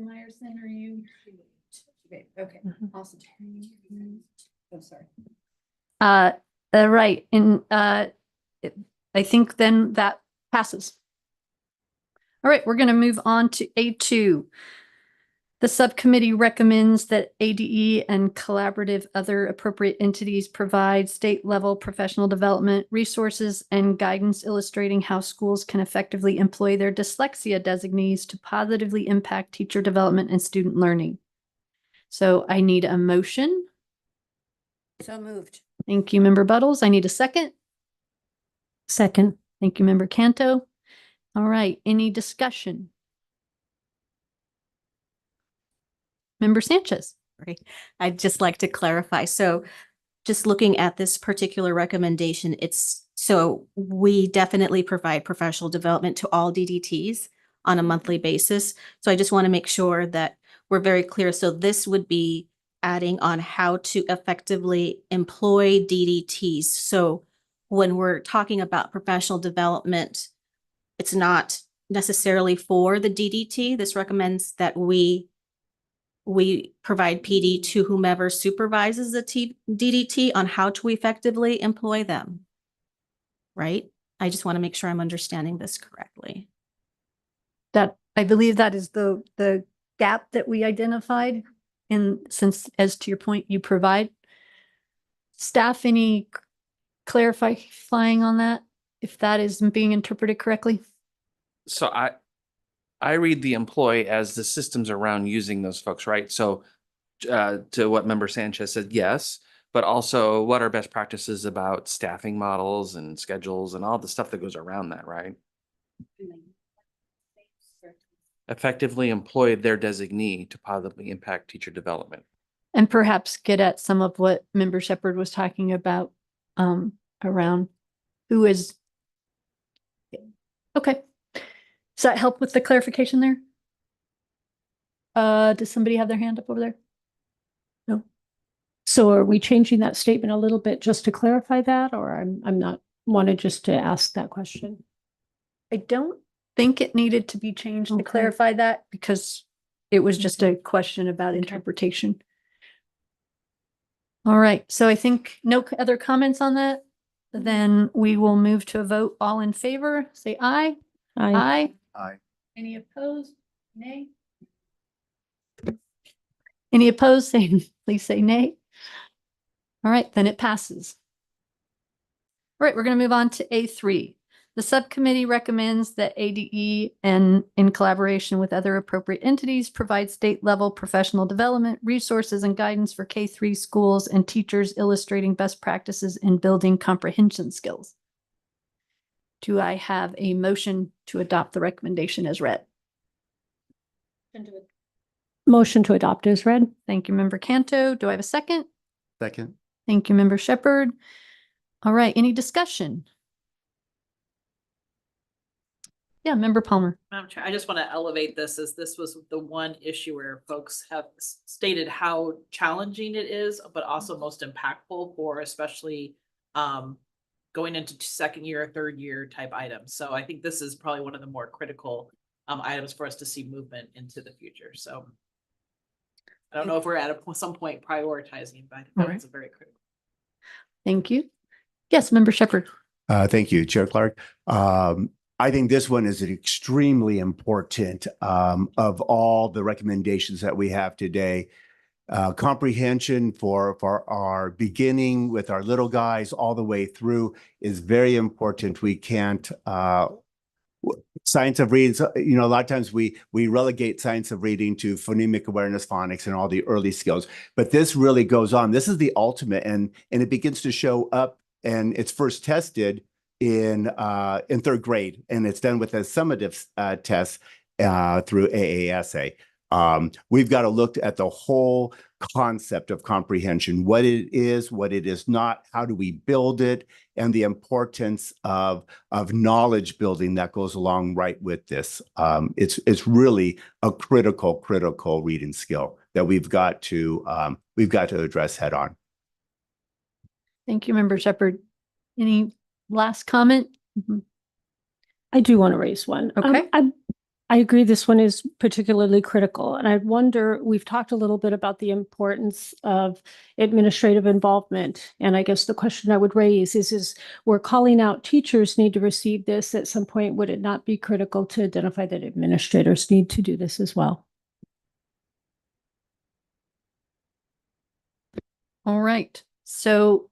Meyerson, are you? Okay, awesome. Oh, sorry. Right, and I think then that passes. All right, we're going to move on to A2. The subcommittee recommends that ADE and collaborative other appropriate entities provide state-level professional development resources and guidance illustrating how schools can effectively employ their dyslexia designees to positively impact teacher development and student learning. So I need a motion. So moved. Thank you, Member Buttles. I need a second. Second. Thank you, Member Canto. All right, any discussion? Member Sanchez. Right. I'd just like to clarify. So just looking at this particular recommendation, so we definitely provide professional development to all DDTs on a monthly basis. So I just want to make sure that we're very clear. So this would be adding on how to effectively employ DDTs. So when we're talking about professional development, it's not necessarily for the DDT. This recommends that we provide PD to whomever supervises the DDT on how to effectively employ them. Right? I just want to make sure I'm understanding this correctly. That I believe that is the gap that we identified. And since, as to your point, you provide staff, any clarifying on that, if that is being interpreted correctly? So I read the employ as the systems around using those folks, right? So to what Member Sanchez said, yes, but also what are best practices about staffing models and schedules and all the stuff that goes around that, right? Effectively employ their designee to positively impact teacher development. And perhaps get at some of what Member Shepherd was talking about around who is. Okay. Does that help with the clarification there? Does somebody have their hand up over there? No. So are we changing that statement a little bit just to clarify that, or I'm not wanted just to ask that question? I don't think it needed to be changed to Okay. clarify that because it was just a question about interpretation. All right, so I think no other comments on that. Then we will move to a vote. All in favor, say aye. Aye. Aye. Any opposed? Nay. Any opposed? Say, please say nay. All right, then it passes. All right, we're going to move on to A3. The subcommittee recommends that ADE and in collaboration with other appropriate entities provide state-level professional development resources and guidance for K-3 schools and teachers illustrating best practices in building comprehension skills. Do I have a motion to adopt the recommendation as read? Motion to adopt is read. Thank you, Member Canto. Do I have a second? Second. Thank you, Member Shepherd. All right, any discussion? Yeah, Member Palmer. Madam Chair, I just want to elevate this as this was the one issue where folks have stated how challenging it is, but also most impactful for especially going into second year, third year type items. So I think this is probably one of the more critical items for us to see movement into the future. So I don't know if we're at some point prioritizing, but I think that's a very critical. Thank you. Yes, Member Shepherd. Thank you, Chair Clark. I think this one is extremely important of all the recommendations that we have today. Comprehension for our beginning with our little guys all the way through is very important. We can't science of reading, a lot of times we relegate science of reading to phonemic awareness, phonics, and all the early skills. But this really goes on. This is the ultimate, and it begins to show up, and it's first tested in third grade, and it's done with a summative test through AASA. We've got to look at the whole concept of comprehension, what it is not, how do we build it, and the importance of knowledge building that goes along right with this. It's really a critical reading skill that we've got to address head on. Thank you, Member Shepherd. Any last comment? I do want to raise one. Okay. I agree this one is particularly critical. And I wonder, we've talked a little bit about the importance of administrative involvement. And I guess the question I would raise is we're calling out teachers need to receive this at some point. Would it not be critical to identify that administrators need to do this as well? All right. So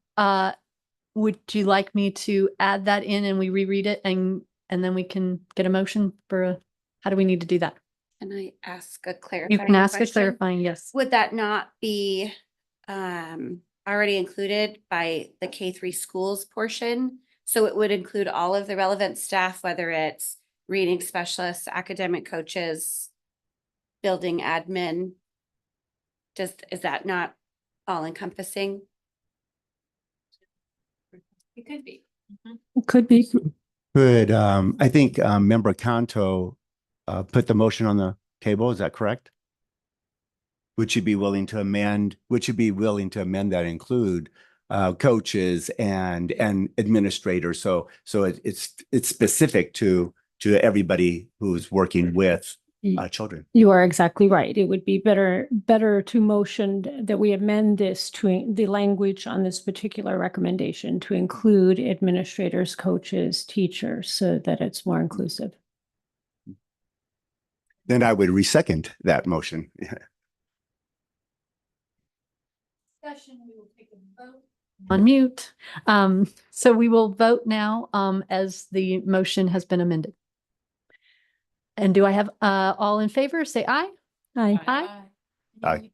would you like me to add that in and we reread it and then we can get a motion for how do we need to do that? Can I ask a clarifying You can ask question? a clarifying, yes. Would that not be already included by the K-3 schools portion? So it would include all of the relevant staff, whether it's reading specialists, academic coaches, building admin. Is that not all encompassing? It could be. Could be. Good. I think Member Canto put the motion on the table. Is that correct? Would you be willing to amend? Would you be willing to amend that include coaches and administrators? So it's specific to everybody who's working with children. You are exactly right. It would be better to motion that we amend this to the language on this particular recommendation to include administrators, coaches, teachers, so that it's more inclusive. Then I would resecond that motion. Discussion, we will take a vote. On mute. So we will vote now as the motion has been amended. And do I have all in favor? Say aye. Aye. Aye. Aye.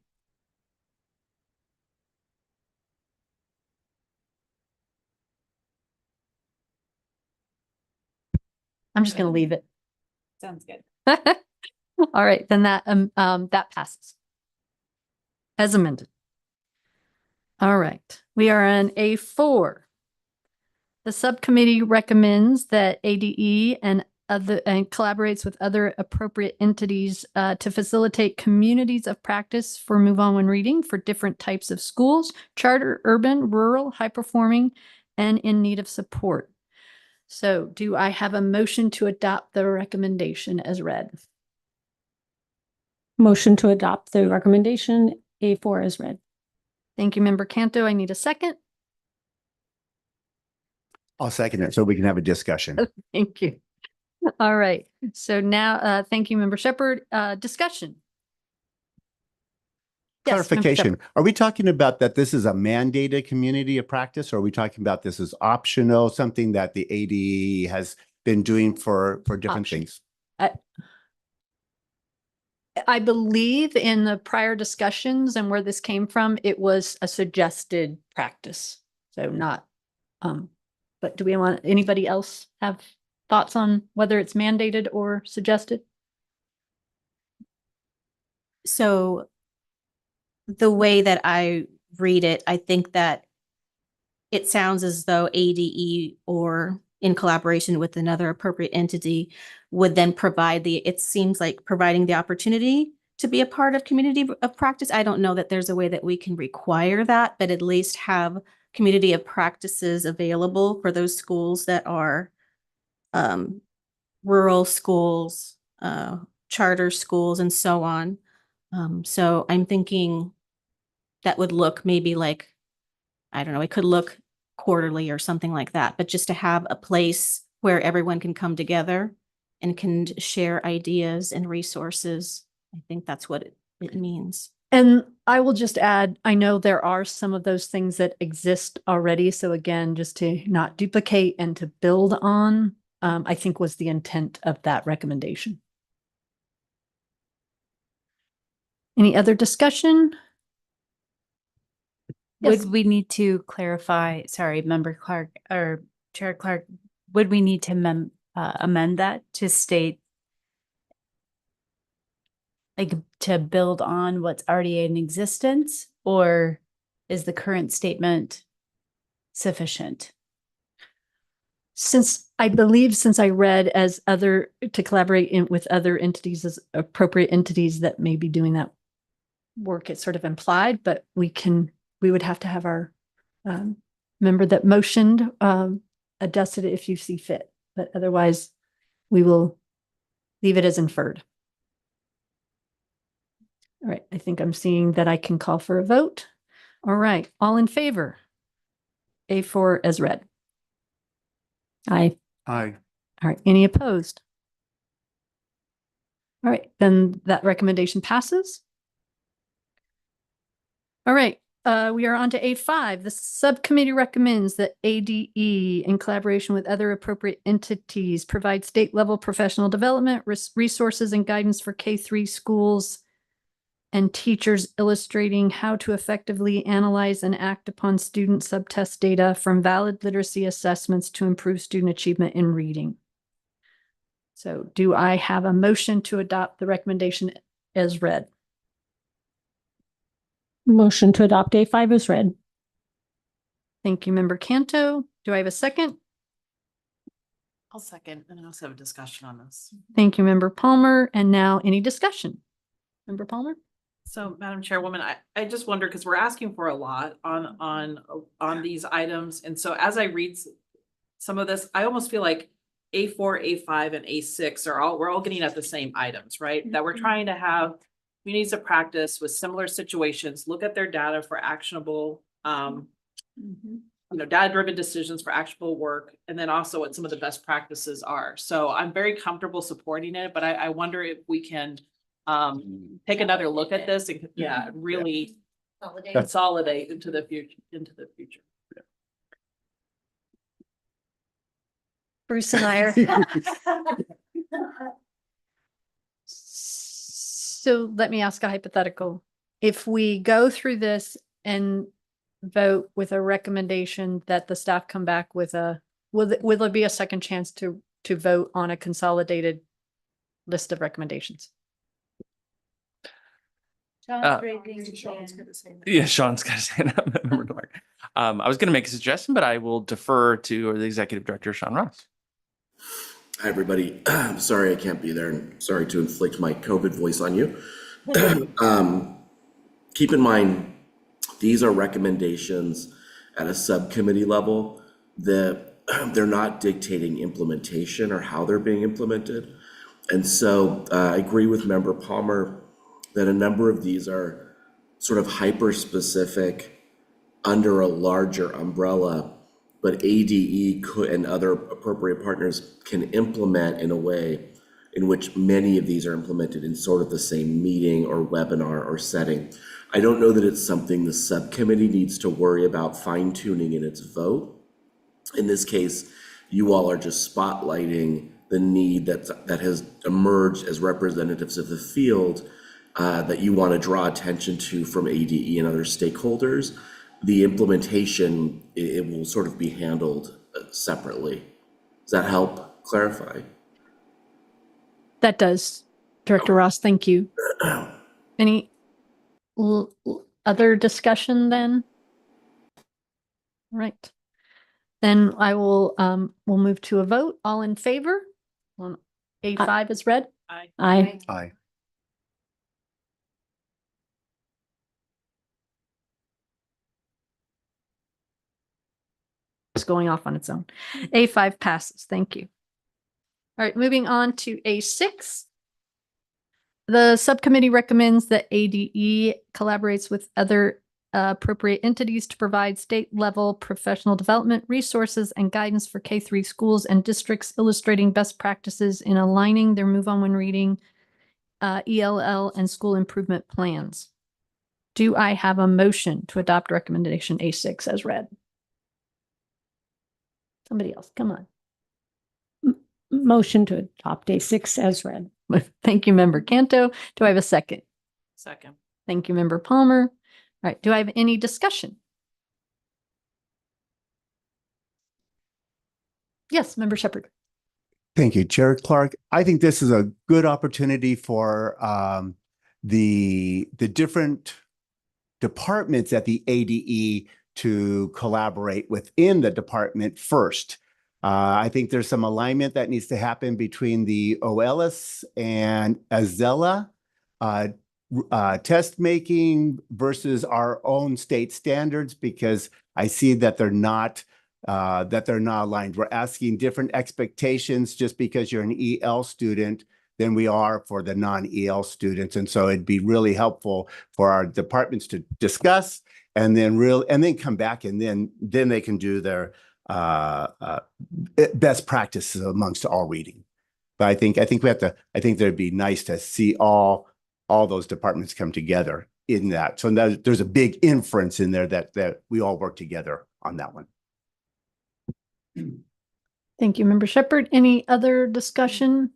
I'm just going to leave it. Sounds good. All right, then that passes as amended. All right, we are on A4. The subcommittee recommends that ADE and collaborates with other appropriate entities to facilitate communities of practice for Move On When Reading for different types of schools, charter, urban, rural, high performing, and in need of support. So do I have a motion to adopt the recommendation as read? Motion to adopt the recommendation A4 as read. Thank you, Member Canto. I need a second. I'll second it so we can have a discussion. Thank you. All right. So thank you, Member Shepherd. Discussion. Yes, Member Clarification. Shepherd. Are we talking about that this is a mandated community of practice, or are we talking about this is optional, something that the ADE has been doing for different Option. things? I believe in the prior discussions and where this came from, it was a suggested practice. So not, but do we want anybody else have thoughts on whether it's mandated or suggested? So the way that I read it, I think that it sounds as though ADE or in collaboration with another appropriate entity would then provide it seems like providing the opportunity to be a part of community of practice. I don't know that there's a way that we can require that, but at least have community of practices available for those schools that are rural schools, charter schools, and so on. So I'm thinking that would look maybe like, I don't know, it could look quarterly or something like that, but just to have a place where everyone can come together and can share ideas and resources. I think that's what it means. And I will just add, I know there are some of those things that exist already. So again, just to not duplicate and to build on, I think was the intent of that recommendation. Any other discussion? Yes. Would we need to clarify, sorry, Member Clark or Chair Clark, would we need to amend that to state, like, to build on what's already in existence, or is the current statement sufficient? Since I read as to collaborate with other entities as appropriate entities that may be doing that work, it's sort of implied, but we would have to have our member that motioned adjust it if you see fit, but otherwise we will leave it as inferred. All right, I think I'm seeing that I can call for a vote. All right, all in favor? A4 as read. Aye. Aye. All right, any opposed? All right, then that recommendation passes. All right, we are on to A5. The subcommittee recommends that ADE, in collaboration with other appropriate entities, provide state-level professional development, resources, and guidance for K-3 schools and teachers, illustrating how to effectively analyze and act upon student subtest data from valid literacy assessments to improve student achievement in reading. So do I have a motion to adopt the recommendation as read? Motion to adopt A5 is read. Thank you, Member Canto. Do I have a second? I'll second, and I also have a discussion on this. Thank you, Member Palmer. And now any discussion? Member Palmer? So, Madam Chairwoman, I just wonder, because we're asking for a lot on these items. And so as I read some of this, I almost feel like A4, A5, and A6 we're all getting at the same items, right? That we're trying to have communities of practice with similar situations, look at their data for actionable, data-driven decisions for actionable work, and then also what some of the best practices are. So I'm very comfortable supporting it, but I wonder if we can take another look at this and really consolidate into the future. Bruce and I are. So let me ask a hypothetical. If we go through this and vote with a recommendation that the staff come back with will there be a second chance to vote on a consolidated list of recommendations? Sean's got his hand up. I was going to make a suggestion, but I will defer to the Executive Director, Sean Ross. Hi, everybody. Sorry I can't be there, and sorry to inflict my COVID voice on you. Keep in mind, these are recommendations at a subcommittee level that they're not dictating implementation or how they're being implemented. And so I agree with Member Palmer that a number of these are sort of hyper-specific under a larger umbrella, but ADE could, and other appropriate partners can implement in a way in which many of these are implemented in sort of the same meeting or webinar or setting. I don't know that it's something the subcommittee needs to worry about fine-tuning in its vote. In this case, you all are just spotlighting the need that has emerged as representatives of the field that you want to draw attention to from ADE and other stakeholders. The implementation, it will sort of be handled separately. Does that help clarify? That does, Director Ross. Thank you. Any other discussion then? Right. Then I will, we'll move to a vote. All in favor? A5 is read. Aye. Aye. Aye. going off on its own. A5 passes. Thank you. All right, moving on to A6. The subcommittee recommends that ADE collaborates with other appropriate entities to provide state-level professional development resources and guidance for K-3 schools and districts, illustrating best practices in aligning their Move On When Reading, ELL, and school improvement plans. Do I have a motion to adopt recommendation A6 as read? Somebody else, come on. Motion to adopt A6 as read. Thank you, Member Canto. Do I have a second? Second. Thank you, Member Palmer. All right, do I have any discussion? Yes, Member Shepherd. Thank you, Chair Clark. I think this is a good opportunity for the different departments at the ADE to collaborate within the department first. I think there's some alignment that needs to happen between the OLS and Azella test making versus our own state standards, because I see that they're not aligned. We're asking different expectations just because you're an EL student than we are for the non-EL students. And so it'd be really helpful for our departments to discuss and then come back and then they can do their best practices amongst all reading. But I think that'd be nice to see all those departments come together in that. So there's a big inference in there that we all work together on that one. Thank you, Member Shepherd. Any other discussion?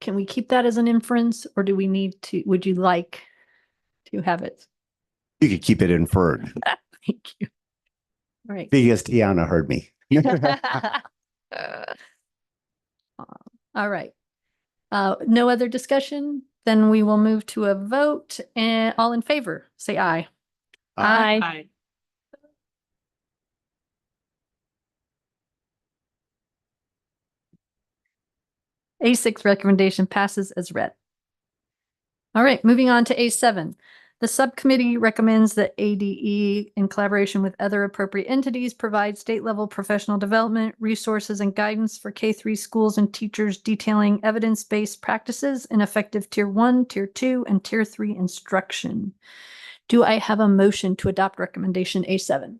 Can we keep that as an inference, or do we need to, would you like to have it? You could keep it inferred. Thank you. All right. Because Tiana heard me. All right. No other discussion? Then we will move to a vote, and all in favor, say aye. Aye. Aye. A6 recommendation passes as read. All right, moving on to A7. The subcommittee recommends that ADE, in collaboration with other appropriate entities, provide state-level professional development resources and guidance for K-3 schools and teachers, detailing evidence-based practices in effective Tier 1, Tier 2, and Tier 3 instruction. Do I have a motion to adopt recommendation A7?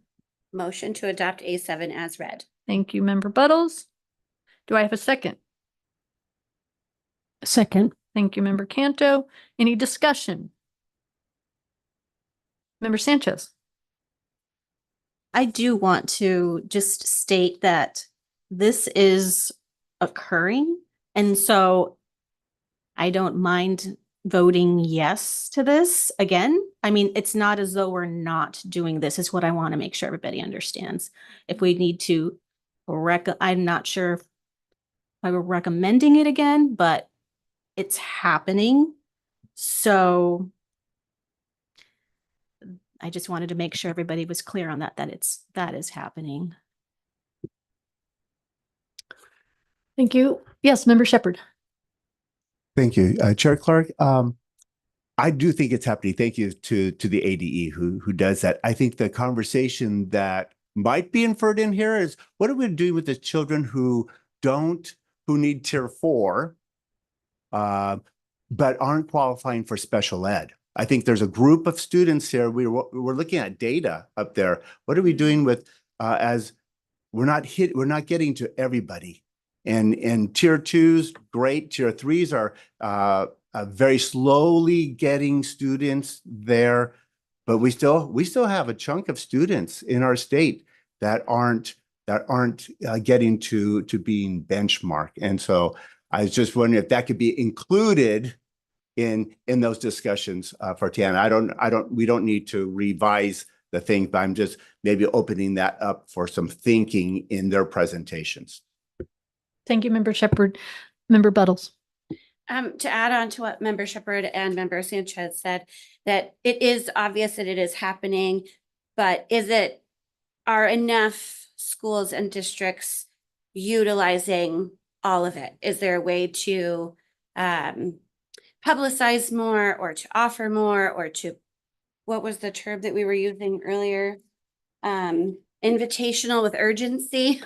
Motion to adopt A7 as read. Thank you, Member Buttles. Do I have a second? Second. Thank you, Member Canto. Any discussion? Member Sanchez. I do want to just state that this is occurring. And so I don't mind voting yes to this again. I mean, it's not as though we're not doing this, is what I want to make sure everybody understands. If we need to, I'm not sure if I were recommending it again, but it's happening. So I just wanted to make sure everybody was clear on that that is happening. Thank you. Yes, Member Shepherd. Thank you, Chair Clark. I do think it's happening. Thank you to the ADE who does that. I think the conversation that might be inferred in here is, what are we doing with the children who need Tier 4, but aren't qualifying for special ed? I think there's a group of students here. We're looking at data up there. What are we doing with as we're not getting to everybody? And Tier 2s, great. Tier 3s are very slowly getting students there, but we still have a chunk of students in our state that aren't getting to being benchmark. And so I was just wondering if that could be included in those discussions for Tiana. We don't need to revise the thing, but I'm just maybe opening that up for some thinking in their presentations. Thank you, Member Shepherd. Member Buttles. To add on to what Member Shepherd and Member Sanchez said, that it is obvious that it is happening, but are enough schools and districts utilizing all of it? Is there a way to publicize more, or to offer more, or to, what was the term that we were using earlier? invitational with urgency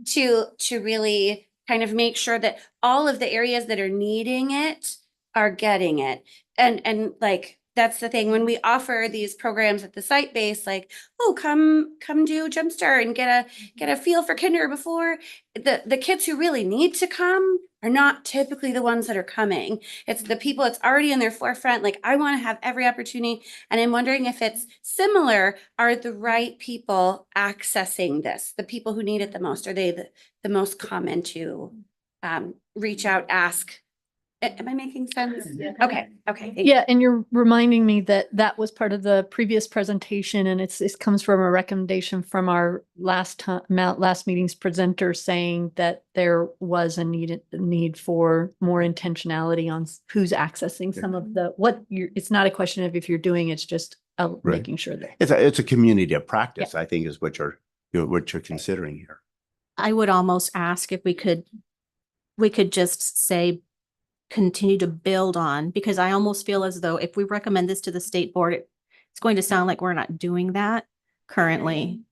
to really kind of make sure that all of the areas that are needing it are getting it. And like, that's the thing, when we offer these programs at the site base, like, oh, come do Jumpstart and get a feel for kinder before the kids who really need to come are not typically the ones that are coming. It's the people that's already in their forefront. Like, I want to have every opportunity. And I'm wondering if it's similar. Are the right people accessing this? The people who need it the most? Are they the most common to reach out, ask? Am I making sense? Okay. thank you. Yeah, and you're reminding me that that was part of the previous presentation, and it comes from a recommendation from our last meeting's presenter saying that there was a need for more intentionality on who's accessing some of the it's not a question of if you're doing, it's just making sure that It's a community of practice, I think, is what you're considering here. I would almost ask if we could just say continue to build on, because I almost feel as though if we recommend this to the state board, it's going to sound like we're not doing that currently.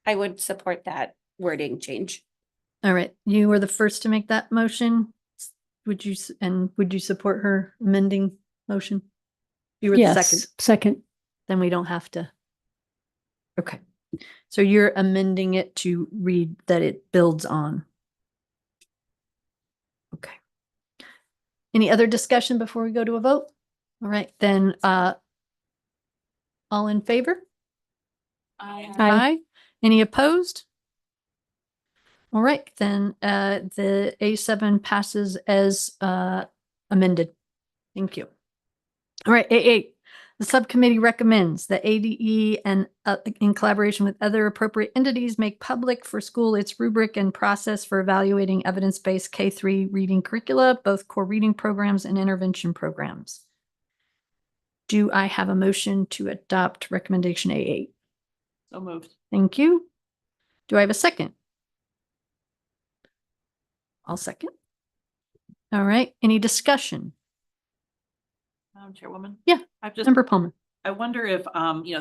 I would support that wording change. All right, you were the first to make that motion. Would you support her amending motion? You were the second. Second. Then we don't have to. Okay. So you're amending it to read that it builds on. Okay. Any other discussion before we go to a vote? All right, then, all in favor? Aye. Any opposed? All right, then, the A7 passes as, amended. Thank you. All right, A8. The subcommittee recommends that ADE and in collaboration with other appropriate entities make public for school its rubric and process for evaluating evidence-based K-3 reading curricula, both core reading programs and intervention programs. Do I have a motion to adopt recommendation A8? So moved. Thank you. Do I have a second? I'll second. All right, any discussion? Madam Chairwoman? Yeah, I've just, Member Palmer. I wonder if,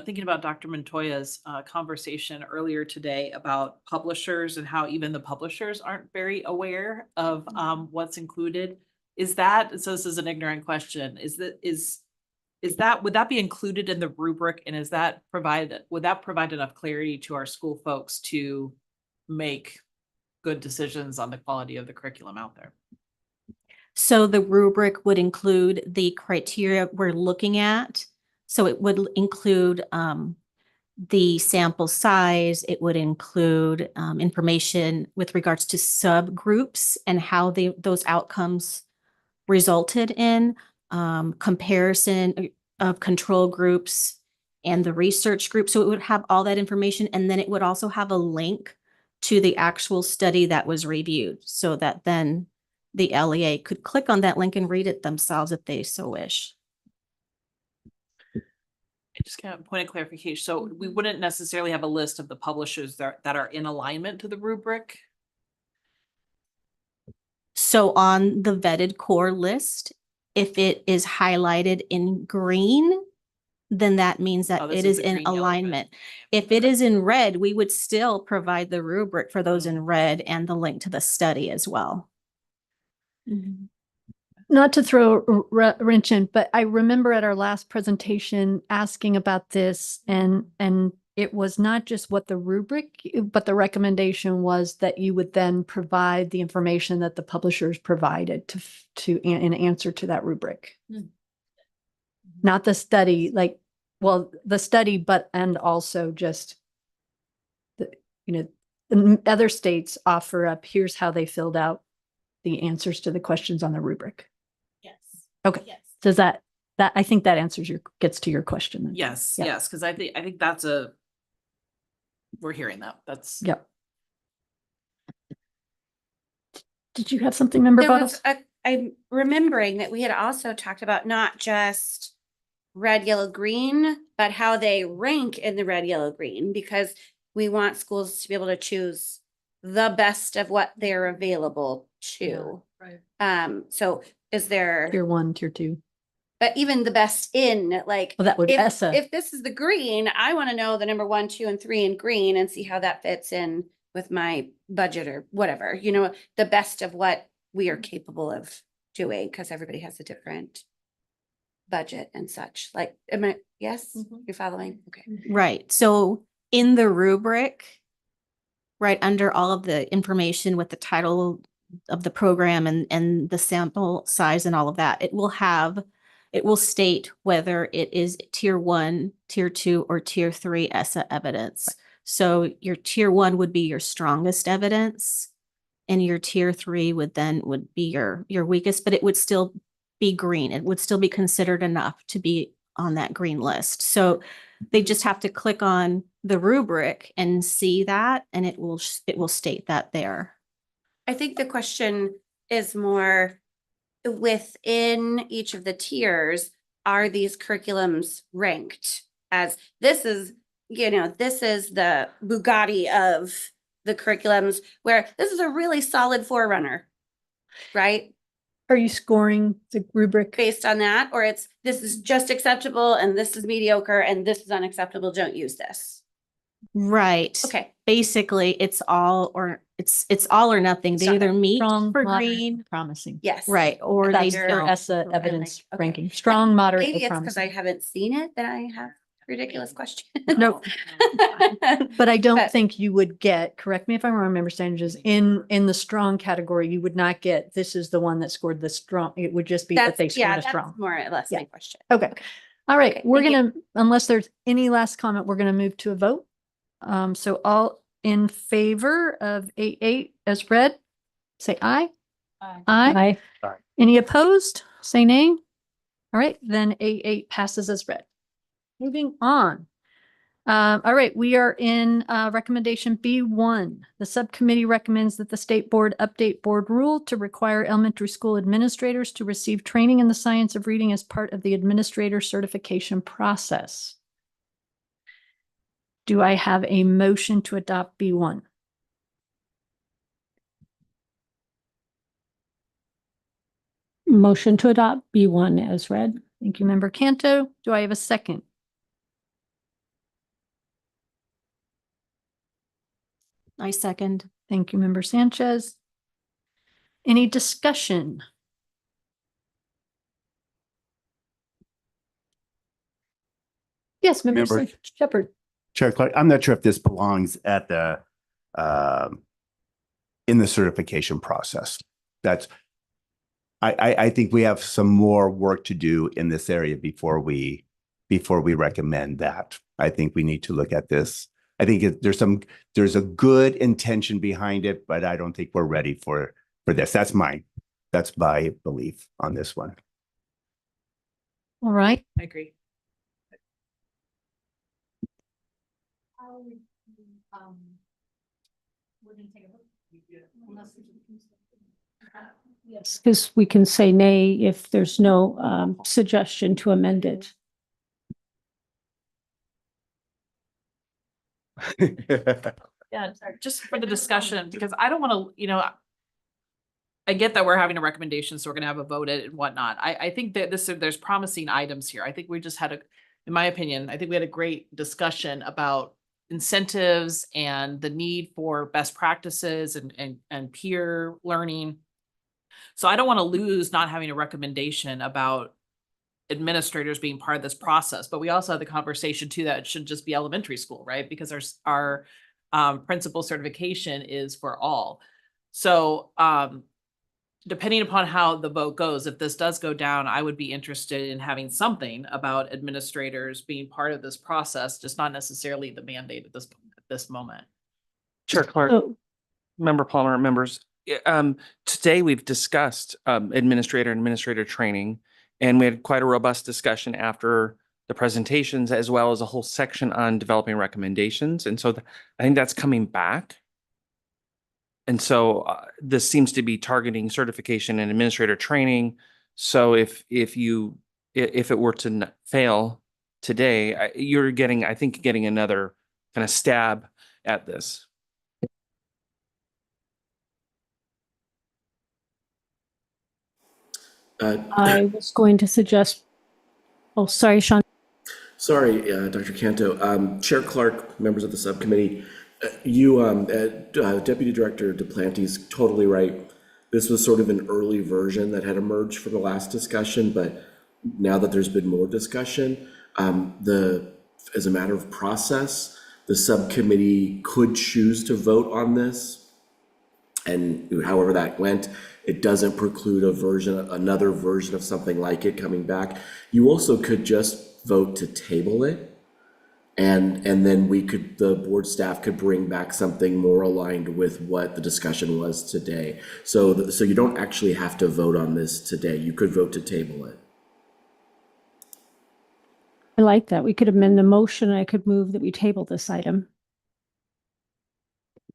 thinking about Dr. Montoya's conversation earlier today about publishers and how even the publishers aren't very aware of what's included. Is that, so this is an ignorant question, would that be included in the rubric, and would that provide enough clarity to our school folks to make good decisions on the quality of the curriculum out there? So the rubric would include the criteria we're looking at. So it would include the sample size. It would include information with regards to subgroups and how those outcomes resulted in, comparison of control groups and the research group. So it would have all that information. And then it would also have a link to the actual study that was reviewed, so that then the LEA could click on that link and read it themselves if they so wish. Just kind of point of clarification. So we wouldn't necessarily have a list of the publishers that are in alignment to the rubric? So on the vetted core list, if it is highlighted in green, then that means that it is in alignment. If it is in red, we would still provide the rubric for those in red and the link to the study as well. Not to throw a wrench in, but I remember at our last presentation asking about this, and it was not just what the rubric, but the recommendation was that you would then provide the information that the publishers provided to in answer to that rubric. Not the study, the study, but and also just the other states offer up, here's how they filled out the answers to the questions on the rubric. Yes. Okay. Yes. Does that I think that gets to your question then. Yes, Yeah. yes, because I think that's we're hearing that. That's Yep. Did you have something, Member Bottles? I'm remembering that we had also talked about not just red, yellow, green, but how they rank in the red, yellow, green, because we want schools to be able to choose the best of what they're available to. Right. So is there Tier 1, tier 2. But even the best in, like, Well, that would ESSA. if this is the green, I want to know the number 1, 2, and 3 in green and see how that fits in with my budget or whatever, you know, the best of what we are capable of doing, because everybody has a different budget and such. Like, yes, you're following? Okay. Right. So in the rubric, right under all of the information with the title of the program and the sample size and all of that, it will state whether it is tier 1, tier 2, or tier 3 ESSA evidence. So your tier 1 would be your strongest evidence, and your tier 3 would be your weakest, but it would still be green. It would still be considered enough to be on that green list. So they just have to click on the rubric and see that, and it will state that there. I think the question is more within each of the tiers, are these curriculums ranked as this is, you know, this is the Bugatti of the curriculums, where this is a really solid forerunner, right? Are you scoring the rubric? Based on that, or this is just acceptable and this is mediocre and this is unacceptable, don't use this. Right. Okay. Basically, it's all or nothing. They either meet Strong, for moderate, green, promising. Yes. right, or they That's their don't. ESSA Right, evidence like, okay. ranking. Strong, moderate, Maybe or it's because I promising. haven't seen it that I have ridiculous question. No. But I don't But- think you would get, correct me if I'm wrong, member Sanders, in the strong category, you would not get, this is the one that scored the strong. It would just be that they scored a that's strong. more or less Yeah. my question. Okay. All right. Okay, We're thank you. gonna, unless there's any last comment, we're gonna move to a vote. So all in favor of 8-8 as read, say aye. Aye. Aye. Any opposed? Say nay. All right, then 8-8 passes as read. Moving on. All right, we are in recommendation B1. The subcommittee recommends that the state board update board rule to require elementary school administrators to receive training in the science of reading as part of the administrator certification process. Do I have a motion to adopt B1? Motion to adopt B1 as read. Thank you, member Canto. Do I have a second? I second. Thank you, member Sanchez. Any discussion? Yes, member Member- Shepherd. Chair Clark, I'm not sure if this belongs at the in the certification process. I think we have some more work to do in this area before we recommend that. I think we need to look at this. I think there's a good intention behind it, but I don't think we're ready for this. That's my belief on this one. All right. I agree. Yes, because we can say nay if there's no suggestion to amend it. Yeah, just for the discussion, because I don't want to, I get that we're having a recommendation, so we're gonna have a vote and whatnot. I think that there's promising items here. I think we just had in my opinion, I think we had a great discussion about incentives and the need for best practices and peer learning. So I don't want to lose not having a recommendation about administrators being part of this process, but we also had the conversation too that it should just be elementary school, right? Because our principal certification is for all. So depending upon how the vote goes, if this does go down, I would be interested in having something about administrators being part of this process, just not necessarily the mandate at this moment. Chair Clark, So, member Palmer, members, today we've discussed administrator training, and we had quite a robust discussion after the presentations, as well as a whole section on developing recommendations. And so I think that's coming back. And so this seems to be targeting certification and administrator training. So if it were to fail today, you're getting another kind of stab at this. I was going to suggest Oh, sorry, Sean. Sorry, Dr. Canto. Chair Clark, members of the subcommittee, Deputy Director Duplanty's totally right. This was sort of an early version that had emerged from the last discussion, but now that there's been more discussion, as a matter of process, the subcommittee could choose to vote on this. And however that went, it doesn't preclude another version of something like it coming back. You also could just vote to table it. And then the board staff could bring back something more aligned with what the discussion was today. So you don't actually have to vote on this today. You could vote to table it. I like that. We could amend the motion. I could move that we table this item.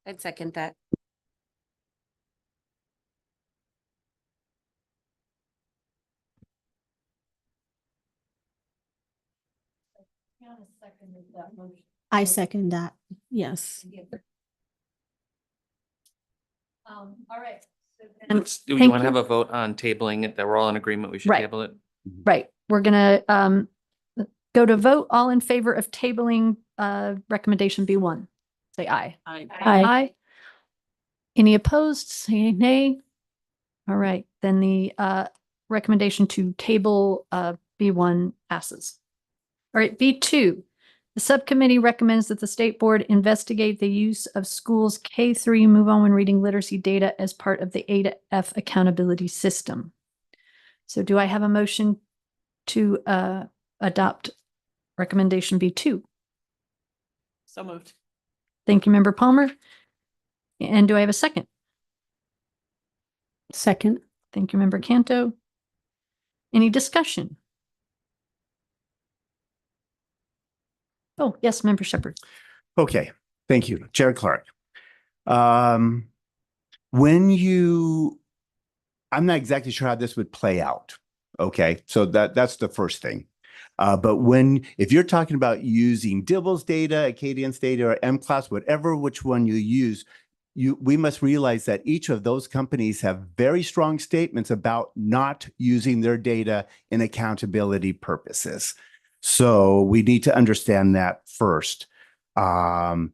I'd second that. I second that. Yes. All right. Do you Thank want to you. have a vote on tabling it, that we're all in agreement we should Right. table it? Right, we're gonna go to vote. All in favor of tabling recommendation B1, say aye. Aye. Aye. Any opposed, say nay. All right, then the recommendation to table B1 passes. All right, B2, the subcommittee recommends that the state board investigate the use of schools K-3 move on when reading literacy data as part of the A to F accountability system. So do I have a motion to adopt recommendation B2? So moved. Thank you, Member Palmer. And do I have a second? Second. Thank you, Member Canto. Any discussion? Oh, yes, Member Shepherd. Okay, thank you, Chair Clark. I'm not exactly sure how this would play out. Okay, so that's the first thing. But if you're talking about using Dibble's data, Acadian's data, or M-Class, which one you use, we must realize that each of those companies have very strong statements about not using their data in accountability purposes. So we need to understand that first. And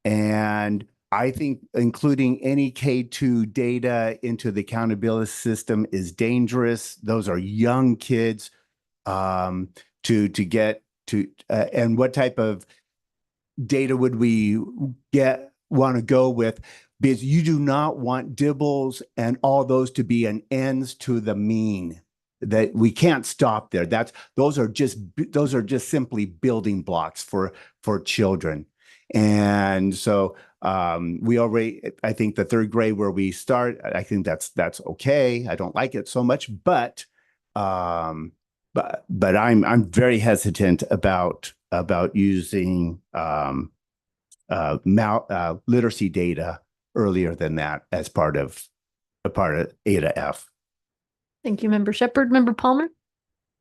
I think including any K2 data into the accountability system is dangerous. Those are young kids to get to, and what type of data would we want to go with? Because you do not want Dibbles and all those to be an ends to the mean. That we can't stop there. Those are just simply building blocks for children. And so I think the third grade where we start, I think that's okay. I don't like it so much, but I'm very hesitant about using literacy data earlier than that as part of A to F. Thank you, Member Shepherd. Member Palmer?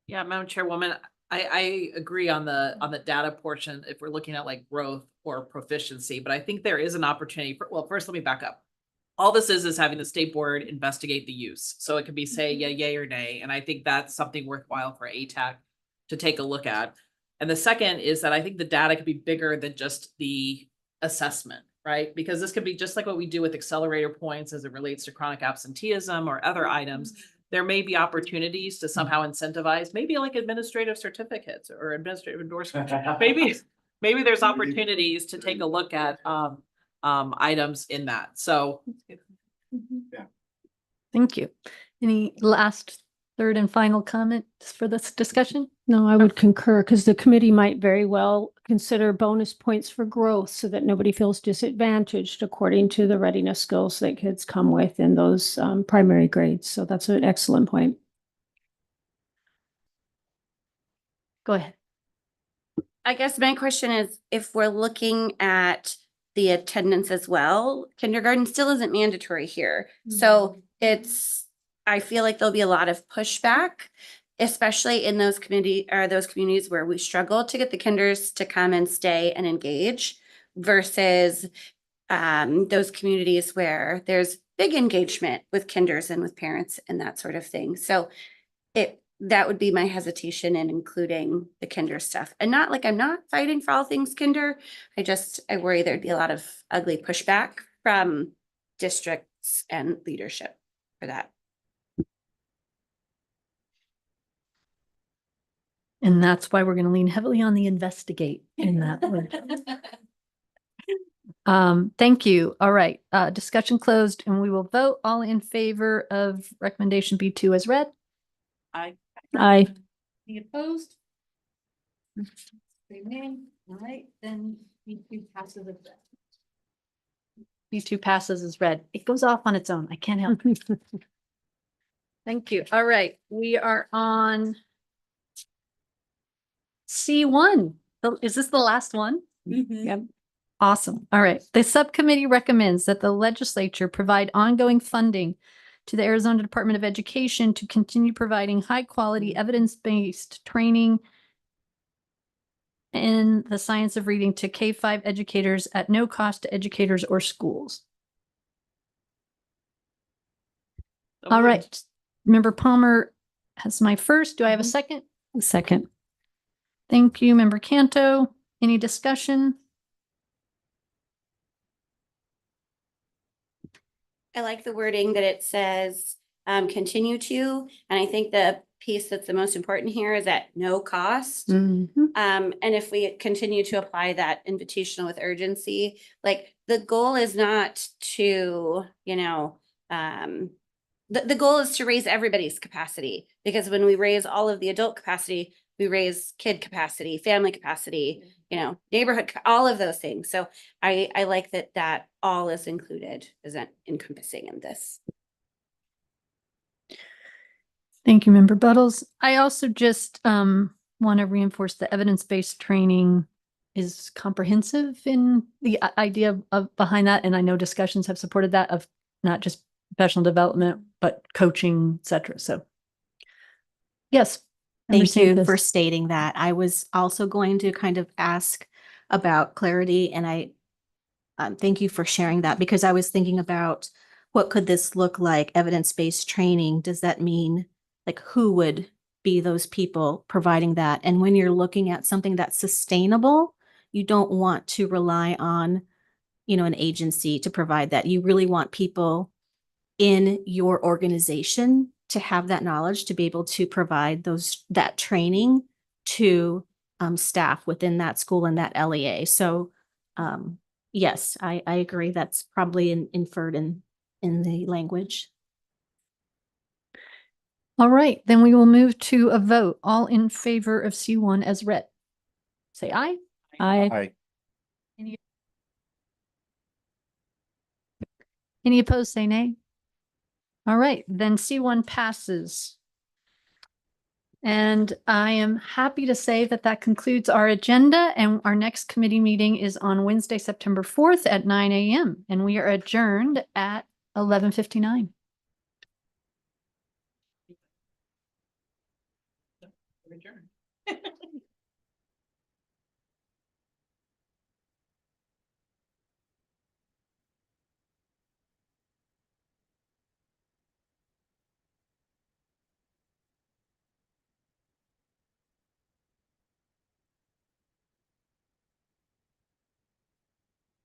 Yeah, Madam Chairwoman, I agree on the data portion if we're looking at like growth or proficiency, but I think there is an opportunity well, first let me back up. All this is having the state board investigate the use. So it could be say yay or nay. And I think that's something worthwhile for ATAC to take a look at. And the second is that I think the data could be bigger than just the assessment, right? Because this could be just like what we do with accelerator points as it relates to chronic absenteeism or other items. There may be opportunities to somehow incentivize, maybe like administrative certificates or administrative endorsements. Maybe there's opportunities to take a look at items in that. So. Thank you. Any last, third and final comments for this discussion? No, I would concur because the committee might very well consider bonus points for growth so that nobody feels disadvantaged according to the readiness skills that kids come with in those primary grades. So that's an excellent point. Go ahead. I guess my question is, if we're looking at the attendance as well, kindergarten still isn't mandatory here. So I feel like there'll be a lot of pushback, especially in those communities where we struggle to get the kinders to come and stay and engage versus those communities where there's big engagement with kinders and with parents and that sort of thing. So that would be my hesitation in including the kinder stuff. And not like I'm not fighting for all things kinder. I worry there'd be a lot of ugly pushback from districts and leadership for that. And that's why we're going to lean heavily on the investigate in that word. Thank you. All right, discussion closed and we will vote. All in favor of recommendation B2 as read? I Aye. Any opposed? Remain. All right, then B2 passes as read. B2 passes as read. It goes off on its own. I can't help it. Thank you. All right, we are on C1. Is this the last one? Yep. Awesome. All right. The subcommittee recommends that the legislature provide ongoing funding to the Arizona Department of Education to continue providing high quality evidence-based training in the science of reading to K-5 educators at no cost to educators or schools. All right. Member Palmer has my first. Do I have a second? Second. Thank you, Member Canto. Any discussion? I like the wording that it says continue to, and I think the piece that's the most important here is at no cost. And if we continue to apply that invitational with urgency, like the goal is not to, the goal is to raise everybody's capacity, because when we raise all of the adult capacity, we raise kid capacity, family capacity, neighborhood, all of those things. So I like that all is included, is encompassing in this. Thank you, Member Buttles. I also just want to reinforce the evidence-based training is comprehensive in the idea of behind that. And I know discussions have supported that of not just professional development, but coaching, et cetera. So yes. Thank you for stating that. I was also going to kind of ask about clarity, and I thank you for sharing that, because I was thinking about what could this look like, evidence-based training? Does that mean like who would be those people providing that? And when you're looking at something that's sustainable, you don't want to rely on, an agency to provide that. You really want people in your organization to have that knowledge, to be able to provide that training to staff within that school and that LEA. So yes, I agree. That's probably inferred in the language. All right, then we will move to a vote. All in favor of C1 as read, say aye. Aye. Any opposed, say nay. All right, then C1 passes. And I am happy to say that concludes our agenda, and our next committee meeting is on Wednesday, September 4th at 9 a.m. and we are adjourned at 11:59.